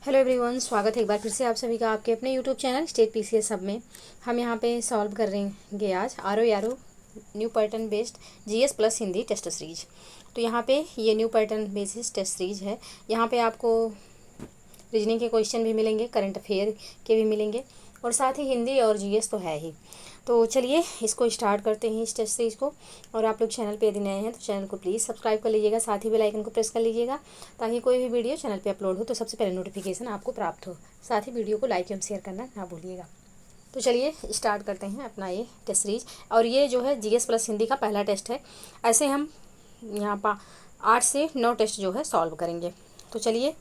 Hello everyone, स्वागत है एक बार फिर से आप सभी का आपके अपने यूट्यूब चैनल स्टेट पीसीएस सब में। हम यहाँ पे सॉल्व कर रहेंगे आज our new pattern based GS plus Hindi test series. तो यहाँ पे ये new pattern basis test series है। यहाँ पे आपको रीजनिंग के क्वेश्चन भी मिलेंगे, करंट अफेयर के भी मिलेंगे और साथ ही हिंदी और जीएस तो है ही। तो चलिए इसको स्टार्ट करते हैं इस टेस्ट सीरीज को। और आप लोग चैनल पे यदि नए हैं तो चैनल को प्लीज़ सब्सक्राइब कर लीजिएगा, साथ ही बेल आइकन को प्रेस कर लीजिएगा ताकि कोई भी वीडियो चैनल पे अपलोड हो तो सबसे पहले नोटिफिकेशन आपको प्राप्त हो। साथ ही वीडियो को लाइक एवं शेयर करना ना भूलिएगा। तो चलिए स्टार्ट करते हैं अपना ये टेस्ट सीरीज। और ये जो है जीएस प्लस हिंदी का पहला टेस्ट है। ऐसे हम यहाँ पर 8 से 9 टेस्ट जो है सॉल्व करेंगे। तो चलिए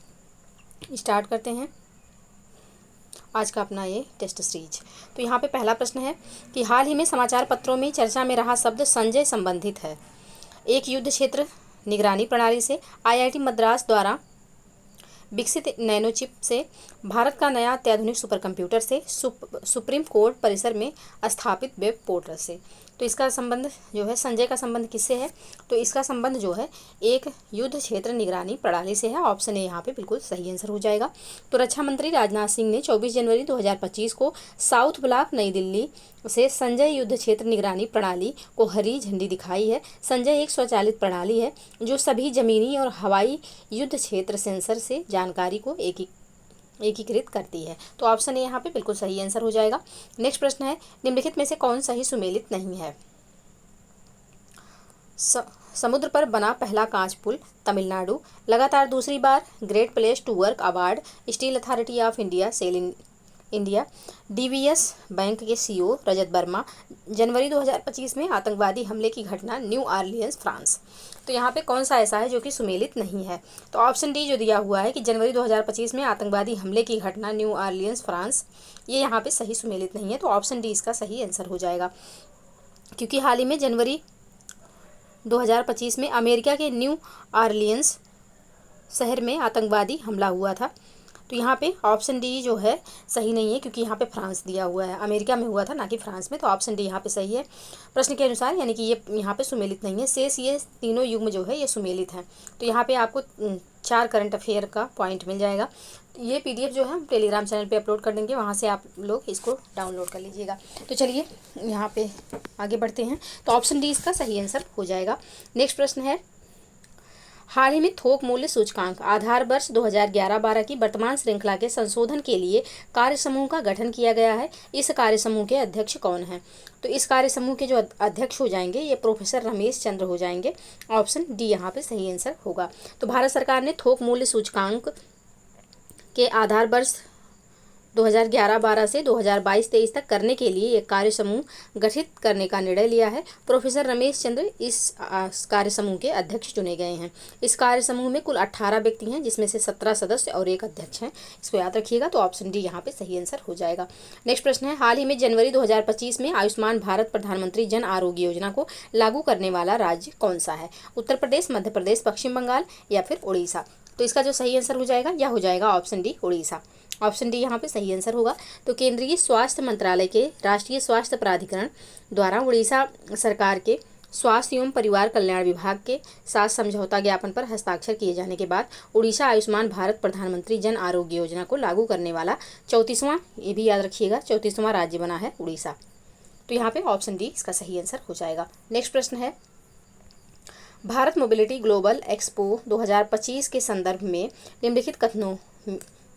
स्टार्ट करते हैं आज का अपना ये टेस्ट सीरीज। तो यहाँ पे पहला प्रश्न है कि हाल ही में समाचार पत्रों में चर्चा में रहा शब्द संजय संबंधित है। एक युद्ध क्षेत्र निगरानी प्रणाली से आईआईटी मद्रास द्वारा विकसित नैनो चिप से भारत का नया अत्याधुनिक सुपर कंप्यूटर से सुप्रीम कोर्ट परिसर में स्थापित वेब पोर्टल से। तो इसका संबंध जो है संजय का संबंध किससे है? तो इसका संबंध जो है एक युद्ध क्षेत्र निगरानी प्रणाली से है। ऑप्शन ए यहाँ पे बिल्कुल सही आंसर हो जाएगा। तो रक्षा मंत्री राजनाथ सिंह ने 24 जनवरी 2025 को साउथ ब्लॉक नई दिल्ली से संजय युद्ध क्षेत्र निगरानी प्रणाली को हरी झंडी दिखाई है। संजय एक स्वचालित प्रणाली है जो सभी जमीनी और हवाई युद्ध क्षेत्र सेंसर से जानकारी को एकीकृत करती है। तो ऑप्शन ए यहाँ पे बिल्कुल सही आंसर हो जाएगा। नेक्स्ट प्रश्न है निम्नलिखित में से कौन सही सुमेलित नहीं है? समुद्र पर बना पहला कांच पुल तमिलनाडु, लगातार दूसरी बार great place to work award steel authority of India SAIL India, DVS bank के सीईओ रजत वर्मा, जनवरी 2025 में आतंकवादी हमले की घटना न्यू ऑरलियंस फ्रांस। तो यहाँ पे कौन सा ऐसा है जो कि सुमेलित नहीं है? तो ऑप्शन डी जो दिया हुआ है कि जनवरी 2025 में आतंकवादी हमले की घटना न्यू ऑरलियंस फ्रांस, ये यहाँ पे सही सुमेलित नहीं है। तो ऑप्शन डी इसका सही आंसर हो जाएगा, क्योंकि हाल ही में जनवरी 2025 में अमेरिका के न्यू ऑरलियंस शहर में आतंकवादी हमला हुआ था। तो यहाँ पे ऑप्शन डी जो है सही नहीं है, क्योंकि यहाँ पे फ्रांस दिया हुआ है, अमेरिका में हुआ था ना कि फ्रांस में। तो ऑप्शन डी यहाँ पे सही है प्रश्न के अनुसार, यानी कि ये यहाँ पे सुमेलित नहीं है। शेष ये तीनों युग्म जो है ये सुमेलित हैं। तो यहाँ पे आपको 4 करंट अफेयर का पॉइंट मिल जाएगा। ये पीडीएफ जो है हम टेलीग्राम चैनल पे अपलोड कर देंगे, वहाँ से आप लोग इसको डाउनलोड कर लीजिएगा। तो चलिए यहाँ पे आगे बढ़ते हैं। तो ऑप्शन डी इसका सही आंसर हो जाएगा। नेक्स्ट प्रश्न है हाल ही में थोक मूल्य सूचकांक आधार वर्ष 2011-12 की वर्तमान श्रृंखला के संशोधन के लिए कार्य समूह का गठन किया गया है। इस कार्य समूह के अध्यक्ष कौन हैं? तो इस कार्य समूह के जो अध्यक्ष हो जाएंगे ये प्रोफेसर रमेश चंद्र हो जाएंगे। ऑप्शन डी यहाँ पे सही आंसर होगा। तो भारत सरकार ने थोक मूल्य सूचकांक के आधार वर्ष 2011-12 से 2022-23 तक करने के लिए एक कार्य समूह गठित करने का निर्णय लिया है। प्रोफेसर रमेश चंद्र इस कार्य समूह के अध्यक्ष चुने गए हैं। इस कार्य समूह में कुल 18 व्यक्ति हैं, जिसमें से 17 सदस्य और 1 अध्यक्ष हैं। इसको याद रखिएगा। तो ऑप्शन डी यहाँ पे सही आंसर हो जाएगा। नेक्स्ट प्रश्न है हाल ही में जनवरी 2025 में आयुष्मान भारत प्रधानमंत्री जन आरोग्य योजना को लागू करने वाला राज्य कौन सा है? उत्तर प्रदेश, मध्य प्रदेश, पश्चिम बंगाल या फिर उड़ीसा? तो इसका जो सही आंसर हो जाएगा यह हो जाएगा option D Orissa. Option D यहाँ पे सही आंसर होगा। तो केंद्रीय स्वास्थ्य मंत्रालय के राष्ट्रीय स्वास्थ्य प्राधिकरण द्वारा उड़ीसा सरकार के स्वास्थ्य एवं परिवार कल्याण विभाग के साथ समझौता ज्ञापन पर हस्ताक्षर किए जाने के बाद उड़ीसा आयुष्मान भारत प्रधानमंत्री जन आरोग्य योजना को लागू करने वाला 34वां, ये भी याद रखिएगा, 34वां राज्य बना है उड़ीसा। तो यहाँ पे ऑप्शन डी इसका सही आंसर हो जाएगा। नेक्स्ट प्रश्न है भारत मोबिलिटी ग्लोबल एक्सपो 2025 के संदर्भ में निम्नलिखित कथनों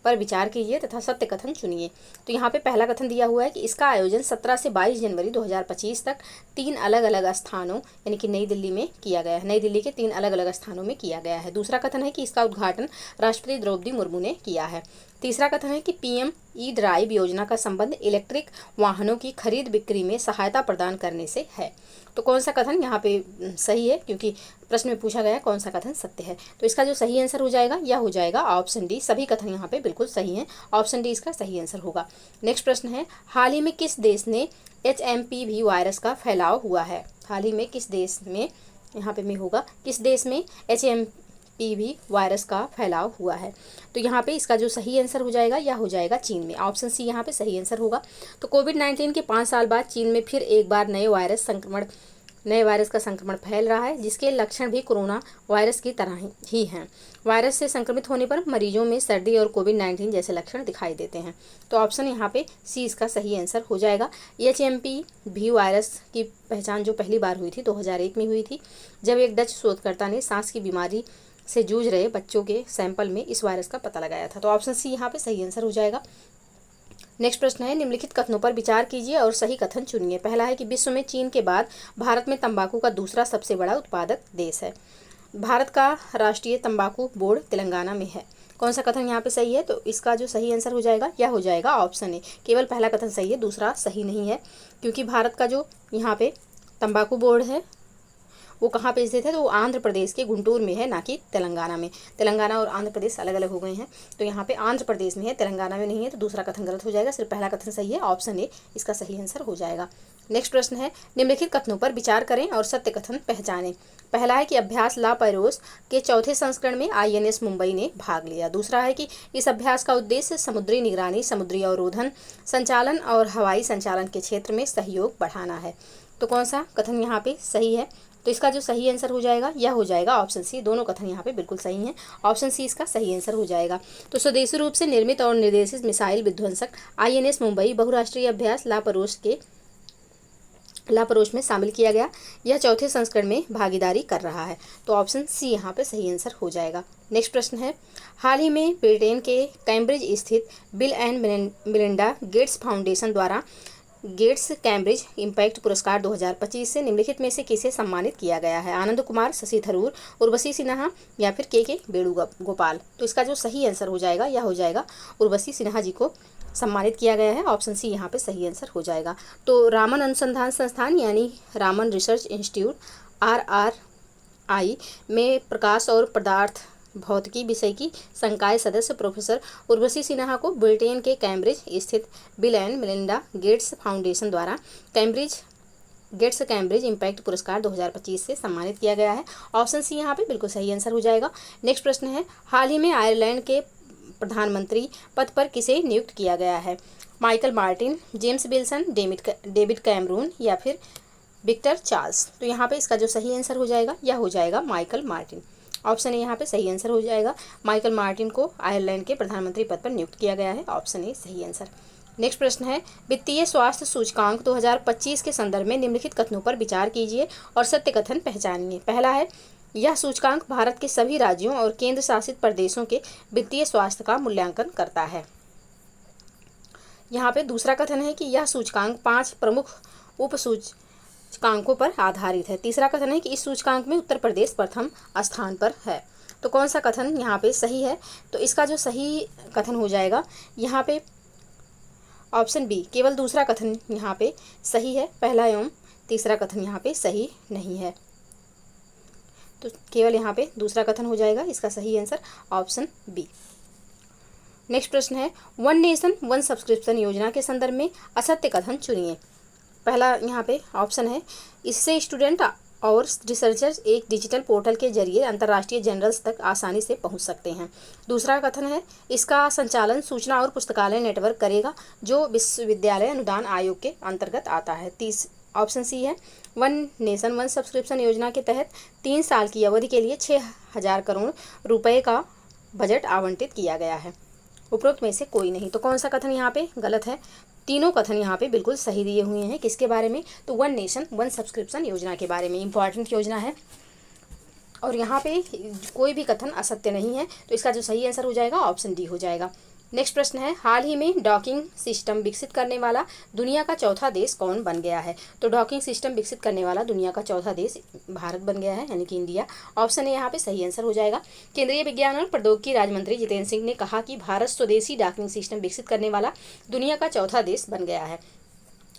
पर विचार कीजिए तथा सत्य कथन चुनिए। तो यहाँ पे पहला कथन दिया हुआ है कि इसका आयोजन 17 से 22 जनवरी 2025 तक 3 अलग अलग स्थानों यानी कि नई दिल्ली में किया गया है। नई दिल्ली के 3 अलग अलग स्थानों में किया गया है। दूसरा कथन है कि इसका उद्घाटन राष्ट्रपति द्रौपदी मुर्मू ने किया है। तीसरा कथन है कि पीएम ई ड्राइव योजना का संबंध इलेक्ट्रिक वाहनों की खरीद बिक्री में सहायता प्रदान करने से है। तो कौन सा कथन यहाँ पे सही है, क्योंकि प्रश्न में पूछा गया कौन सा कथन सत्य है। तो इसका जो सही आंसर हो जाएगा यह हो जाएगा ऑप्शन डी। सभी कथन यहाँ पे बिल्कुल सही हैं। ऑप्शन डी इसका सही आंसर होगा। नेक्स्ट प्रश्न है हाल ही में किस देश ने HMPV वायरस का फैलाव हुआ है? हाल ही में किस देश में, यहाँ पे में होगा किस देश में HMPV वायरस का फैलाव हुआ है? तो यहाँ पे इसका जो सही आंसर हो जाएगा यह हो जाएगा चीन में। ऑप्शन सी यहाँ पे सही आंसर होगा। तो कोविड-19 के 5 साल बाद चीन में फिर एक बार नए वायरस संक्रमण नए वायरस का संक्रमण फैल रहा है, जिसके लक्षण भी कोरोना वायरस की तरह ही हैं। वायरस से संक्रमित होने पर मरीजों में सर्दी और कोविड-19 जैसे लक्षण दिखाई देते हैं। तो ऑप्शन यहाँ पे सी इसका सही आंसर हो जाएगा। HMPV वायरस की पहचान जो पहली बार हुई थी 2001 में हुई थी, जब एक डच शोधकर्ता ने सांस की बीमारी से जूझ रहे बच्चों के सैंपल में इस वायरस का पता लगाया था। तो ऑप्शन सी यहाँ पे सही आंसर हो जाएगा। नेक्स्ट प्रश्न है, निम्नलिखित कथनों पर विचार कीजिए और सही कथन चुनिए। पहला है कि विश्व में चीन के बाद भारत में तंबाकू का दूसरा सबसे बड़ा उत्पादक देश है। भारत का राष्ट्रीय तंबाकू बोर्ड तेलंगाना में है। कौन सा कथन यहाँ पे सही है? तो इसका जो सही आंसर हो जाएगा यह हो जाएगा ऑप्शन ए। केवल पहला कथन सही है, दूसरा सही नहीं है, क्योंकि भारत का जो यहाँ पे तंबाकू बोर्ड है वो कहाँ पे स्थित है? तो वो आंध्र प्रदेश के गुंटूर में है, ना कि तेलंगाना में। तेलंगाना और आंध्र प्रदेश अलग अलग हो गए हैं, तो यहाँ पे आंध्र प्रदेश में है, तेलंगाना में नहीं है। तो दूसरा कथन गलत हो जाएगा, सिर्फ पहला कथन सही है, ऑप्शन ए इसका सही आंसर हो जाएगा। नेक्स्ट प्रश्न है, निम्नलिखित कथनों पर विचार करें और सत्य कथन पहचानें। पहला है कि अभ्यास ला पैरोस के चौथे संस्करण में INS मुंबई ने भाग लिया। दूसरा है कि इस अभ्यास का उद्देश्य समुद्री निगरानी, समुद्री अवरोधन संचालन और हवाई संचालन के क्षेत्र में सहयोग बढ़ाना है। तो कौन सा कथन यहाँ पे सही है? तो इसका जो सही आंसर हो जाएगा यह हो जाएगा ऑप्शन सी। दोनों कथन यहाँ पे बिल्कुल सही हैं, ऑप्शन सी इसका सही आंसर हो जाएगा। तो स्वदेशी रूप से निर्मित और निर्देशित मिसाइल विध्वंसक INS मुंबई बहुराष्ट्रीय अभ्यास लापरोस में शामिल किया गया। यह चौथे संस्करण में भागीदारी कर रहा है। तो ऑप्शन सी यहाँ पे सही आंसर हो जाएगा। नेक्स्ट प्रश्न है, हाल ही में ब्रिटेन के कैम्ब्रिज स्थित bill and Melinda Gates foundation द्वारा गेट्स कैम्ब्रिज इम्पैक्ट पुरस्कार 2025 से निम्नलिखित में से किसे सम्मानित किया गया है? आनंद कुमार, शशि थरूर, उर्वशी सिन्हा या फिर के वेणुगोपाल। तो इसका जो सही आंसर हो जाएगा यह हो जाएगा उर्वशी सिन्हा जी को सम्मानित किया गया है। ऑप्शन सी यहाँ पे सही आंसर हो जाएगा। तो रामन अनुसंधान संस्थान यानी रामन रिसर्च इंस्टीट्यूट RRI में प्रकाश और पदार्थ भौतिकी विषय की संकाय सदस्य प्रोफेसर उर्वशी सिन्हा को ब्रिटेन के कैम्ब्रिज स्थित bill and Melinda Gates foundation द्वारा कैम्ब्रिज इम्पैक्ट पुरस्कार 2025 से सम्मानित किया गया है। ऑप्शन सी यहाँ पे बिल्कुल सही आंसर हो जाएगा। नेक्स्ट प्रश्न है, हाल ही में आयरलैंड के प्रधानमंत्री पद पर किसे नियुक्त किया गया है? Michael Martin, James Wilson, David Cameron या फिर विक्टर चार्ल्स। तो यहाँ पे इसका जो सही आंसर हो जाएगा यह हो जाएगा माइकल मार्टिन। ऑप्शन ए यहाँ पे सही आंसर हो जाएगा। माइकल मार्टिन को आयरलैंड के प्रधानमंत्री पद पर नियुक्त किया गया है। ऑप्शन ए सही आंसर। नेक्स्ट प्रश्न है, वित्तीय स्वास्थ्य सूचकांक 2025 के संदर्भ में निम्नलिखित कथनों पर विचार कीजिए और सत्य कथन पहचानिए। पहला है, यह सूचकांक भारत के सभी राज्यों और केंद्र शासित प्रदेशों के वित्तीय स्वास्थ्य का मूल्यांकन करता है। यहाँ पे दूसरा कथन है कि यह सूचकांक 5 प्रमुख उप सूचकांकों पर आधारित है। तीसरा कथन है कि इस सूचकांक में उत्तर प्रदेश प्रथम स्थान पर है। तो कौन सा कथन यहाँ पे सही है? तो इसका जो सही कथन हो जाएगा यहाँ पे ऑप्शन बी, केवल दूसरा कथन यहाँ पे सही है, पहला एवं तीसरा कथन यहाँ पे सही नहीं है। तो केवल यहाँ पे दूसरा कथन हो जाएगा, इसका सही आंसर ऑप्शन बी। नेक्स्ट प्रश्न है, वन नेशन वन सब्सक्रिप्शन योजना के संदर्भ में असत्य कथन चुनिए। पहला यहाँ पे ऑप्शन है, इससे स्टूडेंट और रिसर्चर्स एक डिजिटल पोर्टल के जरिए अंतर्राष्ट्रीय जर्नल्स तक आसानी से पहुंच सकते हैं। दूसरा कथन है, इसका संचालन सूचना और पुस्तकालय नेटवर्क करेगा जो विश्वविद्यालय अनुदान आयोग के अंतर्गत आता है। ऑप्शन सी है, वन नेशन वन सब्सक्रिप्शन योजना के तहत 3 साल की अवधि के लिए 6,000 करोड़ रुपए का बजट आवंटित किया गया है। उपरोक्त में से कोई नहीं। तो कौन सा कथन यहाँ पे गलत है? तीनों कथन यहाँ पे बिल्कुल सही दिए हुए हैं। किसके बारे में? तो वन नेशन वन सब्सक्रिप्शन योजना के बारे में। इंपॉर्टेंट योजना है और यहाँ पे कोई भी कथन असत्य नहीं है। तो इसका जो सही आंसर हो जाएगा ऑप्शन डी हो जाएगा। नेक्स्ट प्रश्न है, हाल ही में डॉकिंग सिस्टम विकसित करने वाला दुनिया का चौथा देश कौन बन गया है? तो डॉकिंग सिस्टम विकसित करने वाला दुनिया का चौथा देश भारत बन गया है, यानी कि इंडिया। ऑप्शन ए यहाँ पे सही आंसर हो जाएगा। केंद्रीय विज्ञान और प्रौद्योगिकी राज्य मंत्री जितेंद्र सिंह ने कहा कि भारत स्वदेशी डॉकिंग सिस्टम विकसित करने वाला दुनिया का चौथा देश बन गया है।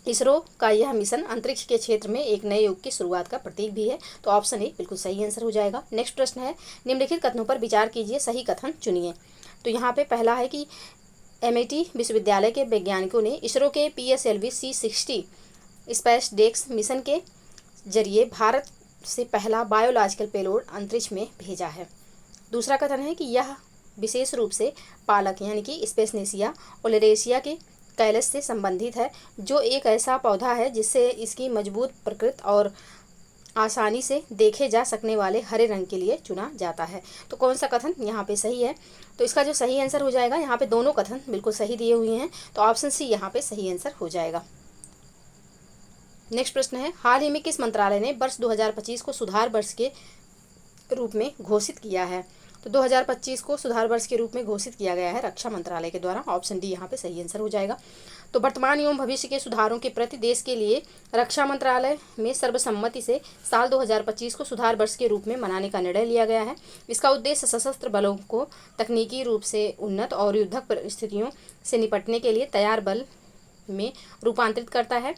इसरो का यह मिशन अंतरिक्ष के क्षेत्र में एक नए युग की शुरुआत का प्रतीक भी है। तो ऑप्शन ए बिल्कुल सही आंसर हो जाएगा। नेक्स्ट प्रश्न है, निम्नलिखित कथनों पर विचार कीजिए, सही कथन चुनिए। तो यहाँ पे पहला है कि MIT विश्वविद्यालय के वैज्ञानिकों ने इसरो के PSLV C60 स्पेस डेक्स मिशन के जरिए भारत से पहला बायोलॉजिकल पेलोड अंतरिक्ष में भेजा है। दूसरा कथन है कि यह विशेष रूप से पालक यानी कि स्पेसनेसिया ओलेरेसिया के कैलस से संबंधित है, जो एक ऐसा पौधा है जिससे इसकी मजबूत प्रकृति और आसानी से देखे जा सकने वाले हरे रंग के लिए चुना जाता है। तो कौन सा कथन यहाँ पे सही है? तो इसका जो सही आंसर हो जाएगा, यहाँ पे दोनों कथन बिल्कुल सही दिए हुए हैं, तो ऑप्शन सी यहाँ पे सही आंसर हो जाएगा। नेक्स्ट प्रश्न है, हाल ही में किस मंत्रालय ने वर्ष 2025 को सुधार वर्ष के रूप में घोषित किया है? तो 2025 को सुधार वर्ष के रूप में घोषित किया गया है रक्षा मंत्रालय के द्वारा। ऑप्शन डी यहाँ पे सही आंसर हो जाएगा। तो वर्तमान एवं भविष्य के सुधारों के प्रति देश के लिए रक्षा मंत्रालय में सर्वसम्मति से साल 2025 को सुधार वर्ष के रूप में मनाने का निर्णय लिया गया है। इसका उद्देश्य सशस्त्र बलों को तकनीकी रूप से उन्नत और युद्धक परिस्थितियों से निपटने के लिए तैयार बल में रूपांतरित करता है,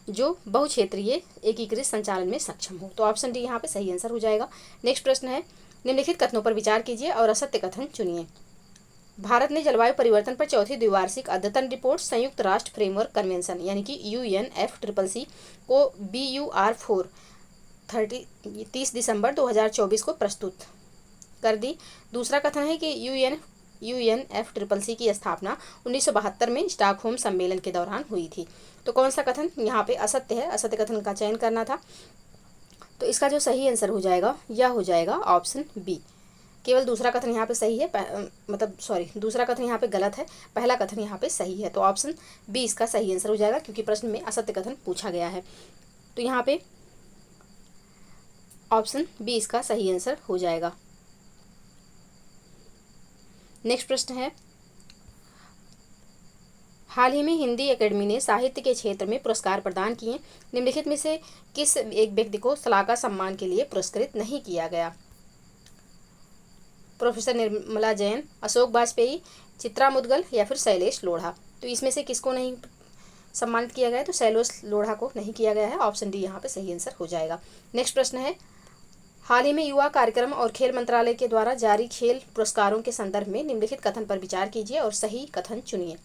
जो बहुक्षेत्रीय एकीकृत संचालन में सक्षम हो। तो ऑप्शन डी यहाँ पे सही आंसर हो जाएगा। नेक्स्ट प्रश्न है, निम्नलिखित कथनों पर विचार कीजिए और असत्य कथन चुनिए। भारत ने जलवायु परिवर्तन पर चौथी द्विवार्षिक अद्यतन रिपोर्ट संयुक्त राष्ट्र फ्रेमवर्क कन्वेंशन यानी कि UNFCCC को BUR4 30 दिसंबर 2024 को प्रस्तुत कर दी। दूसरा कथन है कि UNFCCC की स्थापना 1972 में स्टॉकहोम सम्मेलन के दौरान हुई थी। तो कौन सा कथन यहाँ पे असत्य है? असत्य कथन का चयन करना था। तो इसका जो सही आंसर हो जाएगा यह हो जाएगा ऑप्शन बी। केवल दूसरा कथन यहाँ पे सही है, दूसरा कथन यहाँ पे गलत है, पहला कथन यहाँ पे सही है। तो ऑप्शन बी इसका सही आंसर हो जाएगा, क्योंकि प्रश्न में असत्य कथन पूछा गया है। तो यहाँ पे ऑप्शन बी इसका सही आंसर हो जाएगा। नेक्स्ट प्रश्न है, हाल ही में हिंदी एकेडमी ने साहित्य के क्षेत्र में पुरस्कार प्रदान किए। निम्नलिखित में से किस एक व्यक्ति को सलाहकार सम्मान के लिए पुरस्कृत नहीं किया गया? प्रोफेसर निर्मला जैन, अशोक वाजपेयी, चित्रा मुदगल या फिर शैलेश लोढ़ा। तो इसमें से किसको नहीं सम्मानित किया गया है? तो शैलेश लोढ़ा को नहीं किया गया है। ऑप्शन डी यहाँ पे सही आंसर हो जाएगा। नेक्स्ट प्रश्न है, हाल ही में युवा कार्यक्रम और खेल मंत्रालय के द्वारा जारी खेल पुरस्कारों के संदर्भ में निम्नलिखित कथन पर विचार कीजिए और सही कथन चुनिए।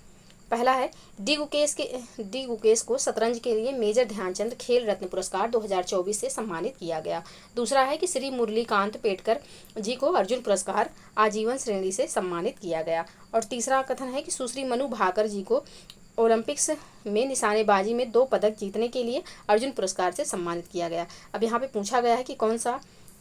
पहला है, डी गुकेश को शतरंज के लिए मेजर ध्यानचंद खेल रत्न पुरस्कार 2024 से सम्मानित किया गया। दूसरा है कि श्री मुरलीकांत पेटकर जी को अर्जुन पुरस्कार आजीवन श्रेणी से सम्मानित किया गया। और तीसरा कथन है कि सुश्री मनु भाकर जी को ओलंपिक्स में निशानेबाजी में 2 पदक जीतने के लिए अर्जुन पुरस्कार से सम्मानित किया गया। अब यहाँ पे पूछा गया है कि कौन सा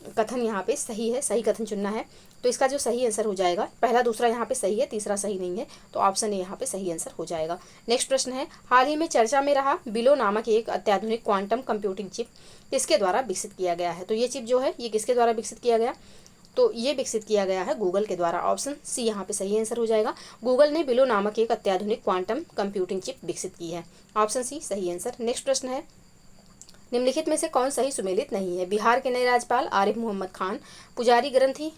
कथन यहाँ पे सही है, सही कथन चुनना है। तो इसका जो सही आंसर हो जाएगा, पहला दूसरा यहाँ पे सही है, तीसरा सही नहीं है, तो ऑप्शन ए यहाँ पे सही आंसर हो जाएगा। नेक्स्ट प्रश्न है, हाल ही में चर्चा में रहा बिलो नामक एक अत्याधुनिक क्वांटम कंप्यूटिंग चिप किसके द्वारा विकसित किया गया है? तो ये चिप जो है ये किसके द्वारा विकसित किया गया? तो ये विकसित किया गया है गूगल के द्वारा। ऑप्शन सी यहाँ पे सही आंसर हो जाएगा। गूगल ने बिलो नामक एक अत्याधुनिक क्वांटम कंप्यूटिंग चिप विकसित की है। ऑप्शन सी सही आंसर। नेक्स्ट प्रश्न है, निम्नलिखित में से कौन सही सुमेलित नहीं है? बिहार के नए राज्यपाल आरिफ मोहम्मद खान, पुजारी ग्रंथि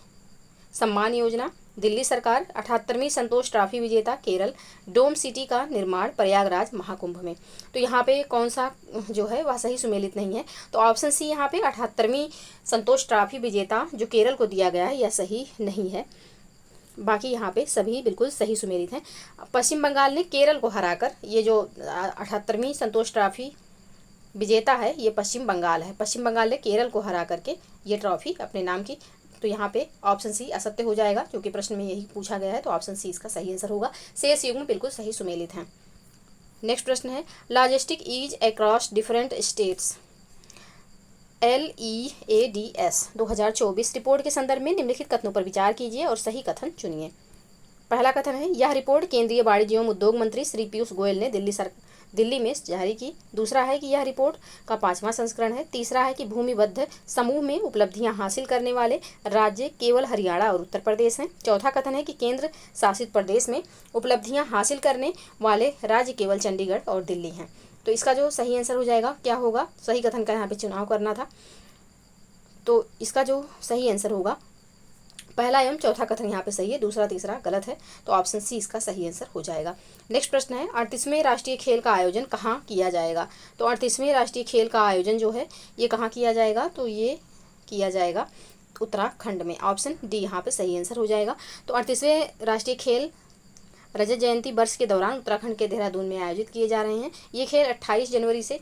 सम्मान योजना, दिल्ली सरकार, 78वीं संतोष ट्रॉफी विजेता केरल, डोम सिटी का निर्माण प्रयागराज महाकुंभ में। तो यहाँ पे कौन सा जो है वह सही सुमेलित नहीं है? तो ऑप्शन सी यहाँ पे 78वीं संतोष ट्रॉफी विजेता जो केरल को दिया गया है यह सही नहीं है। बाकी यहाँ पे सभी बिल्कुल सही सुमेलित हैं। पश्चिम बंगाल ने केरल को हराकर, ये जो 78वीं संतोष ट्रॉफी विजेता है ये पश्चिम बंगाल है। पश्चिम बंगाल ने केरल को हरा करके ये ट्रॉफी अपने नाम की। तो यहाँ पे ऑप्शन सी असत्य हो जाएगा, क्योंकि प्रश्न में यही पूछा गया है। तो ऑप्शन सी इसका सही आंसर होगा। शेष युग्म बिल्कुल सही सुमेलित हैं। नेक्स्ट प्रश्न है, logistic ease across different states LEADS 2024 report के संदर्भ में निम्नलिखित कथनों पर विचार कीजिए और सही कथन चुनिए। पहला कथन है, यह रिपोर्ट केंद्रीय वाणिज्य एवं उद्योग मंत्री श्री पीयूष गोयल ने दिल्ली में जारी की। दूसरा है कि यह रिपोर्ट का 5वां संस्करण है। तीसरा है कि भूमिबद्ध समूह में उपलब्धियां हासिल करने वाले राज्य केवल हरियाणा और उत्तर प्रदेश हैं। चौथा कथन है कि केंद्र शासित प्रदेश में उपलब्धियां हासिल करने वाले राज्य केवल चंडीगढ़ और दिल्ली हैं। तो इसका जो सही आंसर हो जाएगा क्या होगा? सही कथन का यहाँ पे चुनाव करना था। तो इसका जो सही आंसर होगा, पहला एवं चौथा कथन यहाँ पे सही है, दूसरा तीसरा गलत है। तो ऑप्शन सी इसका सही आंसर हो जाएगा। नेक्स्ट प्रश्न है, 38वें राष्ट्रीय खेल का आयोजन कहाँ किया जाएगा? तो 38वें राष्ट्रीय खेल का आयोजन जो है ये कहाँ किया जाएगा? तो ये किया जाएगा उत्तराखंड में। ऑप्शन डी यहाँ पे सही आंसर हो जाएगा। तो 38वें राष्ट्रीय खेल रजत जयंती वर्ष के दौरान उत्तराखंड के देहरादून में आयोजित किए जा रहे हैं। ये खेल 28 जनवरी से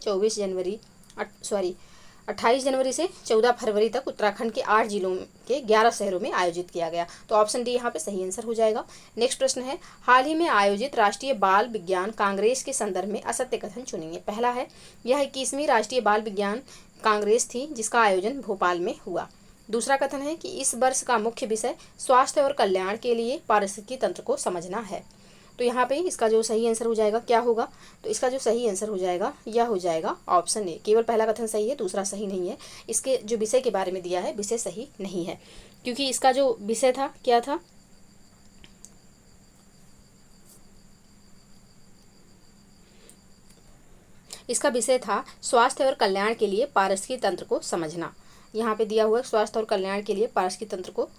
28 जनवरी से 14 फरवरी तक उत्तराखंड के 8 जिलों के 11 शहरों में आयोजित किया गया। तो ऑप्शन डी यहाँ पे सही आंसर हो जाएगा। नेक्स्ट प्रश्न है, हाल ही में आयोजित राष्ट्रीय बाल विज्ञान कांग्रेस के संदर्भ में असत्य कथन चुनिए। पहला है, यह 21वीं राष्ट्रीय बाल विज्ञान कांग्रेस थी जिसका आयोजन भोपाल में हुआ। दूसरा कथन है कि इस वर्ष का मुख्य विषय स्वास्थ्य और कल्याण के लिए पारिस्थितिकी तंत्र को समझना है। तो यहाँ पे इसका जो सही आंसर हो जाएगा क्या होगा, तो इसका जो सही आंसर हो जाएगा यह हो जाएगा ऑप्शन ए। केवल पहला कथन सही है, दूसरा सही नहीं है। इसके जो विषय के बारे में दिया है विषय सही नहीं है, क्योंकि इसका जो विषय था क्या था, इसका विषय था स्वास्थ्य और कल्याण के लिए पारिस्थितिकी तंत्र को समझना। यहाँ पे दिया हुआ है स्वास्थ्य और कल्याण के लिए पारिस्थितिकी तंत्र को,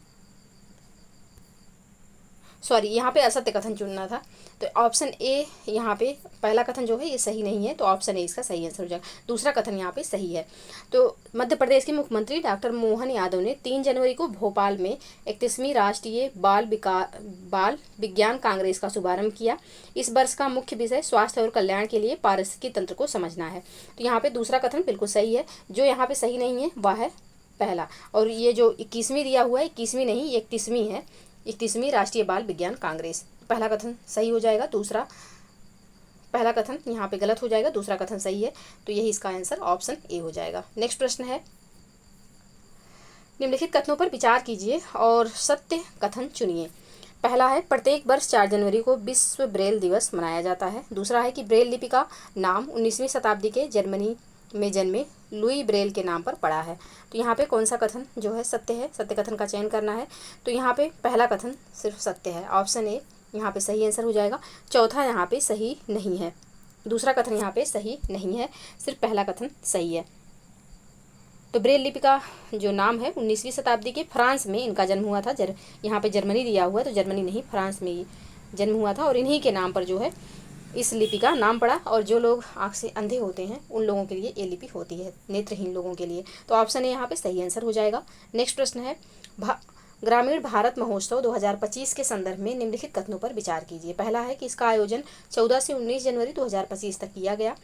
सॉरी यहाँ पे असत्य कथन चुनना था। तो ऑप्शन ए यहाँ पे पहला कथन जो है ये सही नहीं है, तो ऑप्शन ए इसका सही आंसर हो जाएगा। दूसरा कथन यहाँ पे सही है। तो मध्य प्रदेश के मुख्यमंत्री डॉक्टर मोहन यादव ने 3 जनवरी को भोपाल में 31वीं राष्ट्रीय बाल विज्ञान कांग्रेस का शुभारंभ किया। इस वर्ष का मुख्य विषय स्वास्थ्य और कल्याण के लिए पारिस्थितिकी तंत्र को समझना है। तो यहाँ पे दूसरा कथन बिल्कुल सही है। जो यहाँ पे सही नहीं है वह है पहला, और ये जो 21वीं दिया हुआ है 21वीं नहीं 31वीं है, 31वीं राष्ट्रीय बाल विज्ञान कांग्रेस। पहला कथन सही हो जाएगा, दूसरा पहला कथन यहाँ पे गलत हो जाएगा, दूसरा कथन सही है। तो यही इसका आंसर ऑप्शन ए हो जाएगा। नेक्स्ट प्रश्न है, निम्नलिखित कथनों पर विचार कीजिए और सत्य कथन चुनिए। पहला है, प्रत्येक वर्ष 4 जनवरी को विश्व ब्रेल दिवस मनाया जाता है। दूसरा है कि ब्रेल लिपि का नाम 19वीं शताब्दी के जर्मनी में जन्मे लुई ब्रेल के नाम पर पड़ा है। तो यहाँ पे कौन सा कथन जो है सत्य है, सत्य कथन का चयन करना है। तो यहाँ पे पहला कथन सिर्फ सत्य है, ऑप्शन ए यहाँ पे सही आंसर हो जाएगा। चौथा यहाँ पे सही नहीं है, दूसरा कथन यहाँ पे सही नहीं है, सिर्फ पहला कथन सही है। तो ब्रेल लिपि का जो नाम है 19वीं शताब्दी के फ्रांस में इनका जन्म हुआ था। यहाँ पे जर्मनी दिया हुआ है, तो जर्मनी नहीं फ्रांस में जन्म हुआ था, और इन्हीं के नाम पर जो है इस लिपि का नाम पड़ा। और जो लोग आँख से अंधे होते हैं उन लोगों के लिए ये लिपि होती है, नेत्रहीन लोगों के लिए। तो ऑप्शन ए यहाँ पे सही आंसर हो जाएगा। नेक्स्ट प्रश्न है, ग्रामीण भारत महोत्सव 2025 के संदर्भ में निम्नलिखित कथनों पर विचार कीजिए। पहला है कि इसका आयोजन 14 से 19 जनवरी 2025 तक किया गया।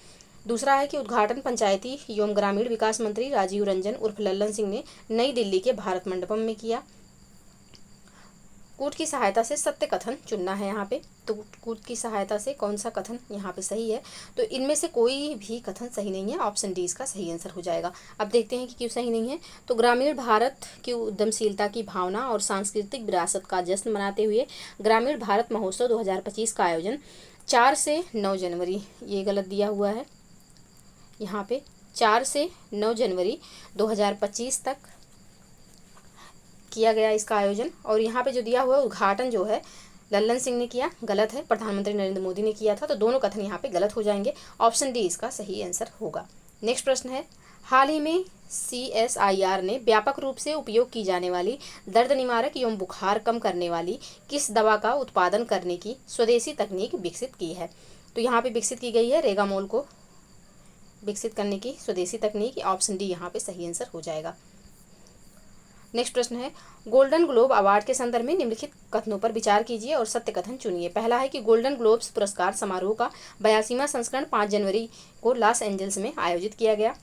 दूसरा है कि उद्घाटन पंचायती एवं ग्रामीण विकास मंत्री राजीव रंजन उर्फ लल्लन सिंह ने नई दिल्ली के भारत मंडपम में किया। कूट की सहायता से सत्य कथन चुनना है यहाँ पे। तो कूट की सहायता से कौन सा कथन यहाँ पे सही है, तो इनमें से कोई भी कथन सही नहीं है, ऑप्शन डी इसका सही आंसर हो जाएगा। अब देखते हैं कि क्यों सही नहीं है। तो ग्रामीण भारत की उद्यमशीलता की भावना और सांस्कृतिक विरासत का जश्न मनाते हुए ग्रामीण भारत महोत्सव 2025 का आयोजन 4 से 9 जनवरी, ये गलत दिया हुआ है यहाँ पे, 4 से 9 जनवरी 2025 तक किया गया इसका आयोजन। और यहाँ पे जो दिया हुआ है उद्घाटन जो है लल्लन सिंह ने किया, गलत है, प्रधानमंत्री नरेंद्र मोदी ने किया था। तो दोनों कथन यहाँ पे गलत हो जाएंगे, ऑप्शन डी इसका सही आंसर होगा। नेक्स्ट प्रश्न है, हाल ही में CSIR ने व्यापक रूप से उपयोग की जाने वाली दर्द निवारक एवं बुखार कम करने वाली किस दवा का उत्पादन करने की स्वदेशी तकनीक विकसित की है। तो यहाँ पे विकसित की गई है रेगामोल को विकसित करने की स्वदेशी तकनीक, ऑप्शन डी यहाँ पे सही आंसर हो जाएगा। नेक्स्ट प्रश्न है, गोल्डन ग्लोब अवार्ड के संदर्भ में निम्नलिखित कथनों पर विचार कीजिए और सत्य कथन चुनिए। पहला है कि गोल्डन ग्लोब्स पुरस्कार समारोह का 82वां संस्करण 5 जनवरी को लॉस एंजल्स में आयोजित किया गया।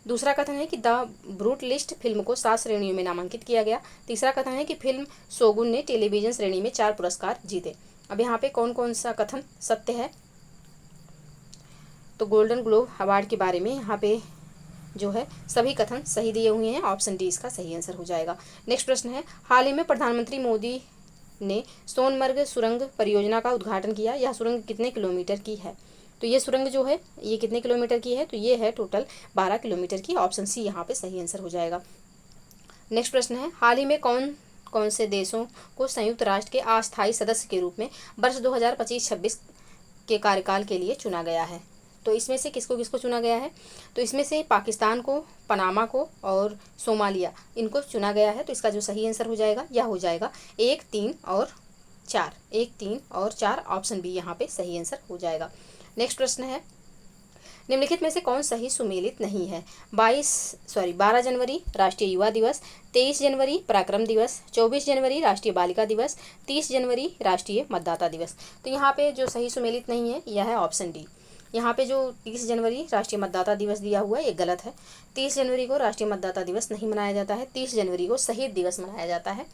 दूसरा कथन है कि द ब्रूट लिस्ट फिल्म को 7 श्रेणियों में नामांकित किया गया। तीसरा कथन है कि फिल्म शोगुन ने टेलीविजन श्रेणी में 4 पुरस्कार जीते। अब यहाँ पे कौन कौन सा कथन सत्य है, तो गोल्डन ग्लोब अवार्ड के बारे में यहाँ पे जो है सभी कथन सही दिए हुए हैं, ऑप्शन डी इसका सही आंसर हो जाएगा। नेक्स्ट प्रश्न है, हाल ही में प्रधानमंत्री मोदी ने सोनमर्ग सुरंग परियोजना का उद्घाटन किया। यह सुरंग कितने किलोमीटर की है, तो ये सुरंग जो है ये कितने किलोमीटर की है, तो ये है टोटल 12 किलोमीटर की, ऑप्शन सी यहाँ पे सही आंसर हो जाएगा। नेक्स्ट प्रश्न है, हाल ही में कौन कौन से देशों को संयुक्त राष्ट्र के अस्थायी सदस्य के रूप में वर्ष 2025-26 के कार्यकाल के लिए चुना गया है। तो इसमें से किसको किसको चुना गया है, तो इसमें से पाकिस्तान को, पनामा को और सोमालिया, इनको चुना गया है। तो इसका जो सही आंसर हो जाएगा यह हो जाएगा 1, 3 और 4, 1, 3 और 4, ऑप्शन बी यहाँ पे सही आंसर हो जाएगा। नेक्स्ट प्रश्न है, निम्नलिखित में से कौन सही सुमेलित नहीं है। 12 जनवरी राष्ट्रीय युवा दिवस, 23 जनवरी पराक्रम दिवस, 24 जनवरी राष्ट्रीय बालिका दिवस, 30 जनवरी राष्ट्रीय मतदाता दिवस। तो यहाँ पे जो सही सुमेलित नहीं है यह है ऑप्शन डी। यहाँ पे जो 30 जनवरी राष्ट्रीय मतदाता दिवस दिया हुआ है ये गलत है। 30 जनवरी को राष्ट्रीय मतदाता दिवस नहीं मनाया जाता है, 30 जनवरी को शहीद दिवस मनाया जाता है।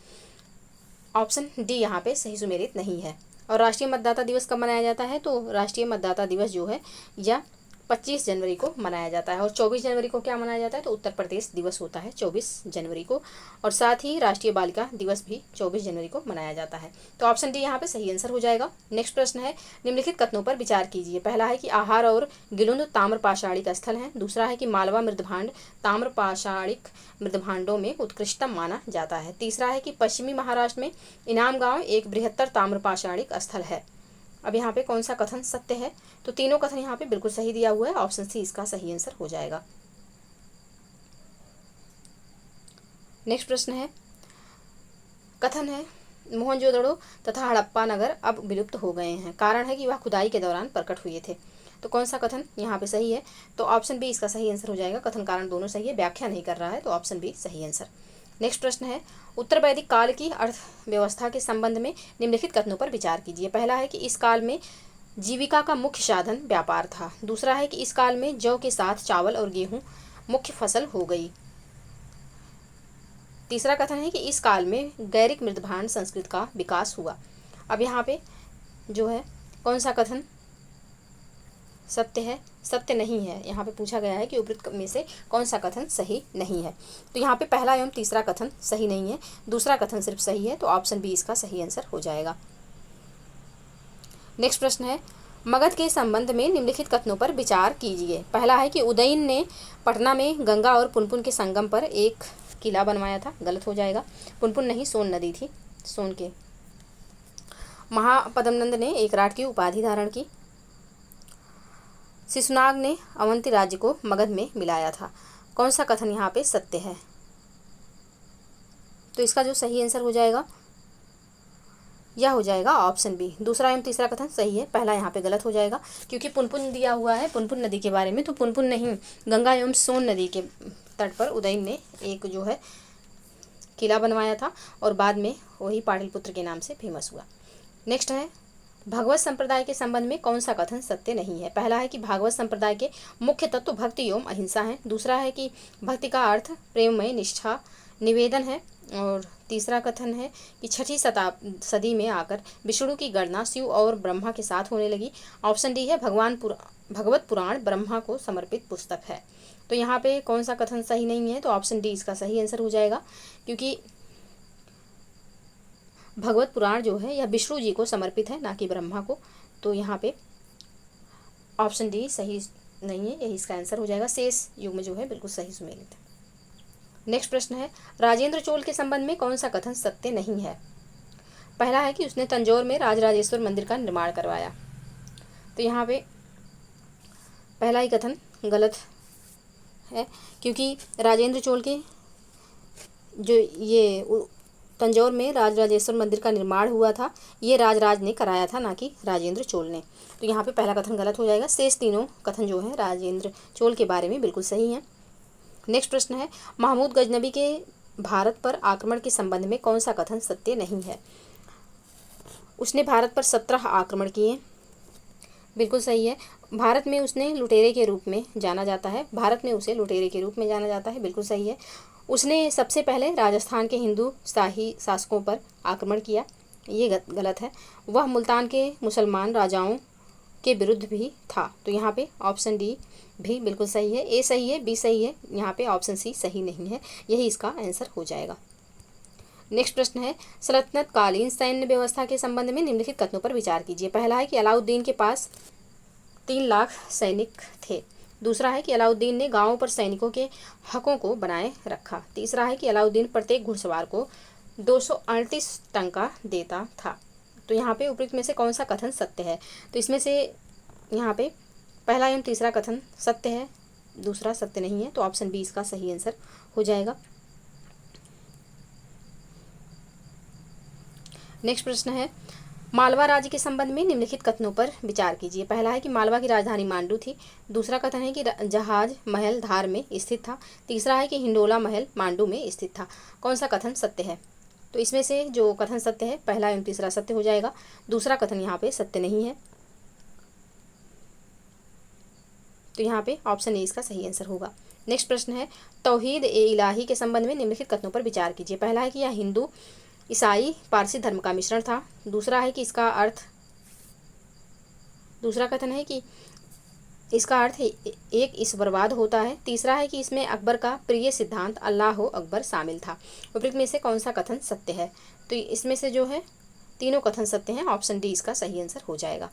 ऑप्शन डी यहाँ पे सही सुमेलित नहीं है। और राष्ट्रीय मतदाता दिवस कब मनाया जाता है, तो राष्ट्रीय मतदाता दिवस जो है या 25 जनवरी को मनाया जाता है। और 24 जनवरी को क्या मनाया जाता है, तो उत्तर प्रदेश दिवस होता है 24 जनवरी को। और साथ ही राष्ट्रीय बालिका दिवस भी 24 जनवरी को मनाया जाता है। तो ऑप्शन डी यहाँ पे सही आंसर हो जाएगा। नेक्स्ट प्रश्न है, निम्नलिखित कथनों पर विचार कीजिए। पहला है कि आहार और गिलुंद ताम्र पाषाणिक स्थल हैं। दूसरा है कि मालवा मृदभांड ताम्र पाषाणिक मृदभांडों में उत्कृष्टतम माना जाता है। तीसरा है कि पश्चिमी महाराष्ट्र में इनाम गांव एक बृहत्तर ताम्र पाषाणिक स्थल है। अब यहाँ पे कौन सा कथन सत्य है, तो तीनों कथन यहाँ पे बिल्कुल सही दिया हुआ है। ऑप्शन सी इसका सही आंसर हो जाएगा। नेक्स्ट प्रश्न है, कथन है मोहनजोदड़ो तथा हड़प्पा नगर अब विलुप्त हो गए हैं, कारण है कि वह खुदाई के दौरान प्रकट हुए थे। तो कौन सा कथन यहाँ पे सही है, तो ऑप्शन बी इसका सही आंसर हो जाएगा। कथन कारण दोनों सही है, व्याख्या नहीं कर रहा है, तो ऑप्शन बी सही आंसर। नेक्स्ट प्रश्न है, उत्तर वैदिक काल की अर्थव्यवस्था के संबंध में निम्नलिखित कथनों पर विचार कीजिए। पहला है कि इस काल में जीविका का मुख्य साधन व्यापार था। दूसरा है कि इस काल में जौ के साथ चावल और गेहूं मुख्य फसल हो गई। तीसरा कथन है कि इस काल में गैरिक मृदभांड संस्कृत का विकास हुआ। अब यहाँ पे जो है कौन सा कथन सत्य है, सत्य नहीं है। यहाँ पे पूछा गया है कि उपरोक्त में से कौन सा कथन सही नहीं है, तो यहाँ पे पहला एवं तीसरा कथन सही नहीं है, दूसरा कथन सिर्फ सही है, तो ऑप्शन बी इसका सही आंसर हो जाएगा। नेक्स्ट प्रश्न है, मगध के संबंध में निम्नलिखित कथनों पर विचार कीजिए। पहला है कि उदयन ने पटना में गंगा और पुनपुन के संगम पर एक किला बनवाया था, गलत हो जाएगा। पुनपुन नहीं, सोन नदी थी, सोन के। महापद्मनंद ने एक राट की उपाधि धारण की। शिशुनाग ने अवंती राज्य को मगध में मिलाया था। कौन सा कथन यहाँ पे सत्य है, तो इसका जो सही आंसर हो जाएगा यह हो जाएगा ऑप्शन बी। दूसरा एवं तीसरा कथन सही है, पहला यहाँ पे गलत हो जाएगा, क्योंकि पुनपुन दिया हुआ है पुनपुन नदी के बारे में, तो पुनपुन नहीं, गंगा एवं सोन नदी के तट पर उदयन ने एक जो है किला बनवाया था और बाद में वही पाटलिपुत्र के नाम से फेमस हुआ। नेक्स्ट है, भागवत संप्रदाय के संबंध में कौन सा कथन सत्य नहीं है। पहला है कि भागवत संप्रदाय के मुख्य तत्व भक्ति एवं अहिंसा है। दूसरा है कि भक्ति का अर्थ प्रेममय निष्ठा निवेदन है। और तीसरा कथन है कि 6वीं सदी में आकर विष्णु की गणना शिव और ब्रह्मा के साथ होने लगी। ऑप्शन डी है भगवत पुराण ब्रह्मा को समर्पित पुस्तक है। तो यहाँ पे कौन सा कथन सही नहीं है, तो ऑप्शन डी इसका सही आंसर हो जाएगा, क्योंकि भगवत पुराण जो है यह विष्णु जी को समर्पित है, ना कि ब्रह्मा को। तो यहाँ पे ऑप्शन डी सही नहीं है, यही इसका आंसर हो जाएगा। शेष युग में जो है बिल्कुल सही सुमेलित है। नेक्स्ट प्रश्न है, राजेंद्र चोल के संबंध में कौन सा कथन सत्य नहीं है। पहला है कि उसने तंजौर में राजराजेश्वर मंदिर का निर्माण करवाया। तो यहाँ पे पहला ही कथन गलत है, क्योंकि राजेंद्र चोल के जो ये तंजौर में राजराजेश्वर मंदिर का निर्माण हुआ था, ये राजराज ने कराया था, ना कि राजेंद्र चोल ने। तो यहाँ पे पहला कथन गलत हो जाएगा। शेष तीनों कथन जो है राजेंद्र चोल के बारे में बिल्कुल सही हैं। नेक्स्ट प्रश्न है, महमूद गजनबी के भारत पर आक्रमण के संबंध में कौन सा कथन सत्य नहीं है। उसने भारत पर 17 आक्रमण किए, बिल्कुल सही है। भारत में उसने लुटेरे के रूप में जाना जाता है, भारत में उसे लुटेरे के रूप में जाना जाता है, बिल्कुल सही है। उसने सबसे पहले राजस्थान के हिंदू शाही शासकों पर आक्रमण किया, ये गलत है। वह मुल्तान के मुसलमान राजाओं के विरुद्ध भी था। तो यहाँ पे ऑप्शन डी भी बिल्कुल सही है। ए सही है, बी सही है, यहाँ पे ऑप्शन सी सही नहीं है, यही इसका आंसर हो जाएगा। नेक्स्ट प्रश्न है, सल्तनत कालीन सैन्य व्यवस्था के संबंध में निम्नलिखित कथनों पर विचार कीजिए। पहला है कि अलाउद्दीन के पास 3 लाख सैनिक थे। दूसरा है कि अलाउद्दीन ने गांवों पर सैनिकों के हकों को बनाए रखा। तीसरा है कि अलाउद्दीन प्रत्येक घुड़सवार को 238 टंका देता था। तो यहाँ पे उपयुक्त में से कौन सा कथन सत्य है, तो इसमें से यहाँ पे पहला एवं तीसरा कथन सत्य है, दूसरा सत्य नहीं है, तो ऑप्शन बी इसका सही आंसर हो जाएगा। नेक्स्ट प्रश्न है, मालवा राज्य के संबंध में निम्नलिखित कथनों पर विचार कीजिए। पहला है कि मालवा की राजधानी मांडू थी। दूसरा कथन है कि जहाज महल धार में स्थित था। तीसरा है कि हिंडोला महल मांडू में स्थित था। कौन सा कथन सत्य है, तो इसमें से जो कथन सत्य है पहला एवं तीसरा सत्य हो जाएगा, दूसरा कथन यहाँ पे सत्य नहीं है। तो यहाँ पे ऑप्शन ए इसका सही आंसर होगा। नेक्स्ट प्रश्न है, तौहीद ए इलाही के संबंध में निम्नलिखित कथनों पर विचार कीजिए। पहला है कि यह हिंदू, ईसाई, पारसी धर्म का मिश्रण था। दूसरा है कि इसका अर्थ, दूसरा कथन है कि इसका अर्थ एक ईश्वरवाद होता है। तीसरा है कि इसमें अकबर का प्रिय सिद्धांत अल्लाह अकबर शामिल था। उपरोक्त में से कौन सा कथन सत्य है? तो इसमें से जो है तीनों कथन सत्य हैं। ऑप्शन डी इसका सही आंसर हो जाएगा।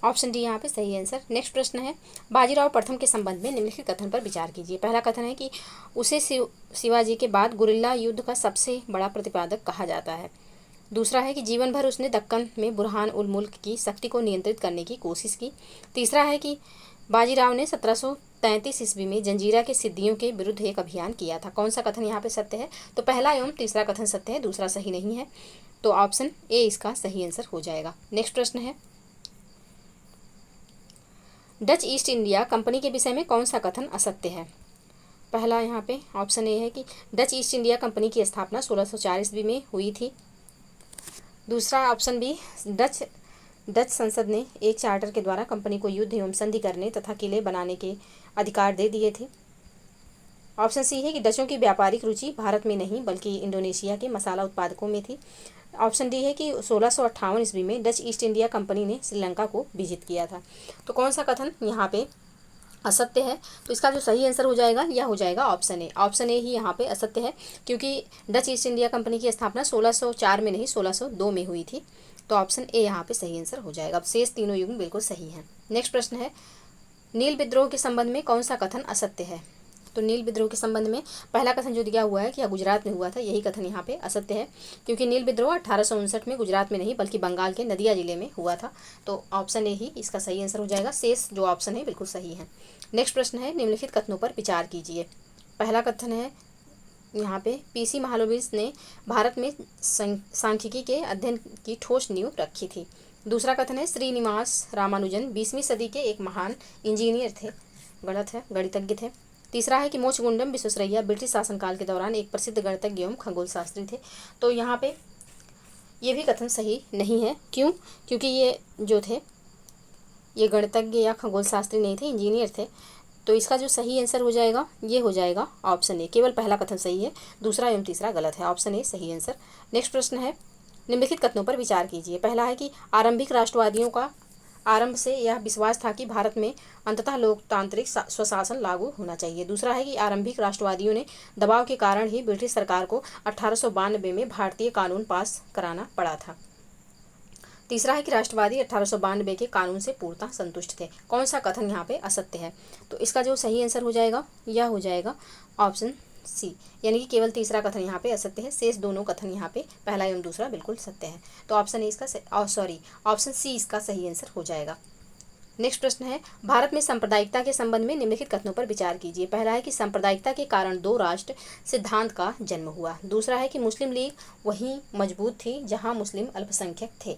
ऑप्शन डी यहाँ पे सही आंसर। नेक्स्ट प्रश्न है, बाजीराव प्रथम के संबंध में निम्नलिखित कथन पर विचार कीजिए। पहला कथन है कि उसे शिवाजी के बाद गुरिल्ला युद्ध का सबसे बड़ा प्रतिपादक कहा जाता है। दूसरा है कि जीवन भर उसने दक्कन में बुरहान उल मुल्क की शक्ति को नियंत्रित करने की कोशिश की। तीसरा है कि बाजीराव ने 1733 ईस्वी में जंजीरा के सिद्दियों के विरुद्ध एक अभियान किया था। कौन सा कथन यहाँ पे सत्य है? तो पहला एवं तीसरा कथन सत्य है, दूसरा सही नहीं है। तो ऑप्शन ए इसका सही आंसर हो जाएगा। नेक्स्ट प्रश्न है, डच ईस्ट इंडिया कंपनी के विषय में कौन सा कथन असत्य है? पहला यहाँ पे ऑप्शन ए है कि डच ईस्ट इंडिया कंपनी की स्थापना 1604 ईस्वी में हुई थी। दूसरा ऑप्शन बी, डच संसद ने एक चार्टर के द्वारा कंपनी को युद्ध एवं संधि करने तथा किले बनाने के अधिकार दे दिए थे। ऑप्शन सी है कि डचों की व्यापारिक रुचि भारत में नहीं बल्कि इंडोनेशिया के मसाला उत्पादकों में थी। ऑप्शन डी है कि 1658 ईस्वी में डच ईस्ट इंडिया कंपनी ने श्रीलंका को विजित किया था। तो कौन सा कथन यहाँ पे असत्य है? तो इसका जो सही आंसर हो जाएगा यह हो जाएगा ऑप्शन ए। ऑप्शन ए ही यहाँ पे असत्य है, क्योंकि डच ईस्ट इंडिया कंपनी की स्थापना 1604 में नहीं 1602 में हुई थी। तो ऑप्शन ए यहाँ पे सही आंसर हो जाएगा। अब शेष तीनों युग्म बिल्कुल सही हैं। नेक्स्ट प्रश्न है, नील विद्रोह के संबंध में कौन सा कथन असत्य है? तो नील विद्रोह के संबंध में पहला कथन जो दिया हुआ है कि यह गुजरात में हुआ था, यही कथन यहाँ पे असत्य है, क्योंकि नील विद्रोह 1859 में गुजरात में नहीं बल्कि बंगाल के नदिया जिले में हुआ था। तो ऑप्शन ए ही इसका सही आंसर हो जाएगा। शेष जो ऑप्शन है बिल्कुल सही है। नेक्स्ट प्रश्न है, निम्नलिखित कथनों पर विचार कीजिए। पहला कथन है यहाँ पे पीसी महालनोबिस ने भारत में सांख्यिकी के अध्ययन की ठोस नींव रखी थी। दूसरा कथन है श्रीनिवास रामानुजन 20वीं सदी के एक महान इंजीनियर थे। गलत है, गणितज्ञ थे। तीसरा है कि मोक्षगुंडम विश्वेश्वरैया ब्रिटिश शासनकाल के दौरान एक प्रसिद्ध गणितज्ञ एवं खगोल शास्त्री थे। तो यहाँ पे ये भी कथन सही नहीं है। क्यों? क्योंकि ये जो थे ये गणितज्ञ या खगोल शास्त्री नहीं थे, इंजीनियर थे। तो इसका जो सही आंसर हो जाएगा ये हो जाएगा ऑप्शन ए। केवल पहला कथन सही है, दूसरा एवं तीसरा गलत है। ऑप्शन ए सही आंसर। नेक्स्ट प्रश्न है, निम्नलिखित कथनों पर विचार कीजिए। पहला है कि आरंभिक राष्ट्रवादियों का आरंभ से यह विश्वास था कि भारत में अंततः लोकतांत्रिक स्वशासन लागू होना चाहिए। दूसरा है कि आरंभिक राष्ट्रवादियों ने दबाव के कारण ही ब्रिटिश सरकार को 1892 में भारतीय कानून पास कराना पड़ा था। तीसरा है कि राष्ट्रवादी 1892 के कानून से पूर्णतः संतुष्ट थे। कौन सा कथन यहाँ पे असत्य है? तो इसका जो सही आंसर हो जाएगा यह हो जाएगा ऑप्शन सी, यानी कि केवल तीसरा कथन यहाँ पे असत्य है। शेष दोनों कथन यहाँ पे पहला एवं दूसरा बिल्कुल सत्य है। तो ऑप्शन ए इसका ऑप्शन सी इसका सही आंसर हो जाएगा। नेक्स्ट प्रश्न है, भारत में सांप्रदायिकता के संबंध में निम्नलिखित कथनों पर विचार कीजिए। पहला है कि सांप्रदायिकता के कारण दो राष्ट्र सिद्धांत का जन्म हुआ। दूसरा है कि मुस्लिम लीग वहीं मजबूत थी जहां मुस्लिम अल्पसंख्यक थे।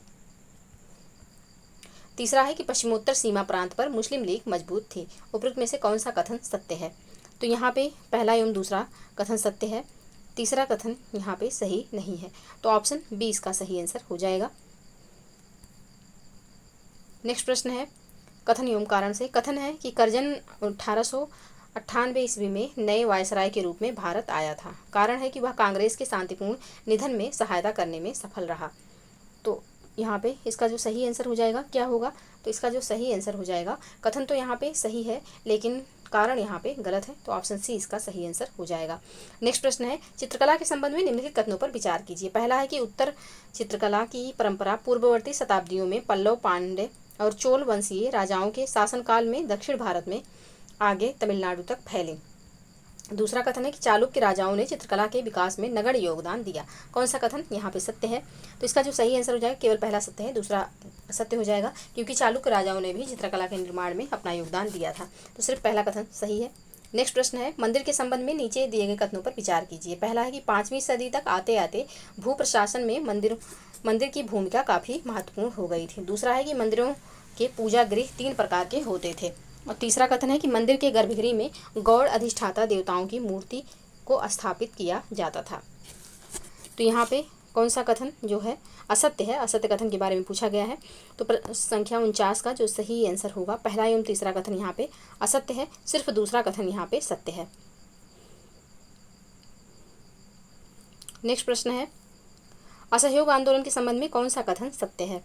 तीसरा है कि पश्चिमोत्तर सीमा प्रांत पर मुस्लिम लीग मजबूत थी। उपरोक्त में से कौन सा कथन सत्य है? तो यहाँ पे पहला एवं दूसरा कथन सत्य है, तीसरा कथन यहाँ पे सही नहीं है। तो ऑप्शन बी इसका सही आंसर हो जाएगा। नेक्स्ट प्रश्न है, कथन एवं कारण से। कथन है कि करजन 1898 ईस्वी में नए वायसराय के रूप में भारत आया था। कारण है कि वह कांग्रेस के शांतिपूर्ण निधन में सहायता करने में सफल रहा। तो यहाँ पे इसका जो सही आंसर हो जाएगा क्या होगा? तो इसका जो सही आंसर हो जाएगा, कथन तो यहाँ पे सही है लेकिन कारण यहाँ पे गलत है। तो ऑप्शन सी इसका सही आंसर हो जाएगा। नेक्स्ट प्रश्न है, चित्रकला के संबंध में निम्नलिखित कथनों पर विचार कीजिए। पहला है कि उत्तर चित्रकला की परंपरा पूर्ववर्ती शताब्दियों में पल्लव, पांड्य और चोल वंशीय राजाओं के शासनकाल में दक्षिण भारत में आगे तमिलनाडु तक फैली। दूसरा कथन है कि चालुक्य राजाओं ने चित्रकला के विकास में नगण्य योगदान दिया। कौन सा कथन यहाँ पे सत्य है? तो इसका जो सही आंसर हो जाएगा, केवल पहला सत्य है, दूसरा सत्य हो जाएगा, क्योंकि चालुक्य राजाओं ने भी चित्रकला के निर्माण में अपना योगदान दिया था। तो सिर्फ पहला कथन सही है। नेक्स्ट प्रश्न है, मंदिर के संबंध में नीचे दिए गए कथनों पर विचार कीजिए। पहला है कि 5वीं सदी तक आते आते भू प्रशासन में मंदिर की भूमिका काफ़ी महत्वपूर्ण हो गई थी। दूसरा है कि मंदिरों के पूजा गृह 3 प्रकार के होते थे। और तीसरा कथन है कि मंदिर के गर्भगृह में गौड़ अधिष्ठाता देवताओं की मूर्ति को स्थापित किया जाता था। तो यहाँ पे कौन सा कथन जो है असत्य है, असत्य कथन के बारे में पूछा गया है। तो संख्या 49 का जो सही आंसर होगा, पहला एवं तीसरा कथन यहाँ पे असत्य है, सिर्फ दूसरा कथन यहाँ पे सत्य है। नेक्स्ट प्रश्न है, असहयोग आंदोलन के संबंध में कौन सा कथन सत्य है।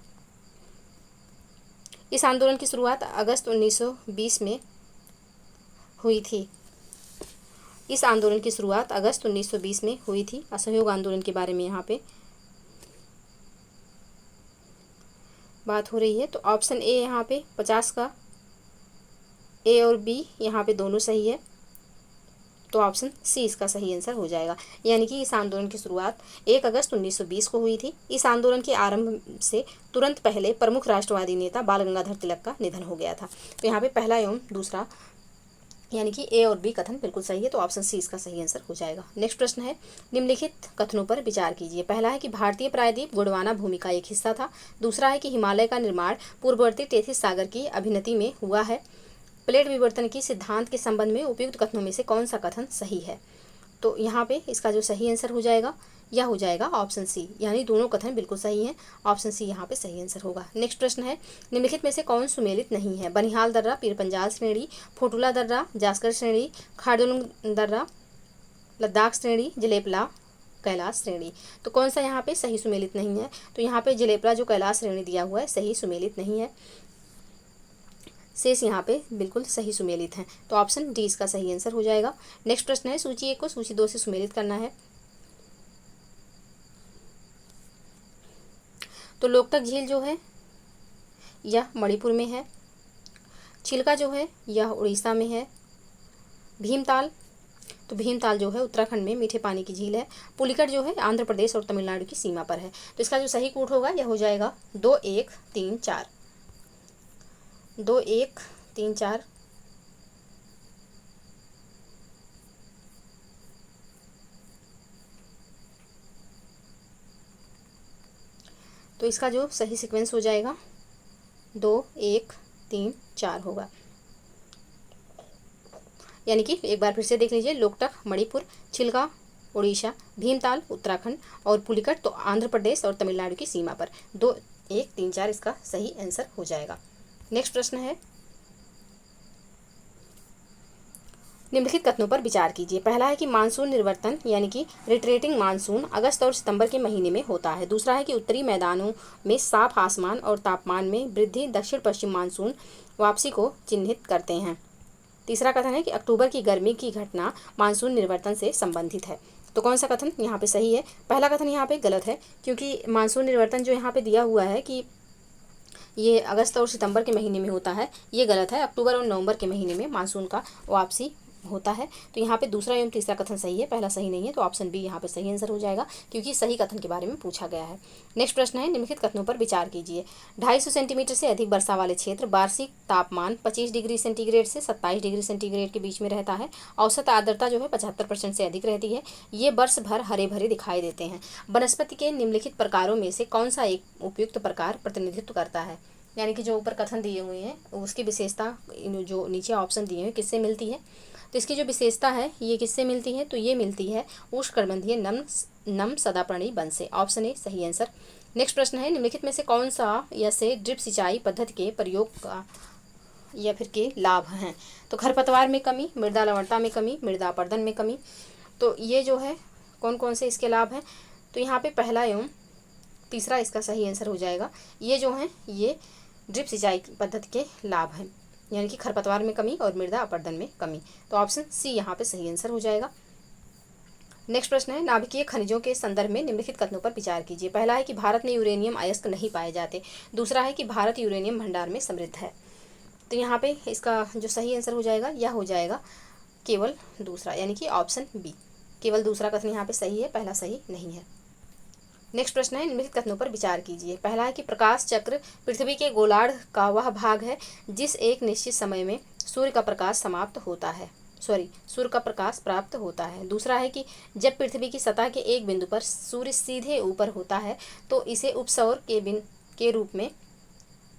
इस आंदोलन की शुरुआत अगस्त 1920 में हुई थी। इस आंदोलन की शुरुआत अगस्त 1920 में हुई थी। असहयोग आंदोलन के बारे में यहाँ पे बात हो रही है। तो ऑप्शन ए यहाँ पे 50 का ए और बी यहाँ पे दोनों सही है, तो ऑप्शन सी इसका सही आंसर हो जाएगा। यानी कि इस आंदोलन की शुरुआत 1 अगस्त 1920 को हुई थी। इस आंदोलन के आरंभ से तुरंत पहले प्रमुख राष्ट्रवादी नेता बाल गंगाधर तिलक का निधन हो गया था। तो यहाँ पे पहला एवं दूसरा यानी कि ए और बी कथन बिल्कुल सही है, तो ऑप्शन सी इसका सही आंसर हो जाएगा। नेक्स्ट प्रश्न है, निम्नलिखित कथनों पर विचार कीजिए। पहला है कि भारतीय प्रायद्वीप गोंडवाना भूमि का एक हिस्सा था। दूसरा है कि हिमालय का निर्माण पूर्ववर्ती टेथिस सागर की अभिनति में हुआ है। प्लेट विवर्तन की सिद्धांत के संबंध में उपयुक्त कथनों में से कौन सा कथन सही है। तो यहाँ पे इसका जो सही आंसर हो जाएगा यह हो जाएगा ऑप्शन सी, यानी दोनों कथन बिल्कुल सही हैं। ऑप्शन सी यहाँ पे सही आंसर होगा। नेक्स्ट प्रश्न है, निम्नलिखित में से कौन सुमेलित नहीं है। बनिहाल दर्रा, पीरपंजाल श्रेणी, फोटुला दर्रा, जास्कर श्रेणी, खारदुंग दर्रा, लद्दाख श्रेणी, जलेपला कैलाश श्रेणी। तो कौन सा यहाँ पे सही सुमेलित नहीं है। तो यहाँ पे जलेपला जो कैलाश श्रेणी दिया हुआ है सही सुमेलित नहीं है, शेष यहाँ पे बिल्कुल सही सुमेलित हैं। तो ऑप्शन डी इसका सही आंसर हो जाएगा। नेक्स्ट प्रश्न है, सूची 1 को सूची 2 से सुमेलित करना है। तो लोकटक झील जो है यह मणिपुर में है। चिल्का जो है यह उड़ीसा में है। भीमताल, तो भीमताल जो है उत्तराखंड में मीठे पानी की झील है। पुलिकट जो है आंध्र प्रदेश और तमिलनाडु की सीमा पर है। तो इसका जो सही कोड होगा यह हो जाएगा 2 1 3 4, 2 1 3 4। तो इसका जो सही सीक्वेंस हो जाएगा 2 1 3 4 होगा। यानी कि एक बार फिर से देख लीजिए, लोकटक मणिपुर, चिल्का उड़ीसा, भीमताल उत्तराखंड और पुलिकट तो आंध्र प्रदेश और तमिलनाडु की सीमा पर। 2 1 3 4 इसका सही आंसर हो जाएगा। नेक्स्ट प्रश्न है, निम्नलिखित कथनों पर विचार कीजिए। पहला है कि मानसून निर्वर्तन यानी कि रिट्रेटिंग मानसून अगस्त और सितंबर के महीने में होता है। दूसरा है कि उत्तरी मैदानों में साफ आसमान और तापमान में वृद्धि दक्षिण पश्चिम मानसून वापसी को चिन्हित करते हैं। तीसरा कथन है कि अक्टूबर की गर्मी की घटना मानसून निर्वर्तन से संबंधित है। तो कौन सा कथन यहाँ पे सही है। पहला कथन यहाँ पे गलत है, क्योंकि मानसून निर्वर्तन जो यहाँ पे दिया हुआ है कि ये अगस्त और सितंबर के महीने में होता है, ये गलत है। अक्टूबर और नवंबर के महीने में मानसून का वापसी होता है। तो यहाँ पे दूसरा एवं तीसरा कथन सही है, पहला सही नहीं है। तो ऑप्शन बी यहाँ पे सही आंसर हो जाएगा, क्योंकि सही कथन के बारे में पूछा गया है। नेक्स्ट प्रश्न है, निम्नलिखित कथनों पर विचार कीजिए। 250 सेंटीमीटर से अधिक वर्षा वाले क्षेत्र वार्षिक तापमान 25 डिग्री सेंटीग्रेड से 27 डिग्री सेंटीग्रेड के बीच में रहता है। औसत आर्द्रता जो है 75% से अधिक रहती है। ये वर्ष भर हरे भरे दिखाई देते हैं। वनस्पति के निम्नलिखित प्रकारों में से कौन सा एक उपयुक्त प्रकार प्रतिनिधित्व करता है। यानी कि जो ऊपर कथन दिए हुए हैं उसकी विशेषता जो नीचे ऑप्शन दिए हैं किससे मिलती है। तो इसकी जो विशेषता है ये किससे मिलती है, तो ये मिलती है उष्णकटिबंधीय नम सदापर्णी वन से। ऑप्शन ए सही आंसर। नेक्स्ट प्रश्न है, निम्नलिखित में से कौन सा या से ड्रिप सिंचाई पद्धति के प्रयोग का या फिर के लाभ हैं। तो खरपतवार में कमी, मृदा लवणता में कमी, मृदा अपरदन में कमी। तो ये जो है कौन कौन से इसके लाभ हैं। तो यहाँ पे पहला एवं तीसरा इसका सही आंसर हो जाएगा। ये जो है ये ड्रिप सिंचाई पद्धति के लाभ हैं, यानी कि खरपतवार में कमी और मृदा अपरदन में कमी। तो ऑप्शन सी यहाँ पे सही आंसर हो जाएगा। नेक्स्ट प्रश्न है, नाभिकीय खनिजों के संदर्भ में निम्नलिखित कथनों पर विचार कीजिए। पहला है कि भारत में यूरेनियम अयस्क नहीं पाए जाते। दूसरा है कि भारत यूरेनियम भंडार में समृद्ध है। तो यहाँ पे इसका जो सही आंसर हो जाएगा यह हो जाएगा केवल दूसरा, यानी कि ऑप्शन बी। केवल दूसरा कथन यहाँ पे सही है, पहला सही नहीं है। नेक्स्ट प्रश्न है, निम्नलिखित कथनों पर विचार कीजिए। पहला है कि प्रकाश चक्र पृथ्वी के गोलार्ध का वह भाग है जिस एक निश्चित समय में सूर्य का प्रकाश समाप्त होता है, सूर्य का प्रकाश प्राप्त होता है। दूसरा है कि जब पृथ्वी की सतह के एक बिंदु पर सूर्य सीधे ऊपर होता है तो इसे उपसौर के रूप में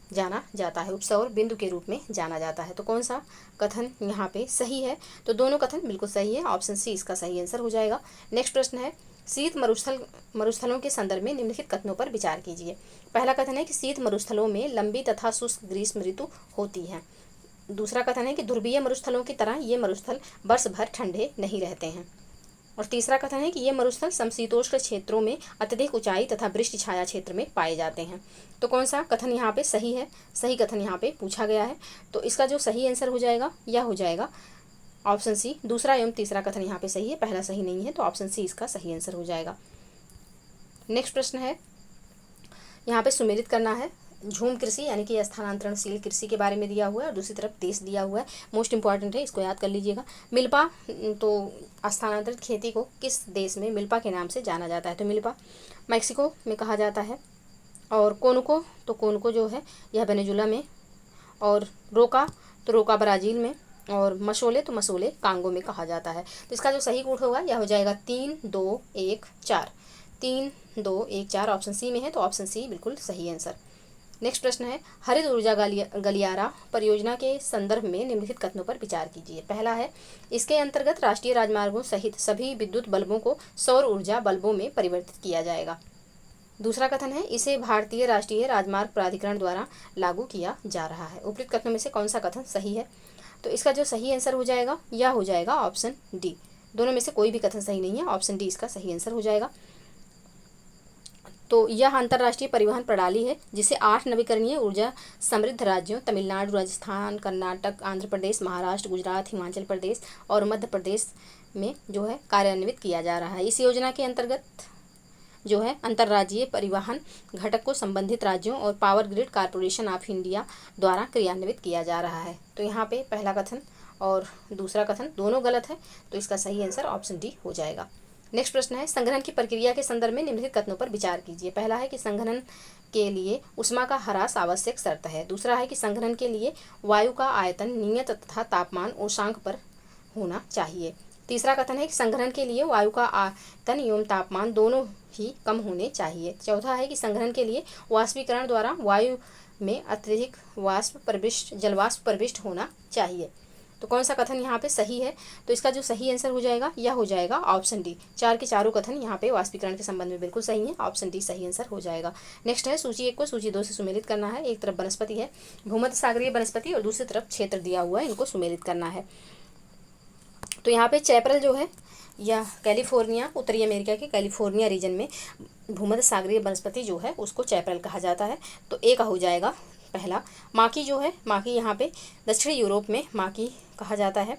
जाना जाता है, उपसौर बिंदु के रूप में जाना जाता है। तो कौन सा कथन यहाँ पे सही है। तो दोनों कथन बिल्कुल सही है, ऑप्शन सी इसका सही आंसर हो जाएगा। नेक्स्ट प्रश्न है, शीत मरुस्थलों के संदर्भ में निम्नलिखित कथनों पर विचार कीजिए। पहला कथन है कि शीत मरुस्थलों में लंबी तथा शुष्क ग्रीष्म ऋतु होती है। दूसरा कथन है कि ध्रुवीय मरुस्थलों की तरह ये मरुस्थल वर्ष भर ठंडे नहीं रहते हैं। और तीसरा कथन है कि ये मरुस्थल समशीतोष्ण क्षेत्रों में अत्यधिक ऊंचाई तथा वृष्टि छाया क्षेत्र में पाए जाते हैं। तो कौन सा कथन यहाँ पे सही है? सही कथन यहाँ पे पूछा गया है। तो इसका जो सही आंसर हो जाएगा यह हो जाएगा ऑप्शन सी। दूसरा एवं तीसरा कथन यहाँ पे सही है, पहला सही नहीं है, तो ऑप्शन सी इसका सही आंसर हो जाएगा। नेक्स्ट प्रश्न है, यहाँ पे सुमेलित करना है। झूम कृषि यानी कि स्थानांतरणशील कृषि के बारे में दिया हुआ है और दूसरी तरफ देश दिया हुआ है। मोस्ट इंपॉर्टेंट है, इसको याद कर लीजिएगा। मिल्पा, तो स्थानांतरित खेती को किस देश में मिल्पा के नाम से जाना जाता है? तो मिल्पा मैक्सिको में कहा जाता है। और कोनुको, तो कोनुको जो है यह वेनेजुला में। और रोका, तो रोका ब्राज़ील में। और मशोले, तो मशोले कांगो में कहा जाता है। तो इसका जो सही कोड होगा यह हो जाएगा 3, 2, 1, 4। 3, 2, 1, 4 ऑप्शन सी में है, तो ऑप्शन सी बिल्कुल सही आंसर। नेक्स्ट प्रश्न है, हरित ऊर्जा गलियारा परियोजना के संदर्भ में निम्नलिखित कथनों पर विचार कीजिए। पहला है, इसके अंतर्गत राष्ट्रीय राजमार्गों सहित सभी विद्युत बल्बों को सौर ऊर्जा बल्बों में परिवर्तित किया जाएगा। दूसरा कथन है, इसे भारतीय राष्ट्रीय राजमार्ग प्राधिकरण द्वारा लागू किया जा रहा है। उपयुक्त कथनों में से कौन सा कथन सही है? तो इसका जो सही आंसर हो जाएगा यह हो जाएगा ऑप्शन डी। दोनों में से कोई भी कथन सही नहीं है, ऑप्शन डी इसका सही आंसर हो जाएगा। तो यह अंतर्राष्ट्रीय परिवहन प्रणाली है जिसे 8 नवीकरणीय ऊर्जा समृद्ध राज्यों तमिलनाडु, राजस्थान, कर्नाटक, आंध्र प्रदेश, महाराष्ट्र, गुजरात, हिमाचल प्रदेश और मध्य प्रदेश में जो है कार्यान्वित किया जा रहा है। इस योजना के अंतर्गत जो है अंतर्राज्यीय परिवहन घटक को संबंधित राज्यों और power grid corporation of India द्वारा क्रियान्वित किया जा रहा है। तो यहाँ पे पहला कथन और दूसरा कथन दोनों गलत है, तो इसका सही आंसर ऑप्शन डी हो जाएगा। नेक्स्ट प्रश्न है, संघनन की प्रक्रिया के संदर्भ में निम्नलिखित कथनों पर विचार कीजिए। पहला है कि संघनन के लिए ऊष्मा का ह्रास आवश्यक शर्त है। दूसरा है कि संघनन के लिए वायु का आयतन नियत तथा तापमान उष्मांक पर होना चाहिए। तीसरा कथन है कि संघनन के लिए वायु का आयतन एवं तापमान दोनों ही कम होने चाहिए। चौथा है कि संघनन के लिए वाष्पीकरण द्वारा वायु में अत्यधिक जलवाष्प प्रविष्ट होना चाहिए। तो कौन सा कथन यहाँ पे सही है? तो इसका जो सही आंसर हो जाएगा यह हो जाएगा ऑप्शन डी। 4 के चारों कथन यहाँ पे वाष्पीकरण के संबंध में बिल्कुल सही है, ऑप्शन डी सही आंसर हो जाएगा। नेक्स्ट है, सूची 1 को सूची 2 से सुमेलित करना है। एक तरफ वनस्पति है, भूमध्य सागरीय वनस्पति, और दूसरी तरफ क्षेत्र दिया हुआ है, इनको सुमेलित करना है। तो यहाँ पे चैपरल जो है या कैलिफोर्निया, उत्तरी अमेरिका के कैलिफोर्निया रीजन में भूमध्य सागरीय वनस्पति जो है उसको चैपरल कहा जाता है। तो ए का हो जाएगा पहला। माकी जो है, माकी यहाँ पे दक्षिणी यूरोप में माकी कहा जाता है।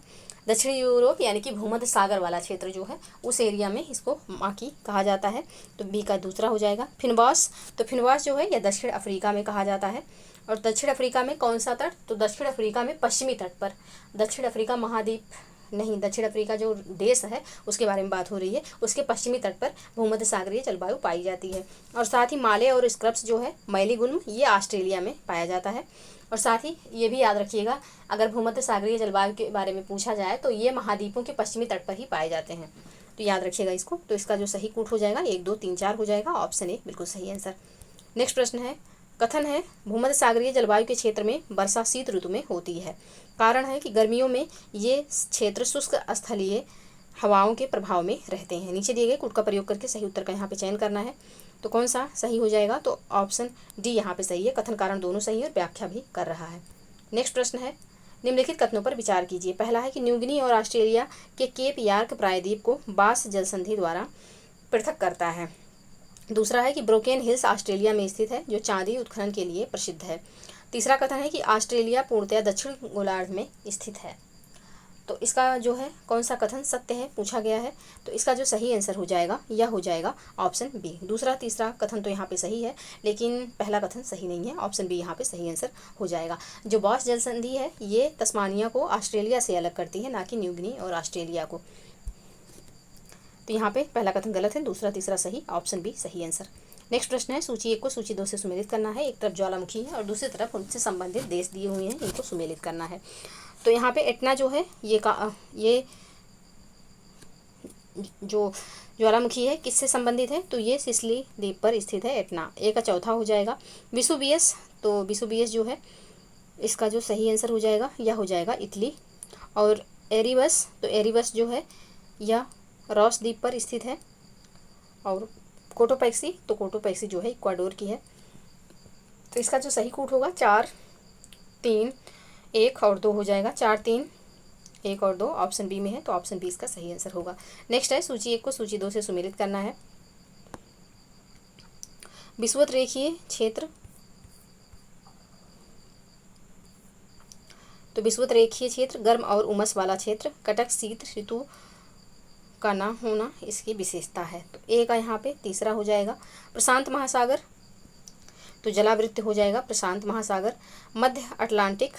दक्षिणी यूरोप यानी कि भूमध्य सागर वाला क्षेत्र जो है उस एरिया में इसको माकी कहा जाता है। तो बी का दूसरा हो जाएगा। फिनवास, तो फिनवास जो है यह दक्षिण अफ्रीका में कहा जाता है। और दक्षिण अफ्रीका में कौन सा तट? तो दक्षिण अफ्रीका में पश्चिमी तट पर, दक्षिण अफ्रीका महाद्वीप नहीं, दक्षिण अफ्रीका जो देश है उसके बारे में बात हो रही है, उसके पश्चिमी तट पर भूमध्य सागरीय जलवायु पाई जाती है। और साथ ही माले और स्क्रब्स जो है मैलीगुल्म, ये ऑस्ट्रेलिया में पाया जाता है। और साथ ही ये भी याद रखिएगा, अगर भूमध्य सागरीय जलवायु के बारे में पूछा जाए तो ये महाद्वीपों के पश्चिमी तट पर ही पाए जाते हैं, तो याद रखिएगा इसको। तो इसका जो सही कूट हो जाएगा 1, 2, 3, 4 हो जाएगा, ऑप्शन ए बिल्कुल सही आंसर। नेक्स्ट प्रश्न है, कथन है भूमध्य सागरीय जलवायु के क्षेत्र में वर्षा शीत ऋतु में होती है। कारण है कि गर्मियों में ये क्षेत्र शुष्क स्थलीय हवाओं के प्रभाव में रहते हैं। नीचे दिए गए कूट का प्रयोग करके सही उत्तर का यहाँ पे चयन करना है। तो कौन सा सही हो जाएगा? तो ऑप्शन डी यहाँ पे सही है। कथन कारण दोनों सही है और व्याख्या भी कर रहा है। नेक्स्ट प्रश्न है, निम्नलिखित कथनों पर विचार कीजिए। पहला है कि न्यूगिनी और ऑस्ट्रेलिया के केप यार्क प्रायद्वीप को बास जल संधि द्वारा पृथक करता है। दूसरा है कि ब्रोकेन हिल्स ऑस्ट्रेलिया में स्थित है जो चांदी उत्खनन के लिए प्रसिद्ध है। तीसरा कथन है कि ऑस्ट्रेलिया पूर्णतया दक्षिण गोलार्ध में स्थित है। तो इसका जो है कौन सा कथन सत्य है पूछा गया है। तो इसका जो सही आंसर हो जाएगा यह हो जाएगा ऑप्शन बी। दूसरा तीसरा कथन तो यहाँ पे सही है, लेकिन पहला कथन सही नहीं है, ऑप्शन बी यहाँ पे सही आंसर हो जाएगा। जो बॉस जल संधि है ये तस्मानिया को ऑस्ट्रेलिया से अलग करती है, ना कि न्यूगिनी और ऑस्ट्रेलिया को। तो यहाँ पे पहला कथन गलत है, दूसरा तीसरा सही, ऑप्शन बी सही आंसर। नेक्स्ट प्रश्न है, सूची 1 को सूची 2 से सुमेलित करना है। एक तरफ ज्वालामुखी है और दूसरी तरफ उनसे संबंधित देश दिए हुए हैं, इनको सुमेलित करना है। तो यहाँ पे एटना जो है ये जो ज्वालामुखी है किससे संबंधित है? तो ये सिसिली द्वीप पर स्थित है एटना। ए का चौथा हो जाएगा। विसुवियस, तो विसुवियस जो है इसका जो सही आंसर हो जाएगा यह हो जाएगा इटली। और एरिबस, तो एरिबस जो है यह रॉस द्वीप पर स्थित है। और कोटोपैक्सी, तो कोटोपैक्सी जो है इक्वाडोर की है। तो इसका जो सही कोड होगा 4 3 1 और 2 हो जाएगा। 4 3 1 और 2 ऑप्शन बी में है, तो ऑप्शन बी इसका सही आंसर होगा। नेक्स्ट है सूची 1 को सूची 2 से सुमेलित करना है। विषुवत रेखीय क्षेत्र, तो विषुवत रेखीय क्षेत्र गर्म और उमस वाला क्षेत्र, कटक शीत ऋतु का ना होना इसकी विशेषता है, तो ए का यहाँ पे तीसरा हो जाएगा। प्रशांत महासागर, तो जलावृत हो जाएगा प्रशांत महासागर। मध्य अटलांटिक,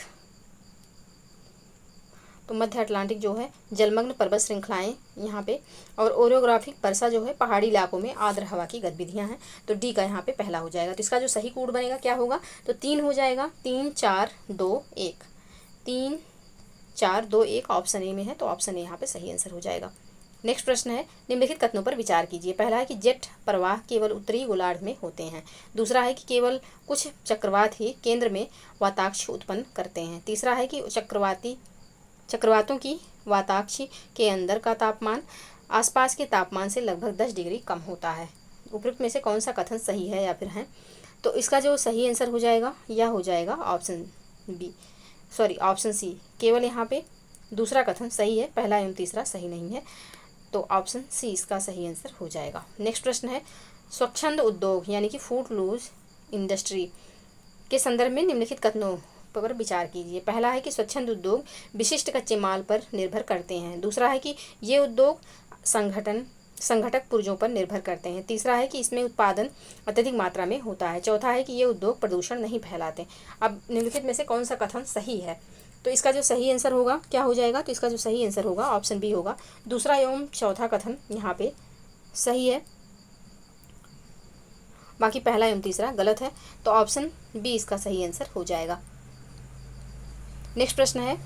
तो मध्य अटलांटिक जो है जलमग्न पर्वत श्रृंखलाएं यहाँ पे, और ओरियोग्राफिक वर्षा जो है पहाड़ी इलाकों में आर्द्र हवा की गतिविधियाँ हैं, तो डी का यहाँ पे पहला हो जाएगा। तो इसका जो सही कोड बनेगा क्या होगा, तो 3 हो जाएगा। 3 4 2 1, 3 4 2 1 ऑप्शन ए में है, तो ऑप्शन ए यहाँ पे सही आंसर हो जाएगा। नेक्स्ट प्रश्न है निम्नलिखित कथनों पर विचार कीजिए। पहला है कि जेट प्रवाह केवल उत्तरी गोलार्ध में होते हैं। दूसरा है कि केवल कुछ चक्रवात ही केंद्र में वाताक्ष उत्पन्न करते हैं। तीसरा है कि चक्रवातों की वाताक्षी के अंदर का तापमान आसपास के तापमान से लगभग 10 डिग्री कम होता है। उपरोक्त में से कौन सा कथन सही है या फिर है, तो इसका जो सही आंसर हो जाएगा यह हो जाएगा ऑप्शन सी। केवल यहाँ पे दूसरा कथन सही है, पहला एवं तीसरा सही नहीं है, तो ऑप्शन सी इसका सही आंसर हो जाएगा। नेक्स्ट प्रश्न है स्वच्छंद उद्योग यानी कि फूड लूज इंडस्ट्री के संदर्भ में निम्नलिखित कथनों पर विचार कीजिए। पहला है कि स्वच्छंद उद्योग विशिष्ट कच्चे माल पर निर्भर करते हैं। दूसरा है कि ये उद्योग संघटक पुर्जों पर निर्भर करते हैं। तीसरा है कि इसमें उत्पादन अत्यधिक मात्रा में होता है। चौथा है कि ये उद्योग प्रदूषण नहीं फैलाते। अब निम्नलिखित में से कौन सा कथन सही है, तो इसका जो सही आंसर होगा क्या हो जाएगा, तो इसका जो सही आंसर होगा ऑप्शन बी होगा। दूसरा एवं चौथा कथन यहाँ पे सही है, बाकी पहला एवं तीसरा गलत है, तो ऑप्शन बी इसका सही आंसर हो जाएगा। नेक्स्ट प्रश्न है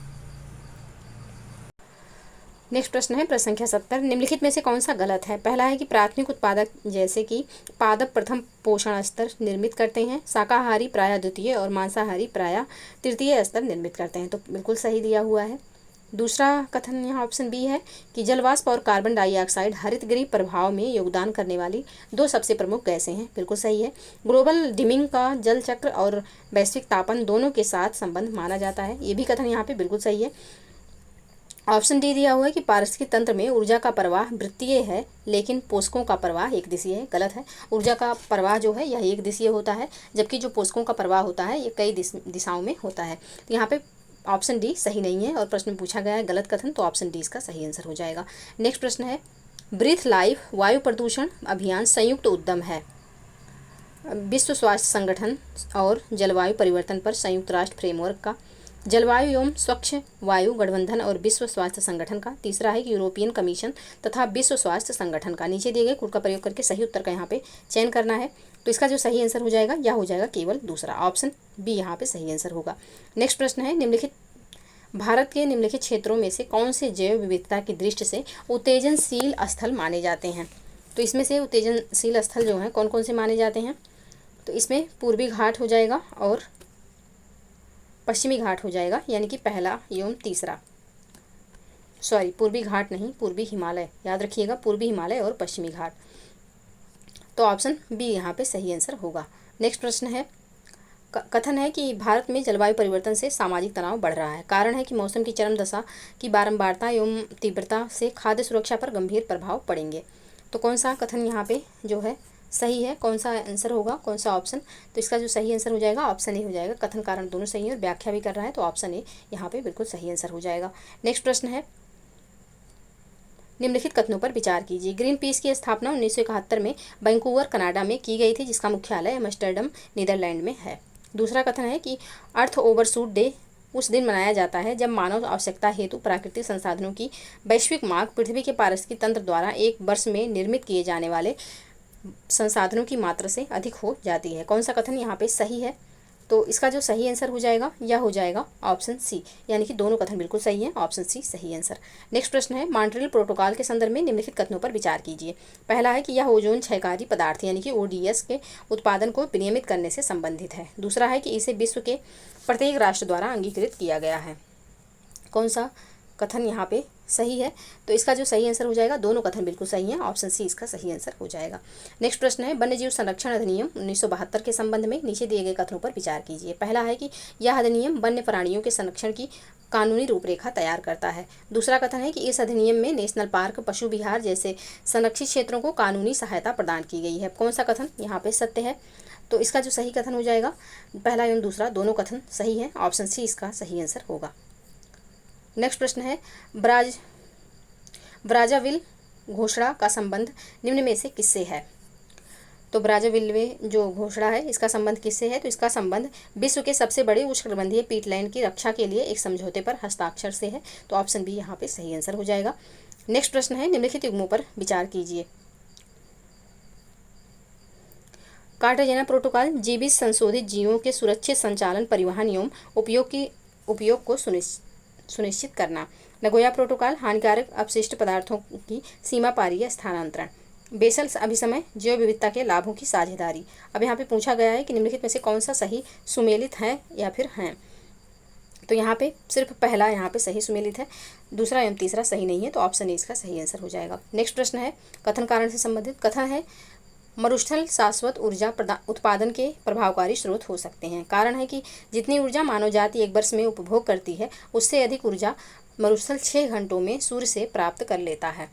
प्रश्न संख्या 70। निम्नलिखित में से कौन सा गलत है। पहला है कि प्राथमिक उत्पादक जैसे कि पादप प्रथम पोषण स्तर निर्मित करते हैं, शाकाहारी प्रायः द्वितीय और मांसाहारी प्रायः तृतीय स्तर निर्मित करते हैं, तो बिल्कुल सही दिया हुआ है। दूसरा कथन यहाँ ऑप्शन बी है कि जलवाष्प और कार्बन डाइऑक्साइड हरितगृह प्रभाव में योगदान करने वाली 2 सबसे प्रमुख गैसें हैं, बिल्कुल सही है। ग्लोबल डिमिंग का जल चक्र और वैश्विक तापन दोनों के साथ संबंध माना जाता है, ये भी कथन यहाँ पे बिल्कुल सही है। ऑप्शन डी दिया हुआ है कि पारिस्थितिक तंत्र में ऊर्जा का प्रवाह वृत्तीय है लेकिन पोषकों का प्रवाह एक दिशीय है, गलत है। ऊर्जा का प्रवाह जो है यह एक दिशीय होता है, जबकि जो पोषकों का प्रवाह होता है ये कई दिशाओं में होता है। तो यहाँ पे ऑप्शन डी सही नहीं है और प्रश्न में पूछा गया है गलत कथन, तो ऑप्शन डी इसका सही आंसर हो जाएगा। नेक्स्ट प्रश्न है ब्रीथ लाइफ वायु प्रदूषण अभियान संयुक्त उद्यम है विश्व स्वास्थ्य संगठन और जलवायु परिवर्तन पर संयुक्त राष्ट्र फ्रेमवर्क का, जलवायु एवं स्वच्छ वायु गठबंधन और विश्व स्वास्थ्य संगठन का। तीसरा है कि यूरोपियन कमीशन तथा विश्व स्वास्थ्य संगठन का। नीचे दिए गए कोड का प्रयोग करके सही उत्तर का यहाँ पे चयन करना है, तो इसका जो सही आंसर हो जाएगा यह हो जाएगा केवल दूसरा, ऑप्शन बी यहाँ पे सही आंसर होगा। नेक्स्ट प्रश्न है भारत के निम्नलिखित क्षेत्रों में से कौन से जैव विविधता की दृष्टि से उत्तेजनशील स्थल माने जाते हैं। तो इसमें से उत्तेजनशील स्थल जो हैं कौन कौन से माने जाते हैं, तो इसमें पूर्वी घाट हो जाएगा और पश्चिमी घाट हो जाएगा, यानी कि पहला एवं तीसरा, पूर्वी घाट नहीं पूर्वी हिमालय, याद रखिएगा पूर्वी हिमालय और पश्चिमी घाट, तो ऑप्शन बी यहाँ पे सही आंसर होगा। नेक्स्ट प्रश्न है कथन है कि भारत में जलवायु परिवर्तन से सामाजिक तनाव बढ़ रहा है। कारण है कि मौसम की चरम दशा की बारंबारता एवं तीव्रता से खाद्य सुरक्षा पर गंभीर प्रभाव पड़ेंगे। तो कौन सा कथन यहाँ पे जो है सही है, कौन सा आंसर होगा, कौन सा ऑप्शन, तो इसका जो सही आंसर हो जाएगा ऑप्शन ए हो जाएगा। कथन कारण दोनों सही है और व्याख्या भी कर रहा है, तो ऑप्शन ए यहाँ पे बिल्कुल सही आंसर हो जाएगा। नेक्स्ट प्रश्न है निम्नलिखित कथनों पर विचार कीजिए। ग्रीन पीस की स्थापना 1971 में वैंकूवर कनाडा में की गई थी, जिसका मुख्यालय एम्स्टर्डम नीदरलैंड में है। दूसरा कथन है कि अर्थ ओवरशूट डे उस दिन मनाया जाता है जब मानव आवश्यकता हेतु प्राकृतिक संसाधनों की वैश्विक मांग पृथ्वी के पारिस्थितिक तंत्र द्वारा एक वर्ष में निर्मित किए जाने वाले संसाधनों की मात्रा से अधिक हो जाती है। कौन सा कथन यहाँ पे सही है, तो इसका जो सही आंसर हो जाएगा यह हो जाएगा ऑप्शन सी, यानी कि दोनों कथन बिल्कुल सही है, ऑप्शन सी सही आंसर। नेक्स्ट प्रश्न है मॉन्ट्रियल प्रोटोकॉल के संदर्भ में निम्नलिखित कथनों पर विचार कीजिए। पहला है कि यह ओजोन क्षयकारी पदार्थ यानी कि ओडीएस के उत्पादन को विनियमित करने से संबंधित है। दूसरा है कि इसे विश्व के प्रत्येक राष्ट्र द्वारा अंगीकृत किया गया है। कौन सा कथन यहाँ पे सही है। तो इसका जो सही आंसर हो जाएगा, दोनों कथन बिल्कुल सही हैं, ऑप्शन सी इसका सही आंसर हो जाएगा। नेक्स्ट प्रश्न है, वन्यजीव संरक्षण अधिनियम 1972 के संबंध में नीचे दिए गए कथनों पर विचार कीजिए। पहला है कि यह अधिनियम वन्य प्राणियों के संरक्षण की कानूनी रूपरेखा तैयार करता है। दूसरा कथन है कि इस अधिनियम में नेशनल पार्क, पशु विहार जैसे संरक्षित क्षेत्रों को कानूनी सहायता प्रदान की गई है। कौन सा कथन यहाँ पे सत्य है? तो इसका जो सही कथन हो जाएगा, पहला एवं दूसरा दोनों कथन सही है, ऑप्शन सी इसका सही आंसर होगा। नेक्स्ट प्रश्न है, ब्राज़ाविल घोषणा का संबंध निम्न में से किससे है? तो ब्राज़ाविल में जो घोषणा है इसका संबंध किससे है? तो इसका संबंध विश्व के सबसे बड़े उष्णकटिबंधीय पीटलैंड की रक्षा के लिए एक समझौते पर हस्ताक्षर से है। तो ऑप्शन बी यहाँ पे सही आंसर हो जाएगा। नेक्स्ट प्रश्न है, निम्नलिखित युग्मों पर विचार कीजिए। कार्टाजेना प्रोटोकॉल जीवित संशोधित जीवों के सुरक्षित संचालन, परिवहन एवं उपयोग को सुनिश्चित करना। नगोया प्रोटोकॉल हानिकारक अपशिष्ट पदार्थों की सीमा पारी या स्थानांतरण। बेसल अभिसमय जैव विविधता के लाभों की साझेदारी। अब यहाँ पे पूछा गया है कि निम्नलिखित में से कौन सा सही सुमेलित है या फिर हैं। तो यहाँ पे सिर्फ पहला यहाँ पे सही सुमेलित है, दूसरा एवं तीसरा सही नहीं है। तो ऑप्शन ए इसका सही आंसर हो जाएगा। नेक्स्ट प्रश्न है, कथन कारण से संबंधित। कथन है, मरुस्थल शाश्वत ऊर्जा उत्पादन के प्रभावकारी स्रोत हो सकते हैं। कारण है कि जितनी ऊर्जा मानव जाति एक वर्ष में उपभोग करती है, उससे अधिक ऊर्जा मरुस्थल 6 घंटों में सूर्य से प्राप्त कर लेता है।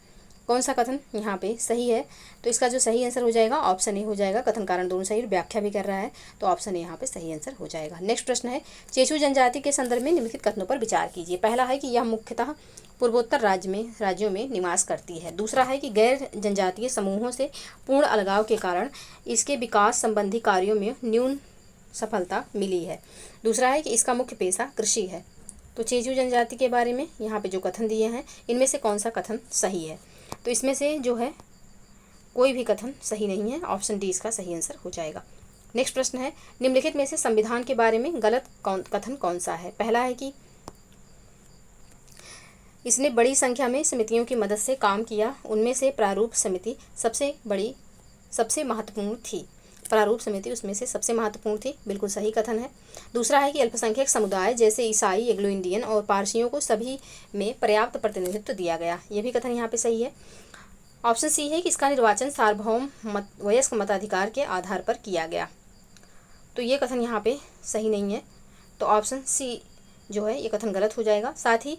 कौन सा कथन यहाँ पे सही है? तो इसका जो सही आंसर हो जाएगा, ऑप्शन ए हो जाएगा। कथन कारण दोनों सही, व्याख्या भी कर रहा है, तो ऑप्शन ए यहाँ पे सही आंसर हो जाएगा। नेक्स्ट प्रश्न है, चेचू जनजाति के संदर्भ में निम्नलिखित कथनों पर विचार कीजिए। पहला है कि यह मुख्यतः पूर्वोत्तर राज्यों में निवास करती है। दूसरा है कि गैर जनजातीय समूहों से पूर्ण अलगाव के कारण इसके विकास संबंधी कार्यों में न्यून सफलता मिली है। दूसरा है कि इसका मुख्य पेशा कृषि है। तो चेचू जनजाति के बारे में यहाँ पे जो कथन दिए हैं, इनमें से कौन सा कथन सही है? तो इसमें से जो है कोई भी कथन सही नहीं है, ऑप्शन डी इसका सही आंसर हो जाएगा। नेक्स्ट प्रश्न है, निम्नलिखित में से संविधान के बारे में गलत कथन कौन सा है? पहला है कि इसने बड़ी संख्या में समितियों की मदद से काम किया, उनमें से प्रारूप समिति सबसे महत्वपूर्ण थी। प्रारूप समिति उसमें से सबसे महत्वपूर्ण थी, बिल्कुल सही कथन है। दूसरा है कि अल्पसंख्यक समुदाय जैसे ईसाई, एग्लो इंडियन और पारसियों को सभी में पर्याप्त प्रतिनिधित्व दिया गया, यह भी कथन यहाँ पे सही है। ऑप्शन सी है कि इसका निर्वाचन सार्वभौम वयस्क मताधिकार के आधार पर किया गया, तो ये कथन यहाँ पे सही नहीं है, तो ऑप्शन सी जो है ये कथन गलत हो जाएगा। साथ ही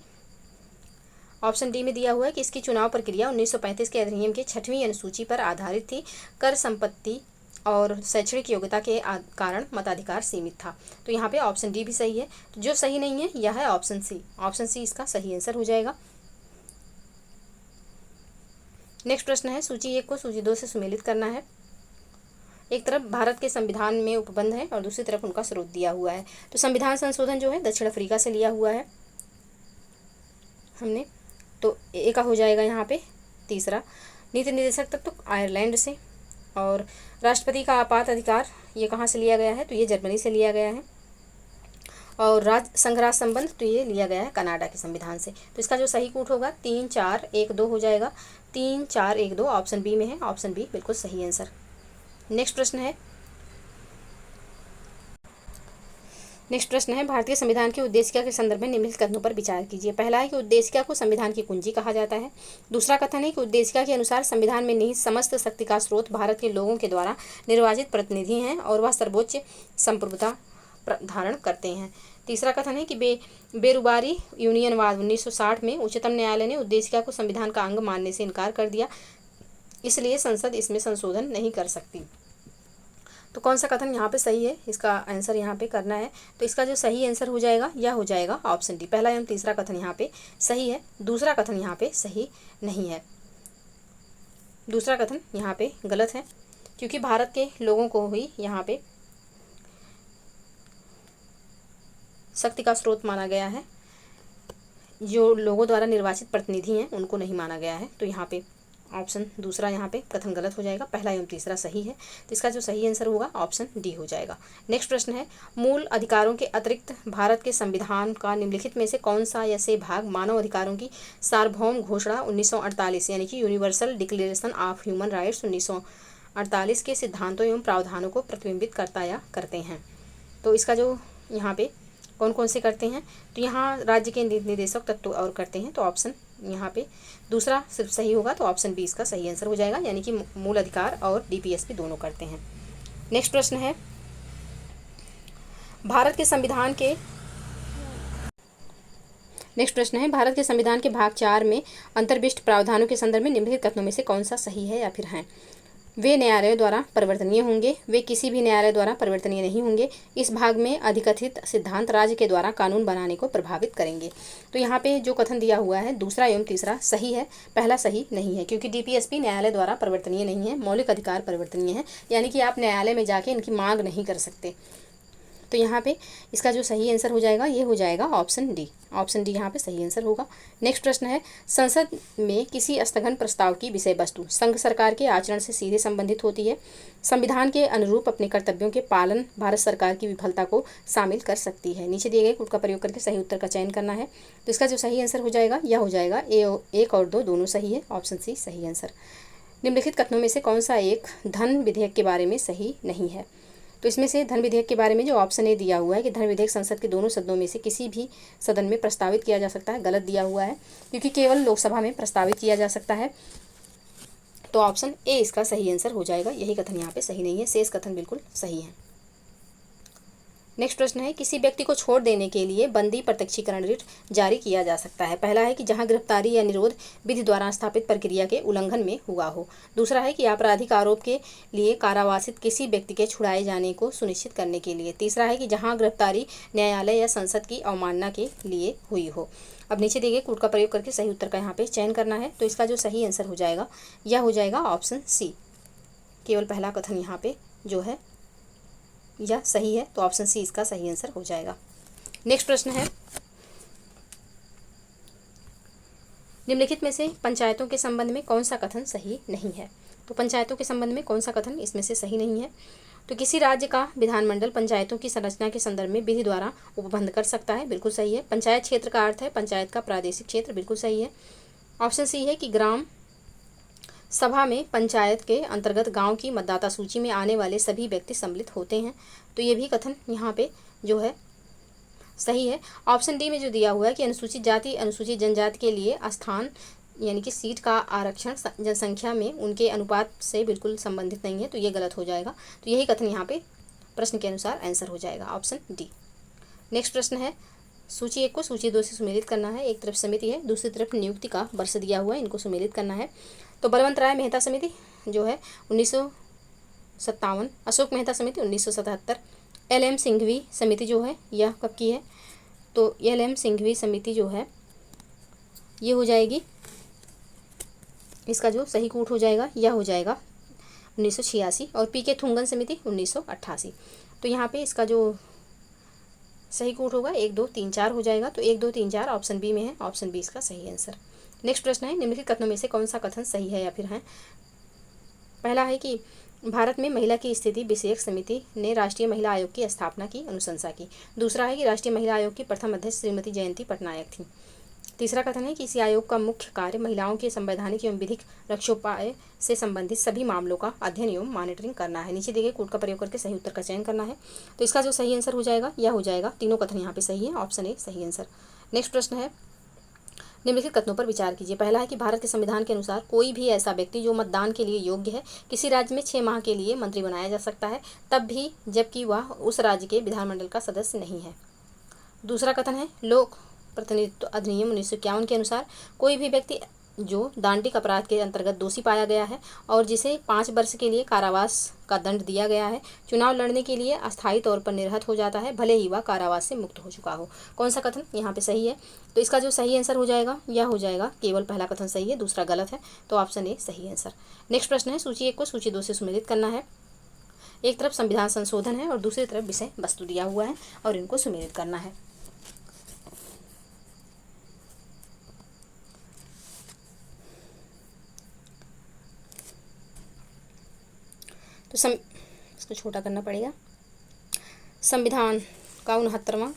ऑप्शन डी में दिया हुआ है कि इसकी चुनाव प्रक्रिया 1935 के अधिनियम के 6वीं अनुसूची पर आधारित थी। कर, संपत्ति और शैक्षणिक योग्यता के कारण मताधिकार सीमित था, तो यहाँ पे ऑप्शन डी भी सही है। तो जो सही नहीं है यह है ऑप्शन सी, ऑप्शन सी इसका सही आंसर हो जाएगा। नेक्स्ट प्रश्न है, सूची 1 को सूची 2 से सुमेलित करना है। एक तरफ भारत के संविधान में उपबंध है और दूसरी तरफ उनका स्रोत दिया हुआ है। तो संविधान संशोधन जो है दक्षिण अफ्रीका से लिया हुआ है हमने, तो ए का हो जाएगा यहाँ पे। तीसरा, नीति निर्देशक तत्व तो आयरलैंड से, और राष्ट्रपति का आपात अधिकार ये कहाँ से लिया गया है? तो ये जर्मनी से लिया गया है। और राज्य संघराज संबंध तो ये लिया गया है कनाडा के संविधान से। तो इसका जो सही कूट होगा 3, 4, 1, 2 हो जाएगा। 3, 4, 1, 2 ऑप्शन बी में है, ऑप्शन बी बिल्कुल सही आंसर। नेक्स्ट प्रश्न है, भारतीय संविधान की उद्देशिका के संदर्भ में निम्नलिखित कथनों पर विचार कीजिए। पहला है कि उद्देशिका को संविधान की कुंजी कहा जाता है। दूसरा कथन है कि उद्देशिका के अनुसार संविधान में निहित समस्त शक्ति का स्रोत भारत के लोगों के द्वारा निर्वाचित प्रतिनिधि हैं और वह सर्वोच्च संप्रभुता धारण करते हैं। तीसरा कथन है कि बेरुबारी यूनियनवाद 1960 में उच्चतम न्यायालय ने उद्देशिका को संविधान का अंग मानने से इनकार कर दिया, इसलिए संसद इसमें संशोधन नहीं कर सकती। तो कौन सा कथन यहाँ पे सही है, इसका आंसर यहाँ पे करना है। तो इसका जो सही आंसर हो जाएगा यह हो जाएगा ऑप्शन डी। पहला एवं तीसरा कथन यहाँ पे सही है, दूसरा कथन यहाँ पे सही नहीं है। दूसरा कथन यहाँ पे गलत है, क्योंकि भारत के लोगों को ही यहाँ पे शक्ति का स्रोत माना गया है, जो लोगों द्वारा निर्वाचित प्रतिनिधि हैं उनको नहीं माना गया है। तो यहाँ पे ऑप्शन दूसरा यहाँ पे कथन गलत हो जाएगा, पहला एवं तीसरा सही है। तो इसका जो सही आंसर होगा ऑप्शन डी हो जाएगा। नेक्स्ट प्रश्न है, मूल अधिकारों के अतिरिक्त भारत के संविधान का निम्नलिखित में से कौन सा या से भाग मानव अधिकारों की सार्वभौम घोषणा 1948 यानी कि universal declaration of human rights 1948 के सिद्धांतों एवं प्रावधानों को प्रतिबिंबित करता या करते हैं? तो इसका जो यहाँ पे कौन कौन से करते हैं? तो यहाँ राज्य के निदेशक तत्व और करते हैं, तो ऑप्शन यहाँ पे दूसरा सिर्फ सही होगा, तो ऑप्शन बी इसका सही आंसर हो जाएगा, यानी कि मूल अधिकार और डीपीएसपी दोनों करते हैं। नेक्स्ट प्रश्न है, भारत के संविधान के भाग 4 में अंतर्विष्ट प्रावधानों के संदर्भ में निम्नलिखित कथनों में से कौन सा सही है या फिर हैं? वे न्यायालयों द्वारा परिवर्तनीय होंगे, वे किसी भी न्यायालय द्वारा परिवर्तनीय नहीं होंगे, इस भाग में अधिकथित सिद्धांत राज्य के द्वारा कानून बनाने को प्रभावित करेंगे। तो यहाँ पे जो कथन दिया हुआ है दूसरा एवं तीसरा सही है, पहला सही नहीं है, क्योंकि डीपीएसपी न्यायालय द्वारा परिवर्तनीय नहीं है, मौलिक अधिकार परिवर्तनीय है, यानी कि आप न्यायालय में जाके इनकी मांग नहीं कर सकते। तो यहाँ पे इसका जो सही आंसर हो जाएगा ये हो जाएगा ऑप्शन डी। ऑप्शन डी यहाँ पे सही आंसर होगा। नेक्स्ट प्रश्न है, संसद में किसी स्थगन प्रस्ताव की विषय वस्तु संघ सरकार के आचरण से सीधे संबंधित होती है, संविधान के अनुरूप अपने कर्तव्यों के पालन भारत सरकार की विफलता को शामिल कर सकती है। नीचे दिए गए कोड का प्रयोग करके सही उत्तर का चयन करना है। तो इसका जो सही आंसर हो जाएगा यह हो जाएगा एक और दो दोनों सही है, ऑप्शन सी सही आंसर। निम्नलिखित कथनों में से कौन सा एक धन विधेयक के बारे में सही नहीं है? तो इसमें से धन विधेयक के बारे में जो ऑप्शन ए दिया हुआ है कि धन विधेयक संसद के दोनों सदनों में से किसी भी सदन में प्रस्तावित किया जा सकता है, गलत दिया हुआ है, क्योंकि केवल लोकसभा में प्रस्तावित किया जा सकता है। तो ऑप्शन ए इसका सही आंसर हो जाएगा, यही कथन यहाँ पे सही नहीं है, शेष कथन बिल्कुल सही है। नेक्स्ट प्रश्न है, किसी व्यक्ति को छोड़ देने के लिए बंदी प्रत्यक्षीकरण रिट जारी किया जा सकता है। पहला है कि जहां गिरफ्तारी या निरोध विधि द्वारा स्थापित प्रक्रिया के उल्लंघन में हुआ हो। दूसरा है कि आपराधिक आरोप के लिए कारावासित किसी व्यक्ति के छुड़ाए जाने को सुनिश्चित करने के लिए। तीसरा है कि जहां गिरफ्तारी न्यायालय या संसद की अवमानना के लिए हुई हो। अब नीचे दिए गए कोड का प्रयोग करके सही उत्तर का यहाँ पे चयन करना है। तो इसका जो सही आंसर हो जाएगा यह हो जाएगा ऑप्शन सी, केवल पहला कथन यहाँ पे जो है यह सही है, तो ऑप्शन सी इसका सही आंसर हो जाएगा। नेक्स्ट प्रश्न है, निम्नलिखित में से पंचायतों के संबंध में कौन सा कथन सही नहीं है? तो पंचायतों के संबंध में कौन सा कथन इसमें से सही नहीं है? तो किसी राज्य का विधानमंडल पंचायतों की संरचना के संदर्भ में विधि द्वारा उपबंध कर सकता है, बिल्कुल सही है। पंचायत क्षेत्र का अर्थ है पंचायत का प्रादेशिक क्षेत्र, बिल्कुल सही है। ऑप्शन सी है कि ग्राम सभा में पंचायत के अंतर्गत गांव की मतदाता सूची में आने वाले सभी व्यक्ति सम्मिलित होते हैं, तो ये भी कथन यहाँ पे जो है सही है। ऑप्शन डी में जो दिया हुआ है कि अनुसूचित जाति अनुसूचित जनजाति के लिए स्थान यानी कि सीट का आरक्षण जनसंख्या में उनके अनुपात से बिल्कुल संबंधित नहीं है, तो ये गलत हो जाएगा। तो यही कथन यहाँ पे प्रश्न के अनुसार आंसर हो जाएगा, ऑप्शन डी। नेक्स्ट प्रश्न है, सूची 1 को सूची 2 से सुमेलित करना है। एक तरफ समिति है, दूसरी तरफ नियुक्ति का वर्ष दिया हुआ है, इनको सुमेलित करना है। तो बलवंत राय मेहता समिति जो है 1957, अशोक मेहता समिति 1977, LM सिंघवी समिति जो है यह कब की है? तो LM सिंघवी समिति जो है ये हो जाएगी, इसका जो सही कूट हो जाएगा यह हो जाएगा 1986, और PK थुंगन समिति 1988। तो यहाँ पे इसका जो सही कूट होगा 1 2 3 4 हो जाएगा। तो 1 2 3 4 ऑप्शन बी में है, ऑप्शन बी इसका सही आंसर। नेक्स्ट प्रश्न है, निम्नलिखित कथनों में से कौन सा कथन सही है या फिर है? पहला है कि भारत में महिला की स्थिति विषयक समिति ने राष्ट्रीय महिला आयोग की स्थापना की, अनुशंसा की। दूसरा है कि राष्ट्रीय महिला आयोग की प्रथम अध्यक्ष श्रीमती जयंती पटनायक थी। तीसरा कथन है कि इस आयोग का मुख्य कार्य महिलाओं के संवैधानिक एवं विधिक रक्षोपाय से संबंधित सभी मामलों का अध्ययन एवं मॉनिटरिंग करना है। नीचे दिए गए कोड का प्रयोग करके सही उत्तर का चयन करना है। तो इसका जो सही आंसर हो जाएगा यह हो जाएगा, तीनों कथन यहाँ पे सही है, ऑप्शन ए सही आंसर। नेक्स्ट प्रश्न है, निम्नलिखित कथनों पर विचार कीजिए। पहला है कि भारत के संविधान के अनुसार कोई भी ऐसा व्यक्ति जो मतदान के लिए योग्य है किसी राज्य में 6 माह के लिए मंत्री बनाया जा सकता है, तब भी जबकि वह उस राज्य के विधानमंडल का सदस्य नहीं है। दूसरा कथन है, लोक प्रतिनिधित्व अधिनियम 1951 के अनुसार कोई भी व्यक्ति जो दांडिक अपराध के अंतर्गत दोषी पाया गया है और जिसे 5 वर्ष के लिए कारावास का दंड दिया गया है, चुनाव लड़ने के लिए अस्थायी तौर पर निर्हत हो जाता है, भले ही वह कारावास से मुक्त हो चुका हो। कौन सा कथन यहाँ पे सही है? तो इसका जो सही आंसर हो जाएगा यह हो जाएगा, केवल पहला कथन सही है, दूसरा गलत है, तो ऑप्शन ए सही आंसर। नेक्स्ट प्रश्न है, सूची 1 को सूची 2 से सुमेलित करना है। एक तरफ संविधान संशोधन है और दूसरी तरफ विषय वस्तु दिया हुआ है और इनको सुमेलित करना है। तो इसको छोटा करना पड़ेगा। संविधान का 69वां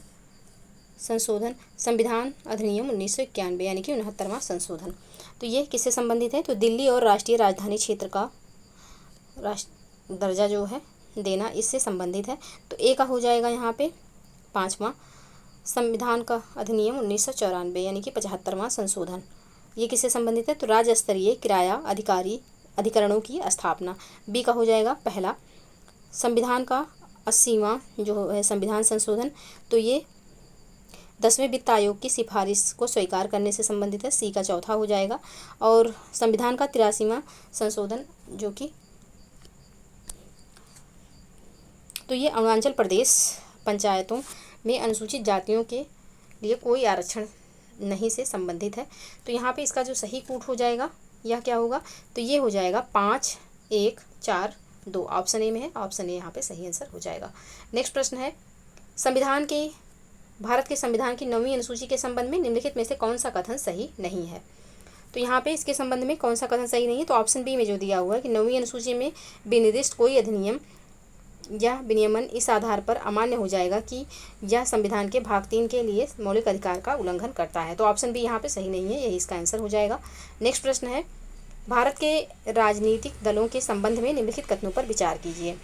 संशोधन, संविधान अधिनियम 1991 यानी कि 69वां संशोधन। तो ये किससे संबंधित है? तो दिल्ली और राष्ट्रीय राजधानी क्षेत्र का दर्जा जो है देना, इससे संबंधित है। तो ए का हो जाएगा यहाँ पे 5वां, संविधान का अधिनियम 1994 यानी कि 75वां संशोधन, ये किससे संबंधित है? तो राज्य स्तरीय किराया अधिकरणों की स्थापना। बी का हो जाएगा पहला। संविधान का 80वां जो है संविधान संशोधन, तो ये 10वें वित्त आयोग की सिफारिश को स्वीकार करने से संबंधित है। सी का चौथा हो जाएगा। और संविधान का 83वां संशोधन जो कि तो ये अरुणाचल प्रदेश पंचायतों में अनुसूचित जातियों के लिए कोई आरक्षण नहीं से संबंधित है। तो यहाँ पे इसका जो सही कूट हो जाएगा यह क्या होगा? तो ये हो जाएगा 5, 1, 4, 2। ऑप्शन ए में है, ऑप्शन ए यहाँ पे सही आंसर हो जाएगा। नेक्स्ट प्रश्न है, भारत के संविधान की 9वीं अनुसूची के संबंध में निम्नलिखित में से कौन सा कथन सही नहीं है? तो यहाँ पे इसके संबंध में कौन सा कथन सही नहीं है? तो ऑप्शन बी में जो दिया हुआ है कि 9वीं अनुसूची में विनिर्दिष्ट कोई अधिनियम या विनियमन इस आधार पर अमान्य हो जाएगा कि यह संविधान के भाग 3 के लिए मौलिक अधिकार का उल्लंघन करता है। तो ऑप्शन बी यहाँ पे सही नहीं है, यही इसका आंसर हो जाएगा। नेक्स्ट प्रश्न है, भारत के राजनीतिक दलों के संबंध में निम्नलिखित कथनों पर विचार कीजिए।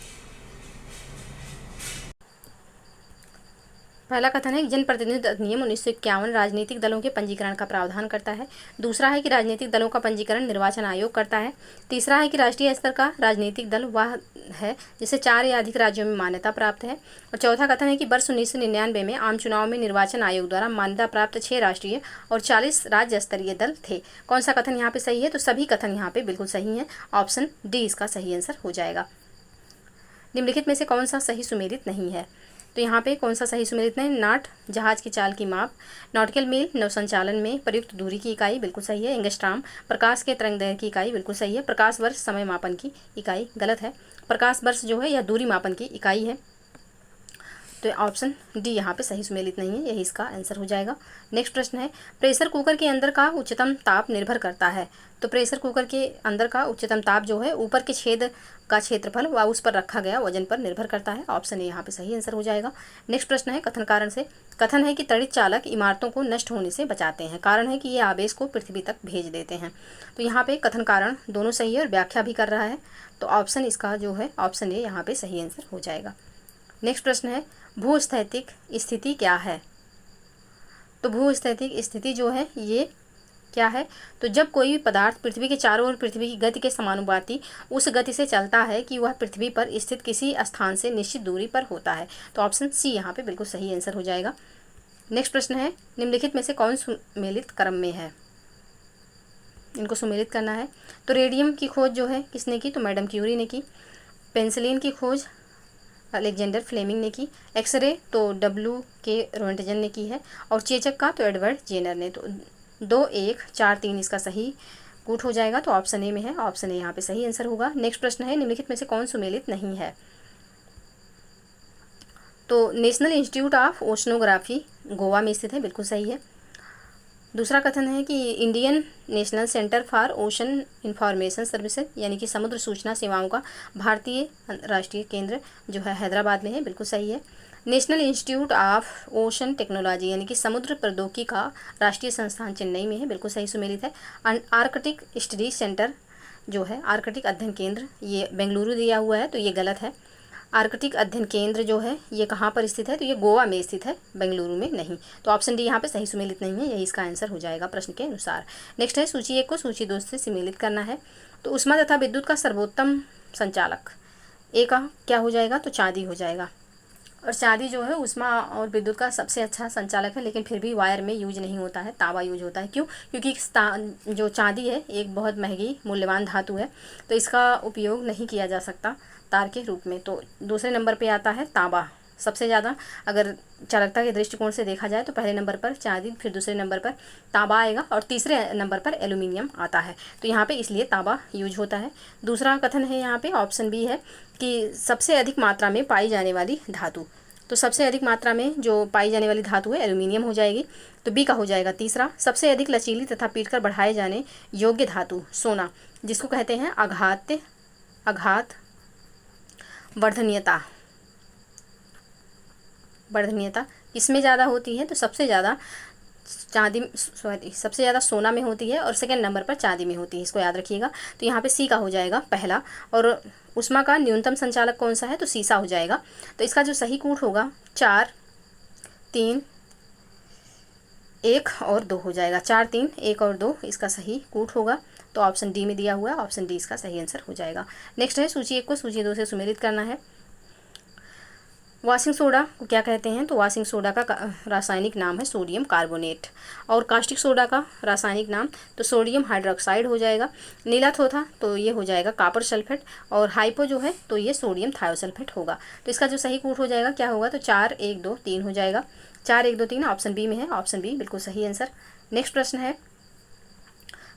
पहला कथन है जनप्रतिनिधि अधिनियम 1951 राजनीतिक दलों के पंजीकरण का प्रावधान करता है। दूसरा है कि राजनीतिक दलों का पंजीकरण निर्वाचन आयोग करता है। तीसरा है कि राष्ट्रीय स्तर का राजनीतिक दल वह है जिसे 4 या अधिक राज्यों में मान्यता प्राप्त है। और चौथा कथन है कि वर्ष 1999 में आम चुनाव में निर्वाचन आयोग द्वारा मान्यता प्राप्त 6 राष्ट्रीय और 40 राज्य स्तरीय दल थे। कौन सा कथन यहाँ पे सही है? तो सभी कथन यहाँ पे बिल्कुल सही हैं। ऑप्शन डी इसका सही आंसर हो जाएगा। निम्नलिखित में से कौन सा सही सुमेलित नहीं है? तो यहाँ पे कौन सा सही सुमेलित नहीं? नाट जहाज की चाल की माप, नॉटिकल मील नौसंचालन में प्रयुक्त दूरी की इकाई, बिल्कुल सही है। एंगस्ट्राम प्रकाश के तरंगदैर्घ्य की इकाई, बिल्कुल सही है। प्रकाश वर्ष समय मापन की इकाई, गलत है। प्रकाश वर्ष जो है यह दूरी मापन की इकाई है। तो ऑप्शन डी यहाँ पे सही सुमेलित नहीं है, यही इसका आंसर हो जाएगा। नेक्स्ट प्रश्न है, प्रेशर कुकर के अंदर का उच्चतम ताप निर्भर करता है। तो प्रेशर कुकर के अंदर का उच्चतम ताप जो है ऊपर के छेद का क्षेत्रफल व उस पर रखा गया वजन पर निर्भर करता है। ऑप्शन ए यहाँ पे सही आंसर हो जाएगा। नेक्स्ट प्रश्न है, कथन कारण से। कथन है कि तड़ित चालक इमारतों को नष्ट होने से बचाते हैं। कारण है कि ये आवेश को पृथ्वी तक भेज देते हैं। तो यहाँ पे कथन कारण दोनों सही है और व्याख्या भी कर रहा है। तो ऑप्शन इसका जो है ऑप्शन ए यहाँ पे सही आंसर हो जाएगा। नेक्स्ट प्रश्न है, भूस्थैतिक स्थिति क्या है? तो भूस्थैतिक स्थिति जो है ये क्या है? तो जब कोई भी पदार्थ पृथ्वी के चारों ओर पृथ्वी की गति के समानुपाती उस गति से चलता है कि वह पृथ्वी पर स्थित किसी स्थान से निश्चित दूरी पर होता है। तो ऑप्शन सी यहाँ पे बिल्कुल सही आंसर हो जाएगा। नेक्स्ट प्रश्न है, निम्नलिखित में से कौन सुमेलित क्रम में है? इनको सुमेलित करना है। तो रेडियम की खोज जो है किसने की? तो मैडम क्यूरी ने की। पेंसिलिन की खोज अलेक्जेंडर फ्लेमिंग ने की। एक्सरे तो W.K. रोएंटजन ने की है। और चेचक का तो एडवर्ड जेनर ने। तो 2, 1, 4, 3 इसका सही कूट हो जाएगा। तो ऑप्शन ए में है, ऑप्शन ए यहाँ पे सही आंसर होगा। नेक्स्ट प्रश्न है, निम्नलिखित में से कौन सुमेलित नहीं है? तो national institute of oceanography Goa में स्थित है, बिल्कुल सही है। दूसरा कथन है कि Indian national centre for ocean information services यानी कि समुद्र सूचना सेवाओं का भारतीय राष्ट्रीय केंद्र जो है हैदराबाद में है, बिल्कुल सही है। National institute of ocean technology यानी कि समुद्र प्रौद्योगिकी का राष्ट्रीय संस्थान चेन्नई में है, बिल्कुल सही सुमेलित है। आर्कटिक स्टडी सेंटर जो है आर्कटिक अध्ययन केंद्र ये बेंगलुरु दिया हुआ है, तो ये गलत है। आर्कटिक अध्ययन केंद्र जो है ये कहाँ पर स्थित है? तो ये गोवा में स्थित है, बेंगलुरु में नहीं। तो ऑप्शन डी यहाँ पे सही सुमेलित नहीं है, यही इसका आंसर हो जाएगा प्रश्न के अनुसार। नेक्स्ट है, सूची 1 को सूची 2 से सम्मिलित करना है। तो ऊष्मा तथा विद्युत का सर्वोत्तम संचालक ए का क्या हो जाएगा? तो चांदी हो जाएगा। और चांदी जो है ऊष्मा और विद्युत का सबसे अच्छा संचालक है, लेकिन फिर भी वायर में यूज नहीं होता है, तांबा यूज होता है। क्यों? क्योंकि जो चांदी है एक बहुत महंगी मूल्यवान धातु है, तो इसका उपयोग नहीं किया जा सकता तार के रूप में। तो दूसरे नंबर पे आता है तांबा। सबसे ज़्यादा अगर चालकता के दृष्टिकोण से देखा जाए तो पहले नंबर पर चांदी, फिर दूसरे नंबर पर तांबा आएगा और तीसरे नंबर पर एल्यूमिनियम आता है। तो यहाँ पे इसलिए तांबा यूज होता है। दूसरा कथन है यहाँ पे ऑप्शन बी है कि सबसे अधिक मात्रा में पाई जाने वाली धातु। तो सबसे अधिक मात्रा में जो पाई जाने वाली धातु है एल्यूमिनियम हो जाएगी। तो बी का हो जाएगा तीसरा। सबसे अधिक लचीली तथा पीटकर बढ़ाए जाने योग्य धातु सोना, जिसको कहते हैं आघात वर्धनीयता इसमें ज़्यादा होती है। तो सबसे ज़्यादा सोना में होती है और सेकंड नंबर पर चांदी में होती है, इसको याद रखिएगा। तो यहाँ पे सी का हो जाएगा पहला। और ऊष्मा का न्यूनतम संचालक कौन सा है? तो सीसा हो जाएगा। तो इसका जो सही कूट होगा 4, 3, 1 और 2 हो जाएगा, 4 3 1 और 2 इसका सही कूट होगा। तो ऑप्शन डी में दिया हुआ है, ऑप्शन डी इसका सही आंसर हो जाएगा। नेक्स्ट है सूची 1 को सूची 2 से सुमेलित करना है। वॉशिंग सोडा को क्या कहते हैं? तो वॉशिंग सोडा का रासायनिक नाम है सोडियम कार्बोनेट। और कास्टिक सोडा का रासायनिक नाम तो सोडियम हाइड्रोक्साइड हो जाएगा। नीला थोथा तो ये हो जाएगा कॉपर सल्फेट। और हाइपो जो है तो ये सोडियम थायोसल्फेट होगा। तो इसका जो सही कूट हो जाएगा क्या होगा? तो 4 1 2 3 हो जाएगा। 4 1 2 3 ऑप्शन बी में है, ऑप्शन बी बिल्कुल सही आंसर। नेक्स्ट प्रश्न है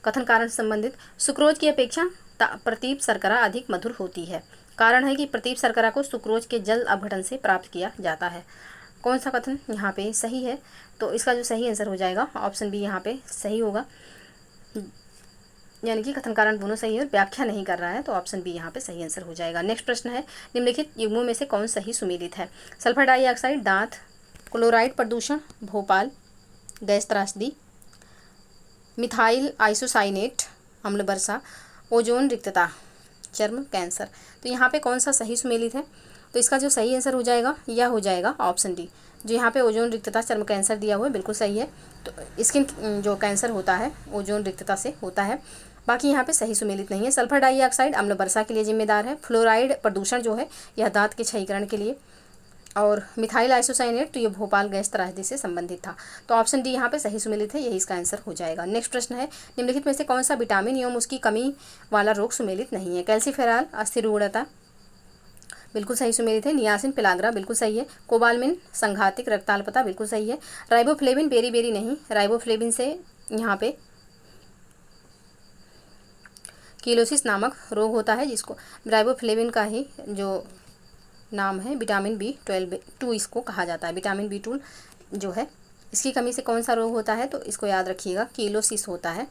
कथन कारण से संबंधित। सुक्रोज की अपेक्षा प्रतीप शर्करा अधिक मधुर होती है। कारण है कि प्रतीप शर्करा को सुक्रोज के जल अपघटन से प्राप्त किया जाता है। कौन सा कथन यहाँ पे सही है? तो इसका जो सही आंसर हो जाएगा ऑप्शन बी यहाँ पे सही होगा। यानी कि कथन कारण दोनों सही है और व्याख्या नहीं कर रहा है, तो ऑप्शन बी यहाँ पे सही आंसर हो जाएगा। नेक्स्ट प्रश्न है निम्नलिखित युग्मों में से कौन सही सुमेलित है? सल्फर डाइऑक्साइड दांत, क्लोराइड प्रदूषण भोपाल, गैस त्रासदी, मिथाइल आइसोसाइनेट अम्ल वर्षा, ओजोन रिक्तता चर्म कैंसर। तो यहाँ पे कौन सा सही सुमेलित है? तो इसका जो सही आंसर हो जाएगा यह हो जाएगा ऑप्शन डी। जो यहाँ पे ओजोन रिक्तता चर्म कैंसर दिया हुआ है बिल्कुल सही है। तो स्किन जो कैंसर होता है ओजोन रिक्तता से होता है। बाकी यहाँ पे सही सुमेलित नहीं है। सल्फर डाइऑक्साइड अम्ल वर्षा के लिए जिम्मेदार है। फ्लोराइड प्रदूषण जो है यह दांत के क्षयीकरण के लिए। और मिथाइल आइसोसाइनेट तो ये भोपाल गैस त्रासदी से संबंधित था। तो ऑप्शन डी यहाँ पे सही सुमेलित है, यही इसका आंसर हो जाएगा। नेक्स्ट प्रश्न है निम्नलिखित में से कौन सा विटामिन एवं उसकी कमी वाला रोग सुमेलित नहीं है? कैल्सीफेरॉल अस्थिरूढ़ता बिल्कुल सही सुमेलित है। नियासिन पिलाग्रा बिल्कुल सही है। कोबालमिन संघातिक रक्ताल्पता बिल्कुल सही है। राइबोफ्लेविन बेरी बेरी नहीं, राइबोफ्लेविन से यहाँ पे कीलोसिस नामक रोग होता है, जिसको राइबोफ्लेविन का ही जो नाम है विटामिन B12 इसको कहा जाता है। विटामिन B12 जो है इसकी कमी से कौन सा रोग होता है? तो इसको याद रखिएगा कीलोसिस होता है।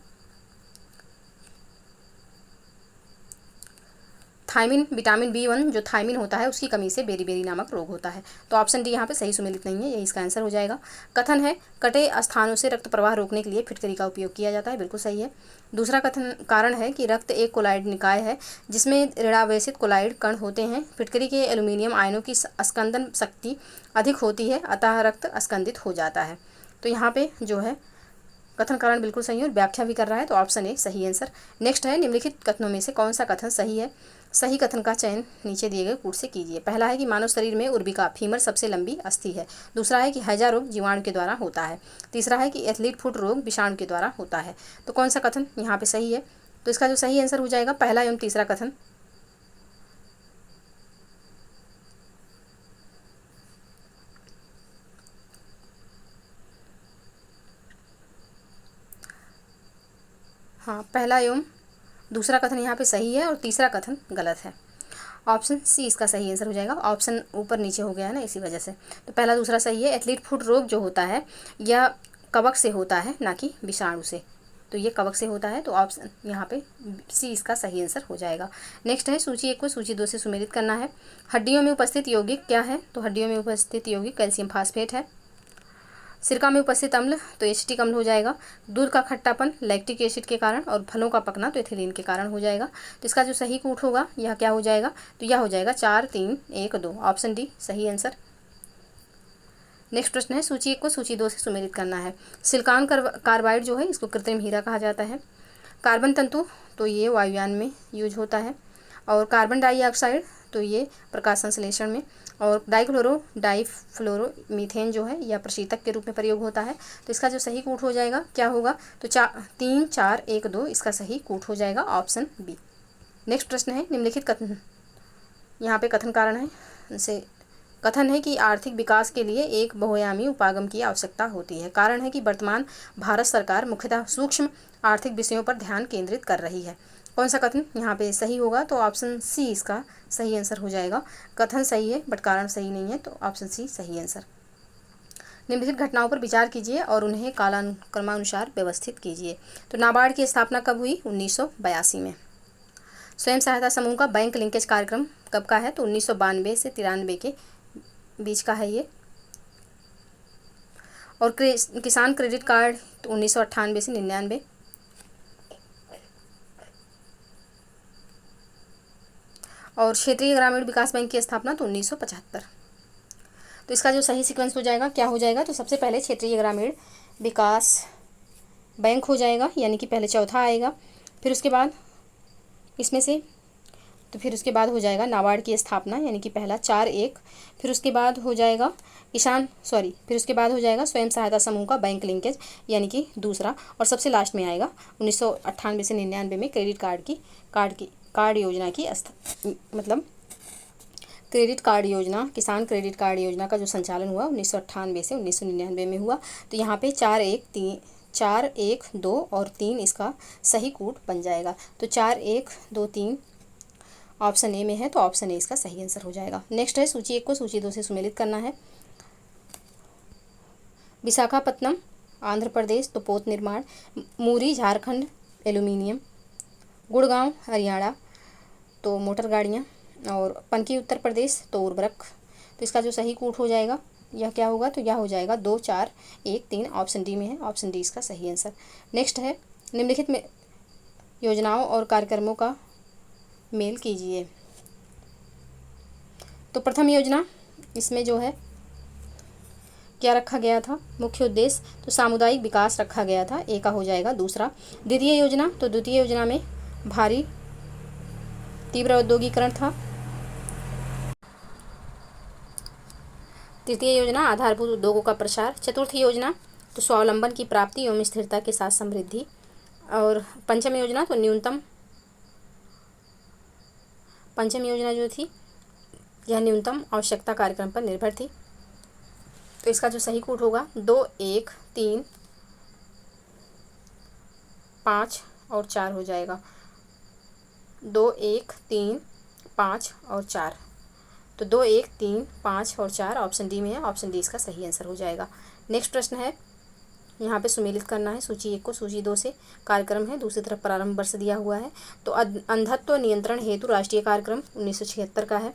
थायमिन विटामिन B1 जो थायमिन होता है उसकी कमी से बेरी बेरी नामक रोग होता है। तो ऑप्शन डी यहाँ पे सही सुमेलित नहीं है, यही इसका आंसर हो जाएगा। कथन है कटे स्थानों से रक्त प्रवाह रोकने के लिए फिटकरी का उपयोग किया जाता है, बिल्कुल सही है। दूसरा कथन कारण है कि रक्त एक कोलाइड निकाय है जिसमें ऋणावेशित कोलाइड कण होते हैं। फिटकरी के एल्यूमिनियम आयनों की स्कंदन शक्ति अधिक होती है, अतः रक्त स्कंदित हो जाता है। तो यहाँ पे जो है कथन कारण बिल्कुल सही है और व्याख्या भी कर रहा है, तो ऑप्शन ए सही आंसर। नेक्स्ट है निम्नलिखित कथनों में से कौन सा कथन सही है? सही कथन का चयन नीचे दिए गए कूट से कीजिए। पहला है कि मानव शरीर में उर्बिका फीमर सबसे लंबी अस्थि है। दूसरा है कि हैजा रोग जीवाणु के द्वारा होता है। तीसरा है कि एथलीट फुट रोग विषाणु के द्वारा होता है। तो कौन सा कथन यहाँ पे सही है? तो इसका जो सही आंसर हो जाएगा पहला एवं तीसरा कथन। हाँ, पहला एवं दूसरा कथन यहाँ पे सही है और तीसरा कथन गलत है। ऑप्शन सी इसका सही आंसर हो जाएगा। ऑप्शन ऊपर नीचे हो गया है ना, इसी वजह से। तो पहला दूसरा सही है। एथलीट फुट रोग जो होता है यह कवक से होता है, ना कि विषाणु से। तो ये कवक से होता है, तो ऑप्शन यहाँ पे सी इसका सही आंसर हो जाएगा। नेक्स्ट है सूची 1 को सूची 2 से सुमेलित करना है। हड्डियों में उपस्थित यौगिक क्या है? तो हड्डियों में उपस्थित यौगिक कैल्शियम फास्फेट है। सिरका में उपस्थित अम्ल तो एसिटिक अम्ल हो जाएगा। दूध का खट्टापन लैक्टिक एसिड के कारण, और फलों का पकना तो एथिलीन के कारण हो जाएगा। तो इसका जो सही कूट होगा यह क्या हो जाएगा? तो यह हो जाएगा 4 3 1 2 ऑप्शन डी सही आंसर। नेक्स्ट प्रश्न है सूची 1 को सूची 2 से सुमेलित करना है। सिलिकॉन कार्बाइड जो है इसको कृत्रिम हीरा कहा जाता है। कार्बन तंतु तो ये वायुयान में यूज होता है। और कार्बन डाइऑक्साइड तो ये प्रकाश संश्लेषण में। और डाइफ्लोरो मीथेन जो है यह प्रशीतक के रूप में प्रयोग होता है। तो इसका जो सही कूट हो जाएगा क्या होगा? तो 3 4 1 2 इसका सही कूट हो जाएगा ऑप्शन बी। नेक्स्ट प्रश्न है निम्नलिखित कथन, यहाँ पे कथन कारण है से कथन है कि आर्थिक विकास के लिए एक बहुआयामी उपागम की आवश्यकता होती है। कारण है कि वर्तमान भारत सरकार मुख्यतः सूक्ष्म आर्थिक विषयों पर ध्यान केंद्रित कर रही है। कौन सा कथन यहाँ पे सही होगा? तो ऑप्शन सी इसका सही आंसर हो जाएगा। कथन सही है बट कारण सही नहीं है, तो ऑप्शन सी सही आंसर। निम्नलिखित घटनाओं पर विचार कीजिए और उन्हें कालानुक्रमानुसार व्यवस्थित कीजिए। तो नाबार्ड की स्थापना कब हुई? 1982 में। स्वयं सहायता समूह का बैंक लिंकेज कार्यक्रम कब का है? तो 1992 से 93 के बीच का है ये। और किसान क्रेडिट कार्ड तो 1998 से 99। और क्षेत्रीय ग्रामीण विकास बैंक की स्थापना तो 1975। तो इसका जो सही सीक्वेंस हो जाएगा क्या हो जाएगा? तो सबसे पहले क्षेत्रीय ग्रामीण विकास बैंक हो जाएगा, यानी कि पहले चौथा आएगा। फिर उसके बाद इसमें से तो फिर उसके बाद हो जाएगा नाबार्ड की स्थापना, यानी कि पहला 4-1। फिर उसके बाद हो जाएगा फिर उसके बाद हो जाएगा स्वयं सहायता समूह का बैंक लिंकेज, यानी कि दूसरा। और सबसे लास्ट में आएगा 1998 से 99 में क्रेडिट कार्ड योजना की मतलब क्रेडिट कार्ड योजना, किसान क्रेडिट कार्ड योजना का जो संचालन हुआ 1998 से 1999 में हुआ। तो यहाँ पे 4-1-2 और 3 इसका सही कूट बन जाएगा। तो 4-1-2-3 ऑप्शन ए में है, तो ऑप्शन ए इसका सही आंसर हो जाएगा। नेक्स्ट है सूची 1 को सूची 2 से सुमेलित करना है। विशाखापत्तनम आंध्र प्रदेश तो पोत निर्माण, मूरी झारखंड एल्यूमिनियम, गुड़गांव हरियाणा तो मोटर गाड़ियाँ, और पनकी उत्तर प्रदेश तो उर्वरक। तो इसका जो सही कूट हो जाएगा यह क्या होगा, तो यह हो जाएगा 2-4-1-3, ऑप्शन डी में है, ऑप्शन डी इसका सही आंसर। नेक्स्ट है निम्नलिखित में योजनाओं और कार्यक्रमों का मेल कीजिए। तो प्रथम योजना इसमें जो है क्या रखा गया था, मुख्य उद्देश्य तो सामुदायिक विकास रखा गया था, ए का हो जाएगा दूसरा। द्वितीय योजना तो द्वितीय योजना में भारी तीव्र औद्योगिकरण था। तृतीय योजना आधारभूत उद्योगों का प्रसार। चतुर्थ योजना तो स्वावलंबन की प्राप्ति एवं स्थिरता के साथ समृद्धि। और पंचम योजना जो थी यह न्यूनतम आवश्यकता कार्यक्रम पर निर्भर थी। तो इसका जो सही कूट होगा 2-1-3-5 और 4 हो जाएगा। 2-1-3-5 और 4, तो 2-1-3-5 और 4 ऑप्शन डी में है, ऑप्शन डी इसका सही आंसर हो जाएगा। नेक्स्ट प्रश्न है, यहाँ पे सुमेलित करना है सूची 1 को सूची 2 से। कार्यक्रम है, दूसरी तरफ प्रारंभ वर्ष दिया हुआ है। तो अंधत्व नियंत्रण हेतु राष्ट्रीय कार्यक्रम 1976 का है।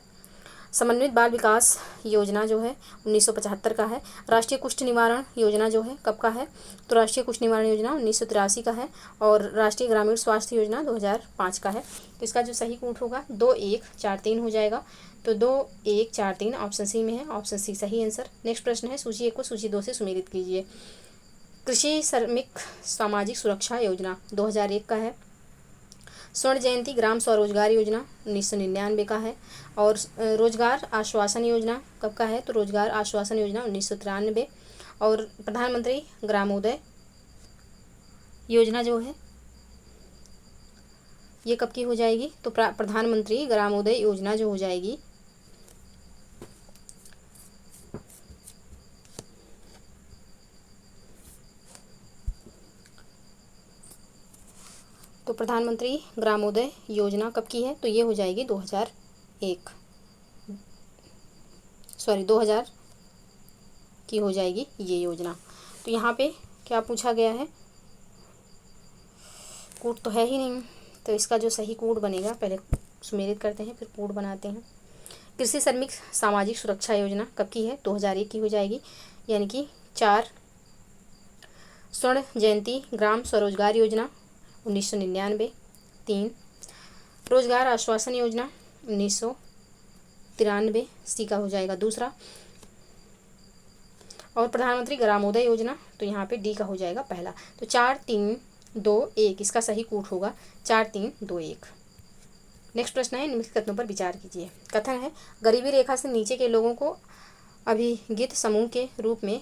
समन्वित बाल विकास योजना जो है 1975 का है। राष्ट्रीय कुष्ठ निवारण योजना जो है कब का है, तो राष्ट्रीय कुष्ठ निवारण योजना 1983 का है। और राष्ट्रीय ग्रामीण स्वास्थ्य योजना 2005 का है। तो इसका जो सही कूट होगा 2-1-4-3 हो जाएगा। तो 2-1-4-3 ऑप्शन सी में है, ऑप्शन सी सही आंसर। नेक्स्ट प्रश्न है सूची 1 को सूची 2 से सुमेलित कीजिए। कृषि श्रमिक सामाजिक सुरक्षा योजना 2001 का है। स्वर्ण जयंती ग्राम स्वरोजगार योजना 1999 का है। और रोजगार आश्वासन योजना कब का है, तो रोजगार आश्वासन योजना 1993। और प्रधानमंत्री ग्रामोदय योजना जो है ये कब की हो जाएगी, तो प्रधानमंत्री ग्रामोदय योजना जो हो जाएगी तो प्रधानमंत्री ग्रामोदय योजना कब की है, तो ये हो जाएगी 2000 की हो जाएगी ये योजना। तो यहाँ पे क्या पूछा गया है, कूट तो है ही नहीं, तो इसका जो सही कूट बनेगा, पहले सुमेलित करते हैं फिर कूट बनाते हैं। कृषि श्रमिक सामाजिक सुरक्षा योजना कब की है, 2001 की हो जाएगी, यानी कि 4। स्वर्ण जयंती ग्राम स्वरोजगार योजना 1999। 3 रोजगार आश्वासन योजना 1993, सी का हो जाएगा दूसरा। और प्रधानमंत्री ग्रामोदय योजना तो यहाँ पे डी का हो जाएगा पहला। तो 4-3-2-1 इसका सही कूट होगा 4-3-2-1। नेक्स्ट प्रश्न है, निम्नलिखित कथनों पर विचार कीजिए। कथन है, गरीबी रेखा से नीचे के लोगों को अभिहित समूह के रूप में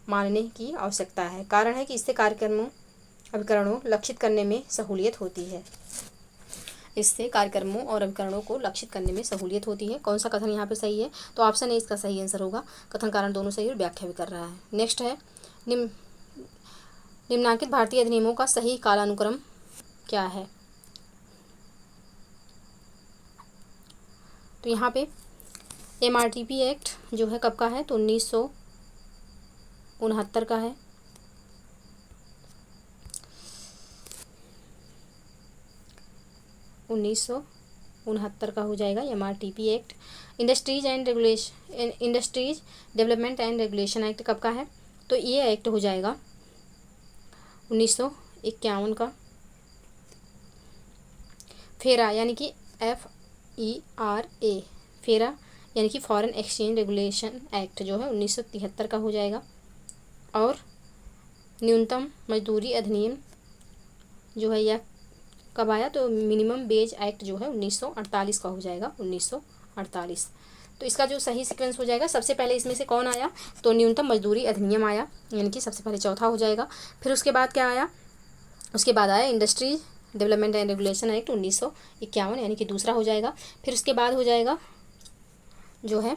मानने की आवश्यकता है। कारण है कि इससे अभिकरणों लक्षित करने में सहूलियत होती है। इससे कार्यक्रमों और अभिकरणों को लक्षित करने में सहूलियत होती है। कौन सा कथन यहाँ पे सही है, तो ऑप्शन ए इसका सही आंसर होगा। कथन कारण दोनों सही और व्याख्या भी कर रहा है। नेक्स्ट है, निम्नांकित भारतीय अधिनियमों का सही कालानुक्रम क्या है, तो यहाँ पे MRTP एक्ट जो है कब का है, तो 1969 का है। उन्नीस का हो जाएगा MRTP act. Industries development and regulation act कब का है, तो ये एक्ट हो जाएगा 1951 का। फेरा यानी कि FERA फेरा यानी कि फॉरेन एक्सचेंज रेगुलेशन एक्ट जो है 1973 का हो जाएगा। और न्यूनतम मजदूरी अधिनियम जो है यह कब आया, तो मिनिमम वेज एक्ट जो है 1948 का हो जाएगा, 1948। तो इसका जो सही सीक्वेंस हो जाएगा, सबसे पहले इसमें से कौन आया, तो न्यूनतम मजदूरी अधिनियम आया, यानी कि सबसे पहले चौथा हो जाएगा। फिर उसके बाद क्या आया, उसके बाद आया industry development and regulation act 1951, यानी कि दूसरा हो जाएगा। फिर उसके बाद हो जाएगा जो है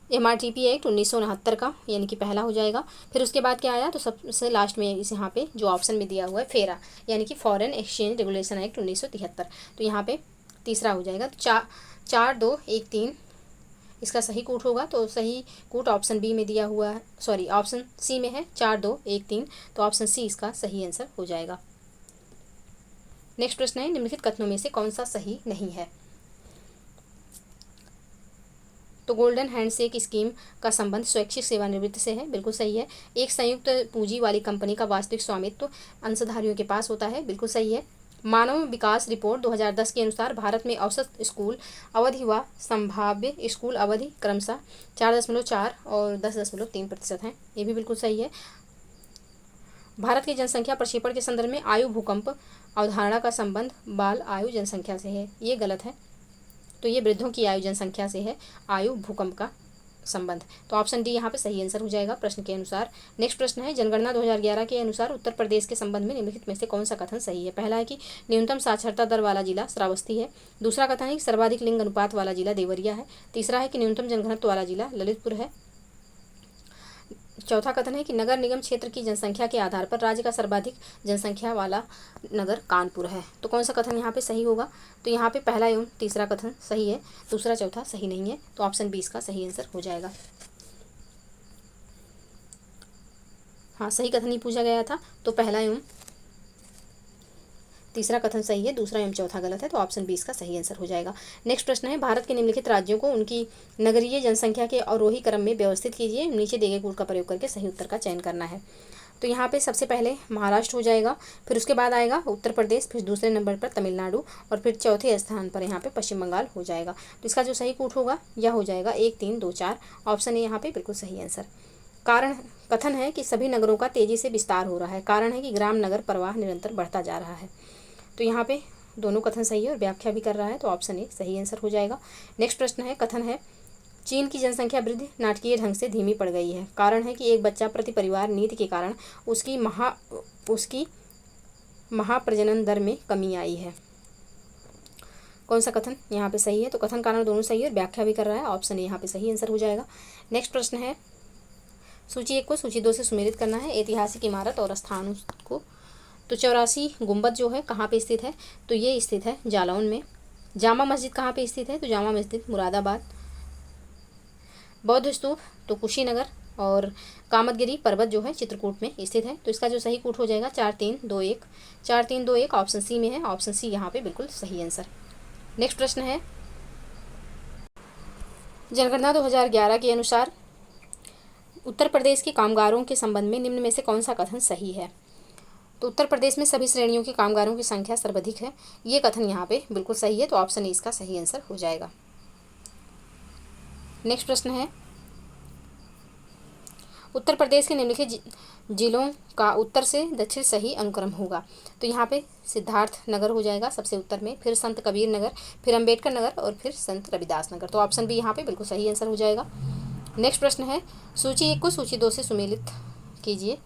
MRTP एक्ट 1969 का, यानी कि पहला हो जाएगा। फिर उसके बाद क्या आया, तो सबसे लास्ट में इस यहाँ पे जो ऑप्शन में दिया हुआ है फेरा, यानी कि फॉरेन एक्सचेंज रेगुलेशन एक्ट 1973, तो यहाँ पे तीसरा हो जाएगा। तो 4 2 1 3 इसका सही कूट होगा, तो सही कूट ऑप्शन बी में दिया हुआ है, सॉरी ऑप्शन सी में है, 4 2 1 3, तो ऑप्शन सी इसका सही आंसर हो जाएगा। नेक्स्ट प्रश्न है, निम्नलिखित कथनों में से कौन सा सही नहीं है। तो गोल्डन हैंडशेक स्कीम का संबंध स्वैच्छिक सेवानिवृत्ति से है, बिल्कुल सही है। एक संयुक्त पूंजी वाली कंपनी का वास्तविक स्वामित्व अंशधारियों के पास होता है, बिल्कुल सही है। मानव विकास रिपोर्ट 2010 के अनुसार भारत में औसत स्कूल अवधि व संभाव्य स्कूल अवधि क्रमशः 4.4 और 10.3% है, ये भी बिल्कुल सही है। भारत की जनसंख्या प्रक्षेपण के संदर्भ में आयु भूकंप अवधारणा का संबंध बाल आयु जनसंख्या से है, ये गलत है। तो ये वृद्धों की आयु जनसंख्या से है आयु भूकंप का संबंध, तो ऑप्शन डी यहाँ पे सही आंसर हो जाएगा प्रश्न के अनुसार। नेक्स्ट प्रश्न है, जनगणना 2011 के अनुसार उत्तर प्रदेश के संबंध में निम्नलिखित में से कौन सा कथन सही है। पहला है कि न्यूनतम साक्षरता दर वाला जिला श्रावस्ती है। दूसरा कथन है कि सर्वाधिक लिंग अनुपात वाला जिला देवरिया है। तीसरा है कि न्यूनतम जनघनत्व वाला जिला ललितपुर है। चौथा कथन है कि नगर निगम क्षेत्र की जनसंख्या के आधार पर राज्य का सर्वाधिक जनसंख्या वाला नगर कानपुर है। तो कौन सा कथन यहाँ पे सही होगा, तो यहाँ पे पहला एवं तीसरा कथन सही है, दूसरा चौथा सही नहीं है, तो ऑप्शन 20 का सही आंसर हो जाएगा। हाँ, सही कथन ही पूछा गया था, तो पहला एवं तीसरा कथन सही है, दूसरा एवं चौथा गलत है, तो ऑप्शन 20 का सही आंसर हो जाएगा। नेक्स्ट प्रश्न है, भारत के निम्नलिखित राज्यों को उनकी नगरीय जनसंख्या के अवरोही क्रम में व्यवस्थित कीजिए, नीचे दिए गए कूट का प्रयोग करके सही उत्तर का चयन करना है। तो यहाँ पे सबसे पहले महाराष्ट्र हो जाएगा, फिर उसके बाद आएगा उत्तर प्रदेश, फिर दूसरे नंबर पर तमिलनाडु और फिर चौथे स्थान पर यहाँ पे पश्चिम बंगाल हो जाएगा। तो इसका जो सही कूट होगा यह हो जाएगा 1 3 2 4, ऑप्शन ए यहाँ पे बिल्कुल सही आंसर। कारण कथन है कि सभी नगरों का तेजी से विस्तार हो रहा है, कारण है कि ग्राम नगर प्रवाह निरंतर बढ़ता जा रहा है। तो यहाँ पे दोनों कथन सही है और व्याख्या भी कर रहा है, तो ऑप्शन ए सही आंसर हो जाएगा। नेक्स्ट प्रश्न है, कथन है चीन की जनसंख्या वृद्धि नाटकीय ढंग से धीमी पड़ गई है, कारण है कि एक बच्चा प्रति परिवार नीति के कारण उसकी महाप्रजनन दर में कमी आई है। कौन सा कथन यहाँ पे सही है, तो कथन कारण दोनों सही है और व्याख्या भी कर रहा है, ऑप्शन ए यहाँ पे सही आंसर हो जाएगा। नेक्स्ट प्रश्न है, सूची 1 को सूची 2 से सुमेलित करना है, ऐतिहासिक इमारत और स्थानों को। तो 84 गुंबद जो है कहाँ पे स्थित है, तो ये स्थित है जालौन में। जामा मस्जिद कहाँ पे स्थित है, तो जामा मस्जिद मुरादाबाद। बौद्ध स्तूप तो कुशीनगर, और कामतगिरी पर्वत जो है चित्रकूट में स्थित है। तो इसका जो सही कूट हो जाएगा 4 3 2 1, 4 3 2 1 ऑप्शन सी में है, ऑप्शन सी यहाँ पे बिल्कुल सही आंसर। नेक्स्ट प्रश्न है, जनगणना 2011 के अनुसार उत्तर प्रदेश के कामगारों के संबंध में निम्न में से कौन सा कथन सही है। तो उत्तर प्रदेश में सभी श्रेणियों के कामगारों की संख्या सर्वाधिक है, ये कथन यहाँ पे बिल्कुल सही है, तो ऑप्शन ए इसका सही आंसर हो जाएगा। नेक्स्ट प्रश्न है, उत्तर प्रदेश के निम्नलिखित जिलों का उत्तर से दक्षिण सही अनुक्रम होगा। तो यहाँ पे सिद्धार्थ नगर हो जाएगा सबसे उत्तर में, फिर संत कबीर नगर, फिर अंबेडकर नगर और फिर संत रविदास नगर। तो ऑप्शन बी यहाँ पे बिल्कुल सही आंसर हो जाएगा। नेक्स्ट प्रश्न है, सूची 1 को सूची 2 से सुमेलित कीजिए,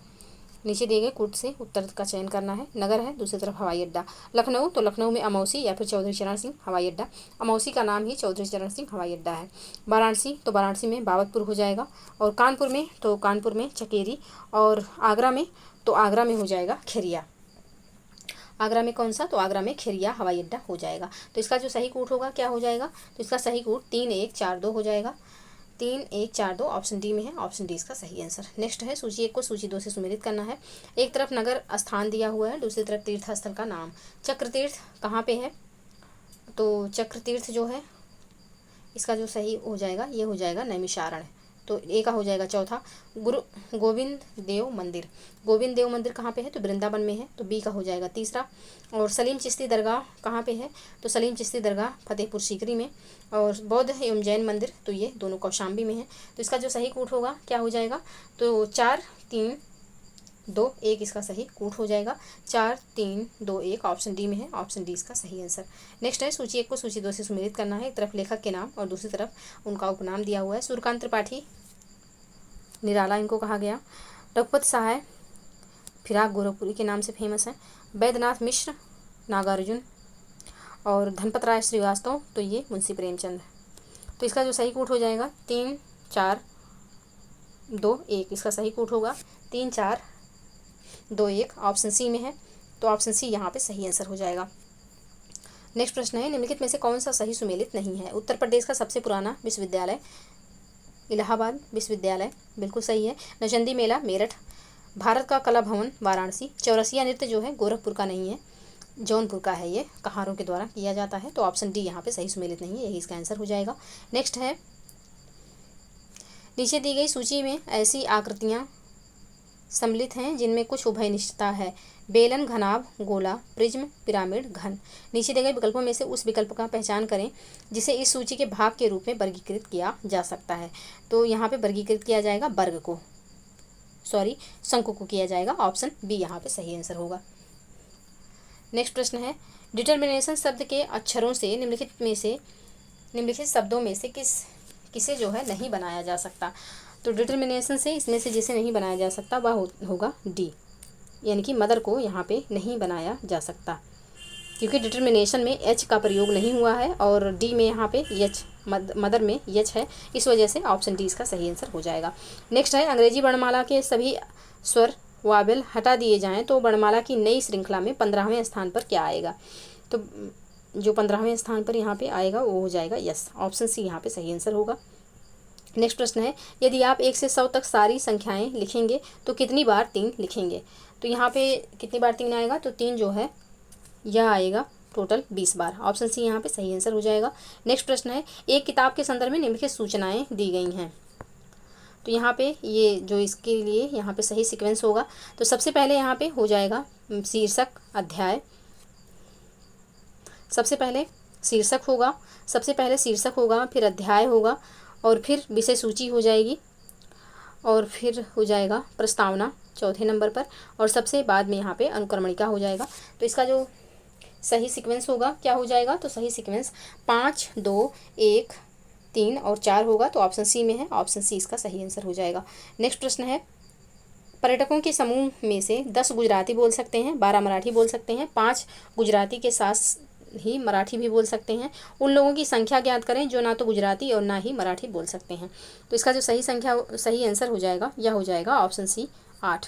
नीचे दिए गए कूट से उत्तर का चयन करना है। नगर है, दूसरी तरफ हवाई अड्डा। लखनऊ तो लखनऊ में अमौसी या फिर चौधरी चरण सिंह हवाई अड्डा, अमौसी का नाम ही चौधरी चरण सिंह हवाई अड्डा है। वाराणसी तो वाराणसी में बाबतपुर हो जाएगा, और कानपुर में तो कानपुर में चकेरी, और आगरा में तो आगरा में हो जाएगा खेरिया। आगरा में कौन सा, तो आगरा में खेरिया हवाई अड्डा हो जाएगा। तो इसका जो सही कूट होगा क्या हो जाएगा, तो इसका सही कूट 3 1 4 2 हो जाएगा, 3 1 4 2 ऑप्शन डी में है, ऑप्शन डी इसका सही आंसर। नेक्स्ट है, सूची 1 को सूची 2 से सुमेलित करना है। एक तरफ नगर स्थान दिया हुआ है, दूसरी तरफ तीर्थ स्थल का नाम। चक्रतीर्थ कहाँ पे है, तो चक्रतीर्थ जो है इसका जो सही हो जाएगा ये हो जाएगा नैमिषारण, तो ए का हो जाएगा चौथा। गुरु गोविंद देव मंदिर, गोविंद देव मंदिर कहाँ पे है, तो वृंदावन में है, तो बी का हो जाएगा तीसरा। और सलीम चिश्ती दरगाह कहाँ पे है, तो सलीम चिश्ती दरगाह फतेहपुर सीकरी में। और बौद्ध एवं जैन मंदिर तो ये दोनों कौशाम्बी में है। तो इसका जो सही कूट होगा क्या हो जाएगा, तो 4 3 2 1 इसका सही कूट हो जाएगा। 4 3 2 1 ऑप्शन डी में है, ऑप्शन डी इसका सही आंसर। नेक्स्ट है सूची 1 को सूची 2 से सुमेलित करना है। एक तरफ लेखक के नाम और दूसरी तरफ उनका उपनाम दिया हुआ है। सूर्यकांत त्रिपाठी निराला इनको कहा गया। रघुपत सहाय फिराक गोरखपुरी के नाम से फेमस हैं। वैद्यनाथ मिश्र नागार्जुन और धनपत राय श्रीवास्तव तो ये मुंशी प्रेमचंद। तो इसका जो सही कूट हो जाएगा 3 4 2 1 इसका सही कूट होगा 3 4 2 1 ऑप्शन सी में है, तो ऑप्शन सी यहाँ पे सही आंसर हो जाएगा। नेक्स्ट प्रश्न है निम्नलिखित में से कौन सा सही सुमेलित नहीं है। उत्तर प्रदेश का सबसे पुराना विश्वविद्यालय इलाहाबाद विश्वविद्यालय बिल्कुल सही है। नौचंदी मेला मेरठ। भारत का कला भवन वाराणसी। चौरसिया नृत्य जो है गोरखपुर का नहीं है, जौनपुर का है, ये कहारों के द्वारा किया जाता है, तो ऑप्शन डी यहाँ पे सही सुमेलित नहीं है, यही इसका आंसर हो जाएगा। नेक्स्ट है नीचे दी गई सूची में ऐसी आकृतियाँ सम्मिलित हैं जिनमें कुछ उभयनिष्ठता है। बेलन, घनाभ, गोला, प्रिज्म, पिरामिड, घन। नीचे दिए गए विकल्पों में से उस विकल्प का पहचान करें जिसे इस सूची के भाग के रूप में वर्गीकृत किया जा सकता है। तो यहाँ पे वर्गीकृत किया जाएगा शंकु को किया जाएगा, ऑप्शन बी यहाँ पे सही आंसर होगा। नेक्स्ट प्रश्न है डिटर्मिनेशन शब्द के अक्षरों से निम्नलिखित शब्दों में से किसे जो है नहीं बनाया जा सकता। तो डिटर्मिनेशन से इसमें से जिसे नहीं बनाया जा सकता वह होगा डी, यानी कि मदर को यहाँ पे नहीं बनाया जा सकता, क्योंकि डिटर्मिनेशन में एच का प्रयोग नहीं हुआ है और डी में यहाँ पे एच मदर में एच है, इस वजह से ऑप्शन डी इसका सही आंसर हो जाएगा। नेक्स्ट है अंग्रेजी वर्णमाला के सभी स्वर वावेल हटा दिए जाएं तो वर्णमाला की नई श्रृंखला में 15वें स्थान पर क्या आएगा। तो जो 15वें स्थान पर यहाँ पे आएगा वो हो जाएगा यस, ऑप्शन सी यहाँ पे सही आंसर होगा। नेक्स्ट प्रश्न है यदि आप 1 से 100 तक सारी संख्याएं लिखेंगे तो कितनी बार 3 लिखेंगे। तो यहाँ पे कितनी बार 3 आएगा, तो 3 जो है यह आएगा टोटल 20 बार, ऑप्शन सी यहाँ पे सही आंसर हो जाएगा। नेक्स्ट प्रश्न है एक किताब के संदर्भ में निम्नलिखित सूचनाएं दी गई हैं। तो यहाँ पे ये जो इसके लिए यहाँ पे सही सीक्वेंस होगा, तो सबसे पहले यहाँ पे हो जाएगा शीर्षक अध्याय, सबसे पहले शीर्षक होगा, फिर अध्याय होगा और फिर विषय सूची हो जाएगी और फिर हो जाएगा प्रस्तावना चौथे नंबर पर और सबसे बाद में यहाँ पे अनुक्रमणिका हो जाएगा। तो इसका जो सही सीक्वेंस होगा क्या हो जाएगा, तो सही सीक्वेंस 5 2 1 3 और 4 होगा, तो ऑप्शन सी में है, ऑप्शन सी इसका सही आंसर हो जाएगा। नेक्स्ट प्रश्न है पर्यटकों के समूह में से 10 गुजराती बोल सकते हैं, 12 मराठी बोल सकते हैं, 5 गुजराती के साथ ही मराठी भी बोल सकते हैं। उन लोगों की संख्या ज्ञात करें जो ना तो गुजराती और ना ही मराठी बोल सकते हैं। तो इसका जो सही आंसर हो जाएगा यह हो जाएगा ऑप्शन सी 8।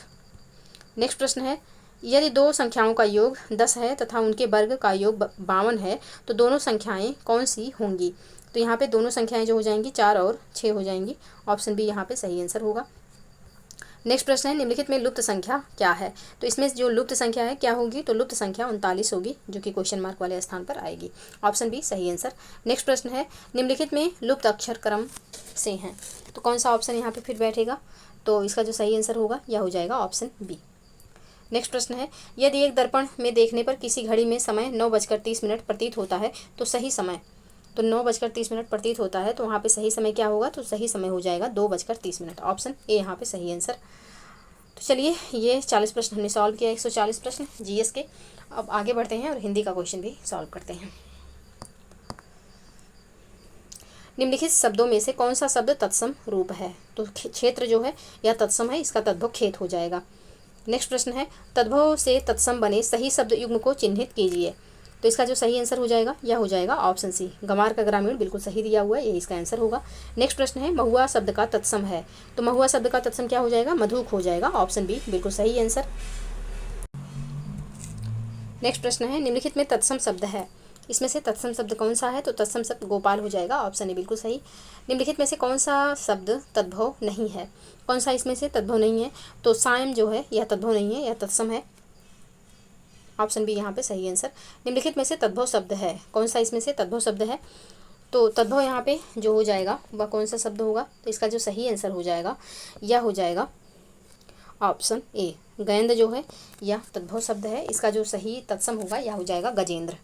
नेक्स्ट प्रश्न है यदि दो संख्याओं का योग 10 है तथा उनके वर्ग का योग 52 है तो दोनों संख्याएं कौन सी होंगी। तो यहाँ पे दोनों संख्याएं जो हो जाएंगी 4 और 6 हो जाएंगी, ऑप्शन बी यहाँ पे सही आंसर होगा। नेक्स्ट प्रश्न है निम्नलिखित में लुप्त संख्या क्या है। तो इसमें जो लुप्त संख्या है क्या होगी, तो लुप्त संख्या 39 होगी जो कि क्वेश्चन मार्क वाले स्थान पर आएगी, ऑप्शन बी सही आंसर। नेक्स्ट प्रश्न है निम्नलिखित में लुप्त अक्षर क्रम से हैं, तो कौन सा ऑप्शन यहाँ पे फिर बैठेगा। तो इसका जो सही आंसर होगा यह हो जाएगा ऑप्शन बी। नेक्स्ट प्रश्न है यदि एक दर्पण में देखने पर किसी घड़ी में समय 9:30 प्रतीत होता है तो सही समय, तो 9:30 प्रतीत होता है तो वहाँ पे सही समय क्या होगा, तो सही समय हो जाएगा 2:30, ऑप्शन ए यहाँ पे सही आंसर। तो चलिए ये 40 प्रश्न हमने सॉल्व किया, 140 प्रश्न जीएस के। अब आगे बढ़ते हैं और हिंदी का क्वेश्चन भी सॉल्व करते हैं। निम्नलिखित शब्दों में से कौन सा शब्द तत्सम रूप है। तो क्षेत्र जो है यह तत्सम है, इसका तद्भव खेत हो जाएगा। नेक्स्ट प्रश्न है तद्भव से तत्सम बने सही शब्द युग्म को चिन्हित कीजिए। तो इसका जो सही आंसर हो जाएगा यह हो जाएगा ऑप्शन सी, गंवार का ग्रामीण बिल्कुल सही दिया हुआ है, यही इसका आंसर होगा। नेक्स्ट प्रश्न है महुआ शब्द का तत्सम है। तो महुआ शब्द का तत्सम क्या हो जाएगा, मधुक हो जाएगा, ऑप्शन बी बिल्कुल सही आंसर। नेक्स्ट प्रश्न है निम्नलिखित में तत्सम शब्द है, इसमें से तत्सम शब्द कौन सा है। तो तत्सम शब्द गोपाल हो जाएगा, ऑप्शन ए बिल्कुल सही। निम्नलिखित में से कौन सा शब्द तद्भव नहीं है, कौन सा इसमें से तद्भव नहीं है। तो सायम जो है यह तद्भव नहीं है, यह तत्सम है, ऑप्शन बी यहाँ पे सही आंसर। निम्नलिखित में से तद्भव शब्द है, कौन सा इसमें से तद्भव शब्द है। तो तद्भव यहाँ पे जो हो जाएगा वह कौन सा शब्द होगा, तो इसका जो सही आंसर हो जाएगा यह हो जाएगा ऑप्शन ए, गेंद जो है यह तद्भव शब्द है, इसका जो सही तत्सम होगा यह हो जाएगा गजेंद्र।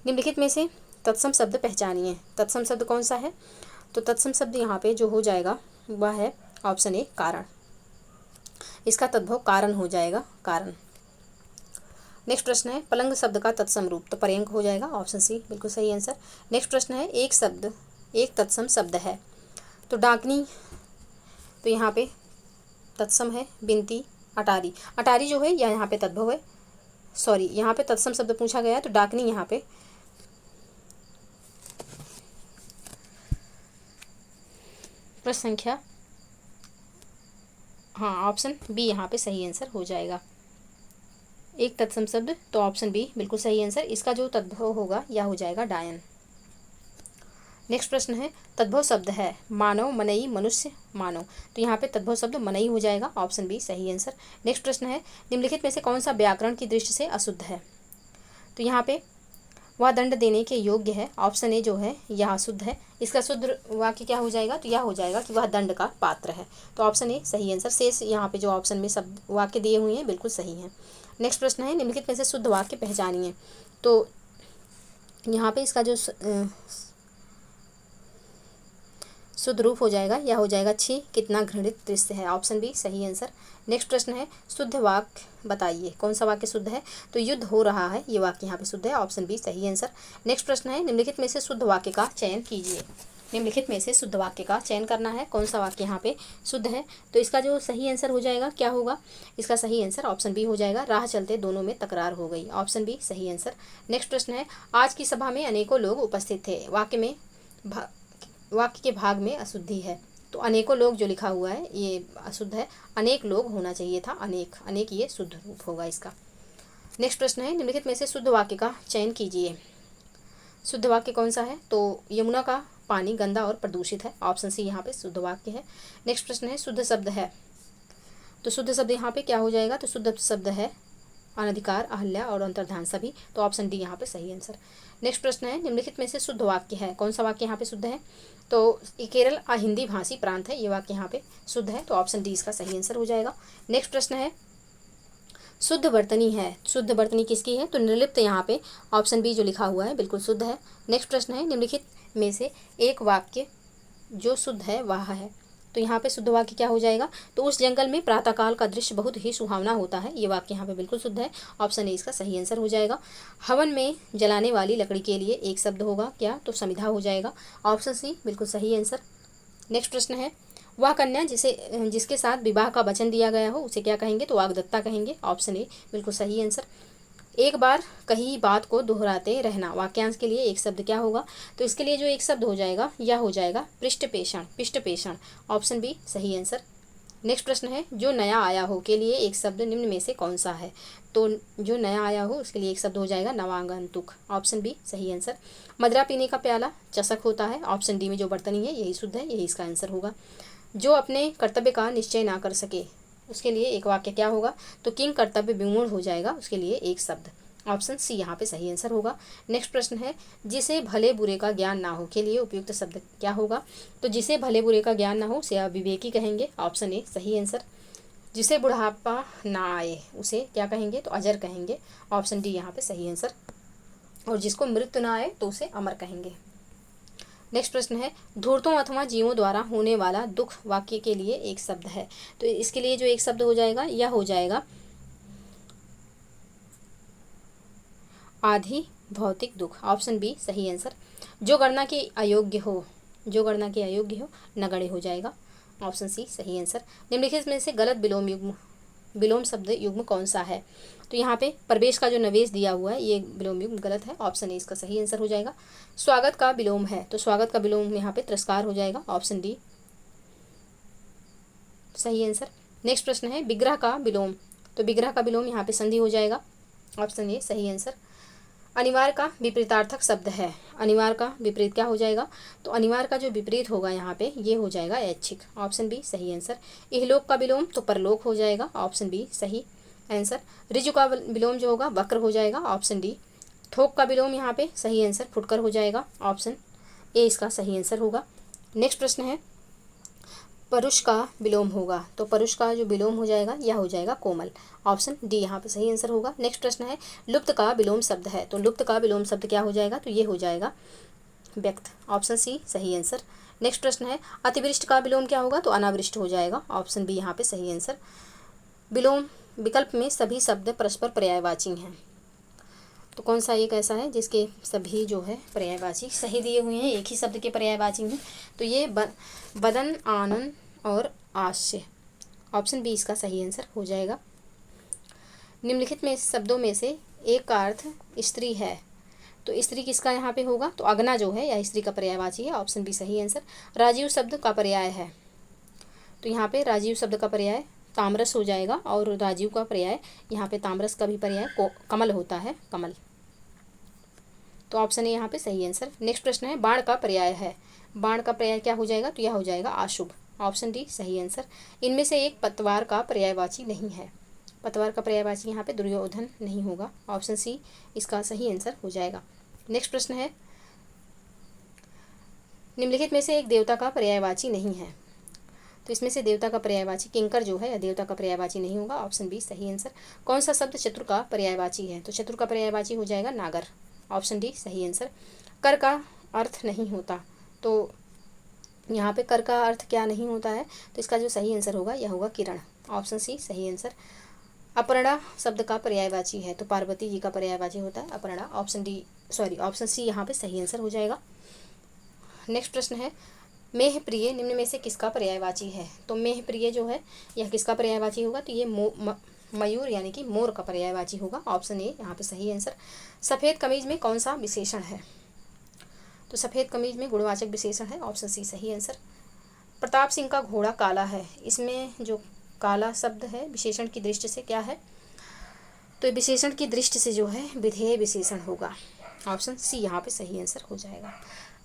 निम्नलिखित में से तत्सम शब्द पहचानिए, तत्सम शब्द कौन सा है। तो तत्सम शब्द यहाँ पे जो हो जाएगा वह है ऑप्शन ए कारण। इसका तद्भव कारण हो जाएगा, कारण। नेक्स्ट प्रश्न है पलंग शब्द का तत्सम रूप, तो पर्यंक हो जाएगा, ऑप्शन सी बिल्कुल सही आंसर। नेक्स्ट प्रश्न है एक तत्सम शब्द है, तो डाकनी, तो यहाँ पे तत्सम है बिनती, अटारी। अटारी जो है या यहाँ पे तद्भव है, सॉरी यहाँ पे तत्सम शब्द पूछा गया है, तो डाकनी यहाँ पे प्रश्न संख्या, हाँ ऑप्शन बी यहाँ पे सही आंसर हो जाएगा। एक तत्सम शब्द, तो ऑप्शन बी बिल्कुल सही आंसर। इसका जो तद्भव होगा यह हो जाएगा डायन। नेक्स्ट प्रश्न है तद्भव शब्द है मानव, मनई, मनुष्य, मानव, तो यहाँ पे तद्भव शब्द मनई हो जाएगा, ऑप्शन बी सही आंसर। नेक्स्ट प्रश्न है निम्नलिखित में से कौन सा व्याकरण की दृष्टि से अशुद्ध है, तो यहाँ पे वह दंड देने के योग्य है, ऑप्शन ए जो है यह अशुद्ध है। इसका शुद्ध वाक्य क्या हो जाएगा, तो यह हो जाएगा कि वह दंड का पात्र है, तो ऑप्शन ए सही आंसर। शेष यहाँ पे जो ऑप्शन में शब्द वाक्य दिए हुए हैं बिल्कुल सही हैं। नेक्स्ट प्रश्न है निम्नलिखित में से शुद्ध वाक्य पहचानिए, तो यहाँ पे इसका जो शुद्ध रूप हो जाएगा या हो जाएगा छी कितना घृणित दृश्य है, ऑप्शन बी सही आंसर। नेक्स्ट प्रश्न है शुद्ध वाक्य बताइए, कौन सा वाक्य शुद्ध है, तो युद्ध हो रहा है, ये वाक्य यहाँ पे शुद्ध है, ऑप्शन बी सही आंसर। नेक्स्ट प्रश्न है निम्नलिखित में से शुद्ध वाक्य का चयन कीजिए, निम्नलिखित में से शुद्ध वाक्य का चयन करना है, कौन सा वाक्य यहाँ पे शुद्ध है, तो इसका जो सही आंसर हो जाएगा क्या होगा, इसका सही आंसर ऑप्शन बी हो जाएगा, राह चलते दोनों में तकरार हो गई, ऑप्शन बी सही आंसर। नेक्स्ट प्रश्न है आज की सभा में अनेकों लोग उपस्थित थे, वाक्य के भाग में अशुद्धि है, तो अनेकों लोग जो लिखा हुआ है ये अशुद्ध है, अनेक लोग होना चाहिए था, अनेक ये शुद्ध रूप होगा इसका। नेक्स्ट प्रश्न है निम्नलिखित में से शुद्ध वाक्य का चयन कीजिए, शुद्ध वाक्य कौन सा है, तो यमुना का पानी गंदा और प्रदूषित है, ऑप्शन सी यहाँ पे शुद्ध वाक्य है। नेक्स्ट प्रश्न है शुद्ध शब्द है, तो शुद्ध शब्द यहाँ पे क्या हो जाएगा, तो शुद्ध शब्द है अनधिकार, अहल्या और अंतर्धान सभी, तो ऑप्शन डी यहाँ पे सही आंसर। नेक्स्ट प्रश्न है निम्नलिखित में से शुद्ध वाक्य है, कौन सा वाक्य यहाँ पे शुद्ध है, तो केरल हिंदी भाषी प्रांत है, ये वाक्य यहाँ पे शुद्ध है, तो ऑप्शन डी इसका सही आंसर हो जाएगा। नेक्स्ट प्रश्न है शुद्ध वर्तनी है, शुद्ध वर्तनी किसकी है, तो निर्लिप्त यहाँ पे ऑप्शन बी जो लिखा हुआ है बिल्कुल शुद्ध है। नेक्स्ट प्रश्न है निम्नलिखित में से एक वाक्य जो शुद्ध है वह है, तो यहाँ पे शुद्ध वाक्य क्या हो जाएगा, तो उस जंगल में प्रातःकाल का दृश्य बहुत ही सुहावना होता है, ये वाक्य यहाँ पे बिल्कुल शुद्ध है, ऑप्शन ए इसका सही आंसर हो जाएगा। हवन में जलाने वाली लकड़ी के लिए एक शब्द होगा क्या, तो समिधा हो जाएगा, ऑप्शन सी बिल्कुल सही आंसर। नेक्स्ट प्रश्न है वह कन्या जिसके साथ विवाह का वचन दिया गया हो उसे क्या कहेंगे, तो वाग्दत्ता कहेंगे, ऑप्शन ए बिल्कुल सही आंसर। एक बार कही बात को दोहराते रहना, वाक्यांश के लिए एक शब्द क्या होगा, तो इसके लिए जो एक शब्द हो जाएगा यह हो जाएगा पृष्ठपेषण, ऑप्शन बी सही आंसर। नेक्स्ट प्रश्न है जो नया आया हो के लिए एक शब्द निम्न में से कौन सा है, तो जो नया आया हो उसके लिए एक शब्द हो जाएगा नवागंतुक, ऑप्शन बी सही आंसर। मदरा पीने का प्याला चषक होता है, ऑप्शन डी में जो बर्तनी है यही शुद्ध है, यही इसका आंसर होगा। जो अपने कर्तव्य का निश्चय ना कर सके उसके लिए एक वाक्य क्या होगा, तो किंग कर्तव्य विमूढ़ हो जाएगा, उसके लिए एक शब्द, ऑप्शन सी यहाँ पे सही आंसर होगा। नेक्स्ट प्रश्न है जिसे भले बुरे का ज्ञान ना हो के लिए उपयुक्त शब्द क्या होगा, तो जिसे भले बुरे का ज्ञान ना हो उसे अविवेकी कहेंगे, ऑप्शन ए सही आंसर। जिसे बुढ़ापा ना आए उसे क्या कहेंगे, तो अजर कहेंगे, ऑप्शन डी यहाँ पे सही आंसर। और जिसको मृत्यु ना आए तो उसे अमर कहेंगे। नेक्स्ट प्रश्न है धूर्तों अथवा जीवों द्वारा होने वाला दुख वाक्य के लिए एक शब्द है, तो इसके लिए जो एक शब्द हो जाएगा यह हो जाएगा आधि भौतिक दुख, ऑप्शन बी सही आंसर। जो गणना के अयोग्य हो नगण्य हो जाएगा, ऑप्शन सी सही आंसर। निम्नलिखित में से गलत विलोम शब्द युग्म कौन सा है, तो यहाँ पे प्रवेश का जो नवेश दिया हुआ है ये विलोम युग्म गलत है, ऑप्शन ए इसका सही आंसर हो जाएगा। स्वागत का विलोम है, तो स्वागत का विलोम यहाँ पे तिरस्कार हो जाएगा, ऑप्शन डी सही आंसर। नेक्स्ट प्रश्न है विग्रह का विलोम, तो विग्रह का विलोम यहाँ पे संधि हो जाएगा, ऑप्शन ए सही आंसर। अनिवार्य का विपरीतार्थक शब्द है, अनिवार्य का विपरीत क्या हो जाएगा, तो अनिवार्य का जो विपरीत होगा यहाँ पे ये हो जाएगा ऐच्छिक, ऑप्शन बी सही आंसर। इहलोक का विलोम तो परलोक हो जाएगा, ऑप्शन बी सही आंसर। ऋजु का विलोम जो होगा वक्र हो जाएगा, ऑप्शन डी। थोक का विलोम यहाँ पे सही आंसर फुटकर हो जाएगा, ऑप्शन ए इसका सही आंसर होगा। नेक्स्ट प्रश्न है परुष का विलोम होगा, तो परुष का जो विलोम हो जाएगा यह हो जाएगा कोमल, ऑप्शन डी यहाँ पे सही आंसर होगा। नेक्स्ट प्रश्न है लुप्त का विलोम शब्द है, तो लुप्त का विलोम शब्द क्या हो जाएगा, तो ये हो जाएगा व्यक्त, ऑप्शन सी सही आंसर। नेक्स्ट प्रश्न है अतिवृष्ट का विलोम क्या होगा, तो अनावृष्ट हो जाएगा, ऑप्शन बी यहाँ पे सही आंसर। विलोम विकल्प में सभी शब्द परस्पर पर्यायवाची हैं। तो कौन सा एक ऐसा है जिसके सभी जो है पर्यायवाची सही दिए हुए हैं, एक ही शब्द के पर्यायवाची हैं। तो ये बदन, आनंद और आश्चर्य, ऑप्शन बी इसका सही आंसर हो जाएगा। निम्नलिखित में शब्दों में से एक का अर्थ स्त्री है, तो स्त्री किसका यहाँ पे होगा? तो अगना जो है या स्त्री का पर्यायवाची है, ऑप्शन बी सही आंसर। राजीव शब्द का पर्याय है, तो यहाँ पे राजीव शब्द का पर्याय तामरस हो जाएगा, और राजीव का पर्याय यहाँ पे तामरस का भी पर्याय कमल होता है, कमल। तो ऑप्शन ए यहाँ पे सही आंसर। नेक्स्ट प्रश्न है, बाण का पर्याय है, बाण का पर्याय क्या हो जाएगा? तो यह हो जाएगा अशुभ, ऑप्शन डी सही आंसर। इनमें से एक पतवार का पर्यायवाची नहीं है, पतवार का पर्यायवाची यहाँ पे दुर्योधन नहीं होगा, ऑप्शन सी इसका सही आंसर हो जाएगा। नेक्स्ट प्रश्न है, निम्नलिखित में से एक देवता का पर्यायवाची नहीं है, तो इसमें से देवता का पर्यायवाची किंकर जो है या देवता का पर्यायवाची नहीं होगा, ऑप्शन बी सही आंसर। कौन सा शब्द चतुर का पर्यायवाची है? तो चतुर का पर्यायवाची हो जाएगा नागर, ऑप्शन डी सही आंसर। कर का अर्थ नहीं होता, तो यहाँ पे कर का अर्थ क्या नहीं होता है? तो इसका जो सही आंसर होगा यह होगा किरण, ऑप्शन सी सही आंसर। अपर्णा शब्द का पर्यायवाची है, तो पार्वती जी का पर्यायवाची होता है अपर्णा, ऑप्शन सी यहाँ पे सही आंसर हो जाएगा। नेक्स्ट प्रश्न है, मेह प्रिय निम्न में से किसका पर्यायवाची है? तो मेह प्रिय जो है यह किसका पर्यायवाची होगा? तो ये मयूर यानी कि मोर का पर्यायवाची होगा, ऑप्शन ए यहाँ पे सही आंसर। सफ़ेद कमीज में कौन सा विशेषण है? तो सफ़ेद कमीज में गुणवाचक विशेषण है, ऑप्शन सी सही आंसर। प्रताप सिंह का घोड़ा काला है, इसमें जो काला शब्द है विशेषण की दृष्टि से क्या है? तो विशेषण की दृष्टि से जो है विधेय विशेषण होगा, ऑप्शन सी यहाँ पे सही आंसर हो जाएगा।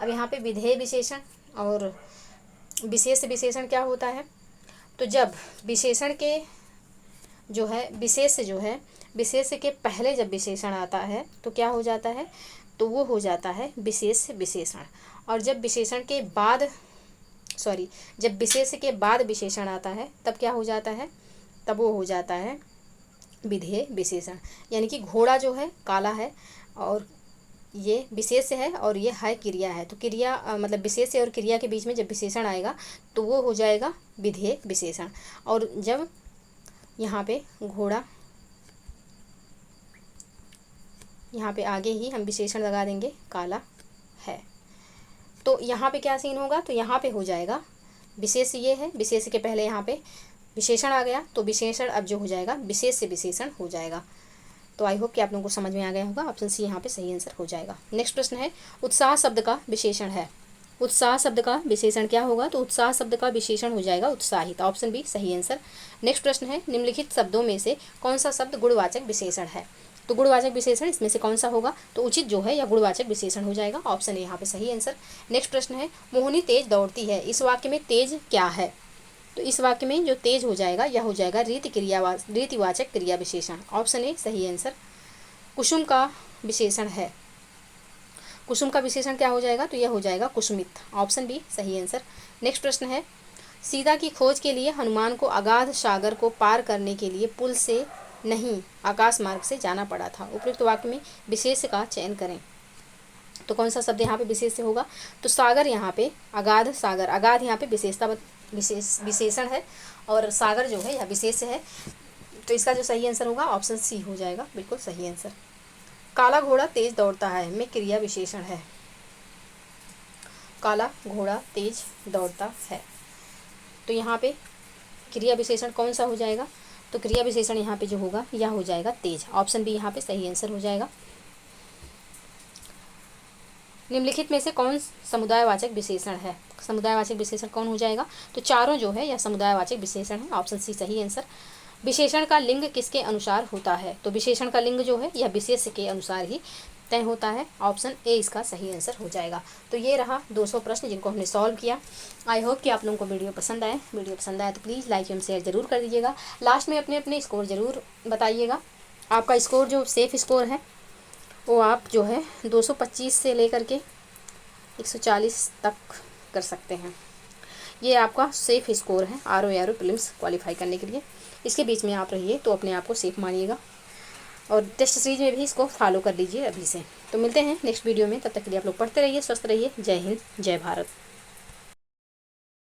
अब यहाँ पे विधेय विशेषण और विशेष विशेषण क्या होता है? तो जब विशेषण के जो है विशेष के पहले जब विशेषण आता है तो क्या हो जाता है? तो वो हो जाता है विशेष विशेषण, और जब विशेषण के बाद जब विशेष के बाद विशेषण आता है तब क्या हो जाता है? तब वो हो जाता है विधेय विशेषण। यानी कि घोड़ा जो है काला है और ये विशेष है और ये है क्रिया है, तो क्रिया मतलब विशेष और क्रिया के बीच में जब विशेषण आएगा तो वो हो जाएगा विधेय विशेषण। और जब यहाँ पे घोड़ा, यहाँ पे आगे ही हम विशेषण लगा देंगे काला है, तो यहाँ पे क्या सीन होगा? तो यहाँ पे हो जाएगा विशेष, ये है विशेष के पहले यहाँ पे विशेषण आ गया, तो विशेषण अब जो हो जाएगा विशेष से विशेषण हो जाएगा। तो आई होप कि आप लोगों को समझ में आ गया होगा, ऑप्शन सी यहाँ पे सही आंसर हो जाएगा। नेक्स्ट प्रश्न है, उत्साह शब्द का विशेषण है, उत्साह शब्द का विशेषण क्या होगा? तो उत्साह शब्द का विशेषण हो जाएगा उत्साहित, ऑप्शन बी सही आंसर। नेक्स्ट प्रश्न है, निम्नलिखित शब्दों में से कौन सा शब्द गुणवाचक विशेषण है? तो गुणवाचक विशेषण इसमें से कौन सा होगा? तो उचित जो है या गुणवाचक विशेषण हो जाएगा, ऑप्शन ए यहाँ पे सही आंसर। नेक्स्ट प्रश्न है, मोहिनी तेज दौड़ती है, इस वाक्य में तेज क्या है? तो इस वाक्य में जो तेज हो जाएगा यह हो जाएगा रीतिवाचक क्रिया विशेषण, ऑप्शन ए सही आंसर। कुसुम का विशेषण है, कुसुम का विशेषण क्या हो जाएगा? तो यह हो जाएगा कुसुमित, ऑप्शन बी सही आंसर। नेक्स्ट प्रश्न है, सीता की खोज के लिए हनुमान को अगाध सागर को पार करने के लिए पुल से नहीं आकाश मार्ग से जाना पड़ा था, उपयुक्त वाक्य में विशेष का चयन करें। तो कौन सा शब्द यहाँ पे विशेष से होगा? तो सागर यहाँ पे अगाध, सागर अगाध यहाँ पे विशेषण है और सागर जो है यह विशेष है, तो इसका जो सही आंसर होगा ऑप्शन सी हो जाएगा, बिल्कुल सही आंसर। काला घोड़ा तेज दौड़ता है में क्रिया विशेषण है, काला घोड़ा तेज दौड़ता है, तो यहाँ पे क्रिया विशेषण कौन सा हो जाएगा? तो क्रिया विशेषण यहाँ पे जो होगा यह हो जाएगा तेज, ऑप्शन बी यहाँ पे सही आंसर हो जाएगा। निम्नलिखित में से कौन समुदायवाचक विशेषण है? समुदायवाचक विशेषण कौन हो जाएगा? तो चारों जो है यह समुदायवाचक विशेषण है, ऑप्शन सी सही आंसर। विशेषण का लिंग किसके अनुसार होता है? तो विशेषण का लिंग जो है यह विशेष के अनुसार ही तय होता है, ऑप्शन ए इसका सही आंसर हो जाएगा। तो ये रहा 200 प्रश्न जिनको हमने सॉल्व किया। आई होप कि आप लोगों को वीडियो पसंद आए, वीडियो पसंद आए तो प्लीज़ लाइक एवं शेयर जरूर कर दीजिएगा। लास्ट में अपने अपने स्कोर ज़रूर बताइएगा। आपका स्कोर जो सेफ़ स्कोर है वो आप जो है 225 से लेकर के 140 तक कर सकते हैं, ये आपका सेफ़ स्कोर है RO प्रीलिम्स क्वालिफाई करने के लिए। इसके बीच में आप रहिए तो अपने आप को सेफ मानिएगा और टेस्ट सीरीज में भी इसको फॉलो कर लीजिए अभी से। तो मिलते हैं नेक्स्ट वीडियो में, तब तक के लिए आप लोग पढ़ते रहिए, स्वस्थ रहिए। जय हिंद, जय भारत।